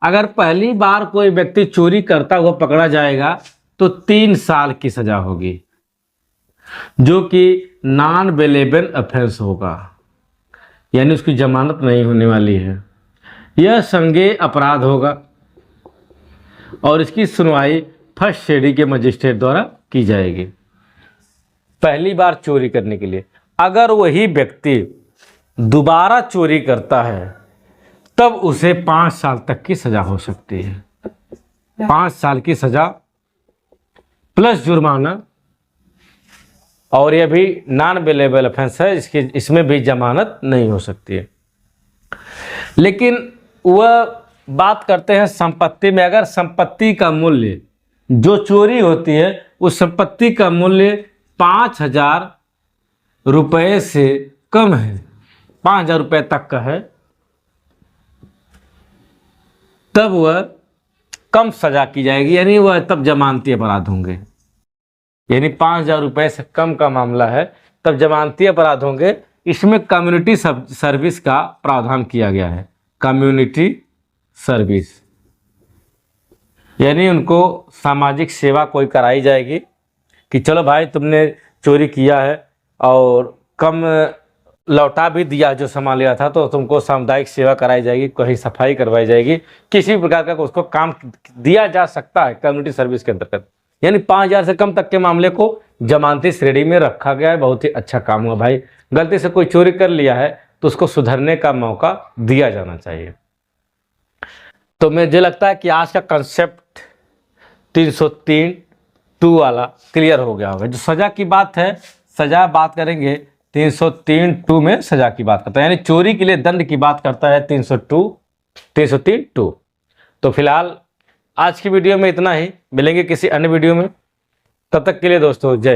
अगर पहली बार कोई व्यक्ति चोरी करता हुआ पकड़ा जाएगा तो 3 साल की सजा होगी, जो कि नॉन बेलेबल ऑफेंस होगा, यानी उसकी जमानत नहीं होने वाली है। यह संज्ञेय अपराध होगा और इसकी सुनवाई फर्स्ट श्रेणी के मजिस्ट्रेट द्वारा की जाएगी। पहली बार चोरी करने के लिए, अगर वही व्यक्ति दोबारा चोरी करता है तब उसे 5 साल तक की सजा हो सकती है। 5 साल की सजा प्लस जुर्माना, और यह भी नॉन बेलेबल ऑफेंस है, इसमें भी जमानत नहीं हो सकती है। लेकिन वह बात करते हैं संपत्ति में, अगर संपत्ति का मूल्य जो चोरी होती है उस संपत्ति का मूल्य 5,000 रुपये से कम है, 5,000 रुपये तक का है, तब वह कम सजा की जाएगी, यानी वह तब जमानती अपराध होंगे। यानी 5,000 रुपये से कम का मामला है तब जमानती अपराध होंगे। इसमें कम्युनिटी सर्विस का प्रावधान किया गया है। कम्युनिटी सर्विस यानी उनको सामाजिक सेवा कोई कराई जाएगी कि चलो भाई तुमने चोरी किया है और कम लौटा भी दिया जो सामान लिया था, तो तुमको सामुदायिक सेवा कराई जाएगी, कहीं सफाई करवाई जाएगी, किसी प्रकार का उसको काम दिया जा सकता है कम्युनिटी सर्विस के अंतर्गत। यानी 5,000 से कम तक के मामले को जमानती श्रेणी में रखा गया है। बहुत ही अच्छा काम हुआ भाई, गलती से कोई चोरी कर लिया है तो उसको सुधरने का मौका दिया जाना चाहिए। तो मुझे लगता है कि आज का कंसेप्ट 303(2) वाला क्लियर हो गया होगा। जो सजा की बात है, सजा बात करेंगे 303(2) में सजा की बात करता है, यानी चोरी के लिए दंड की बात करता है 303(2). तो फिलहाल आज की वीडियो में इतना ही, मिलेंगे किसी अन्य वीडियो में। तब तक के लिए दोस्तों जय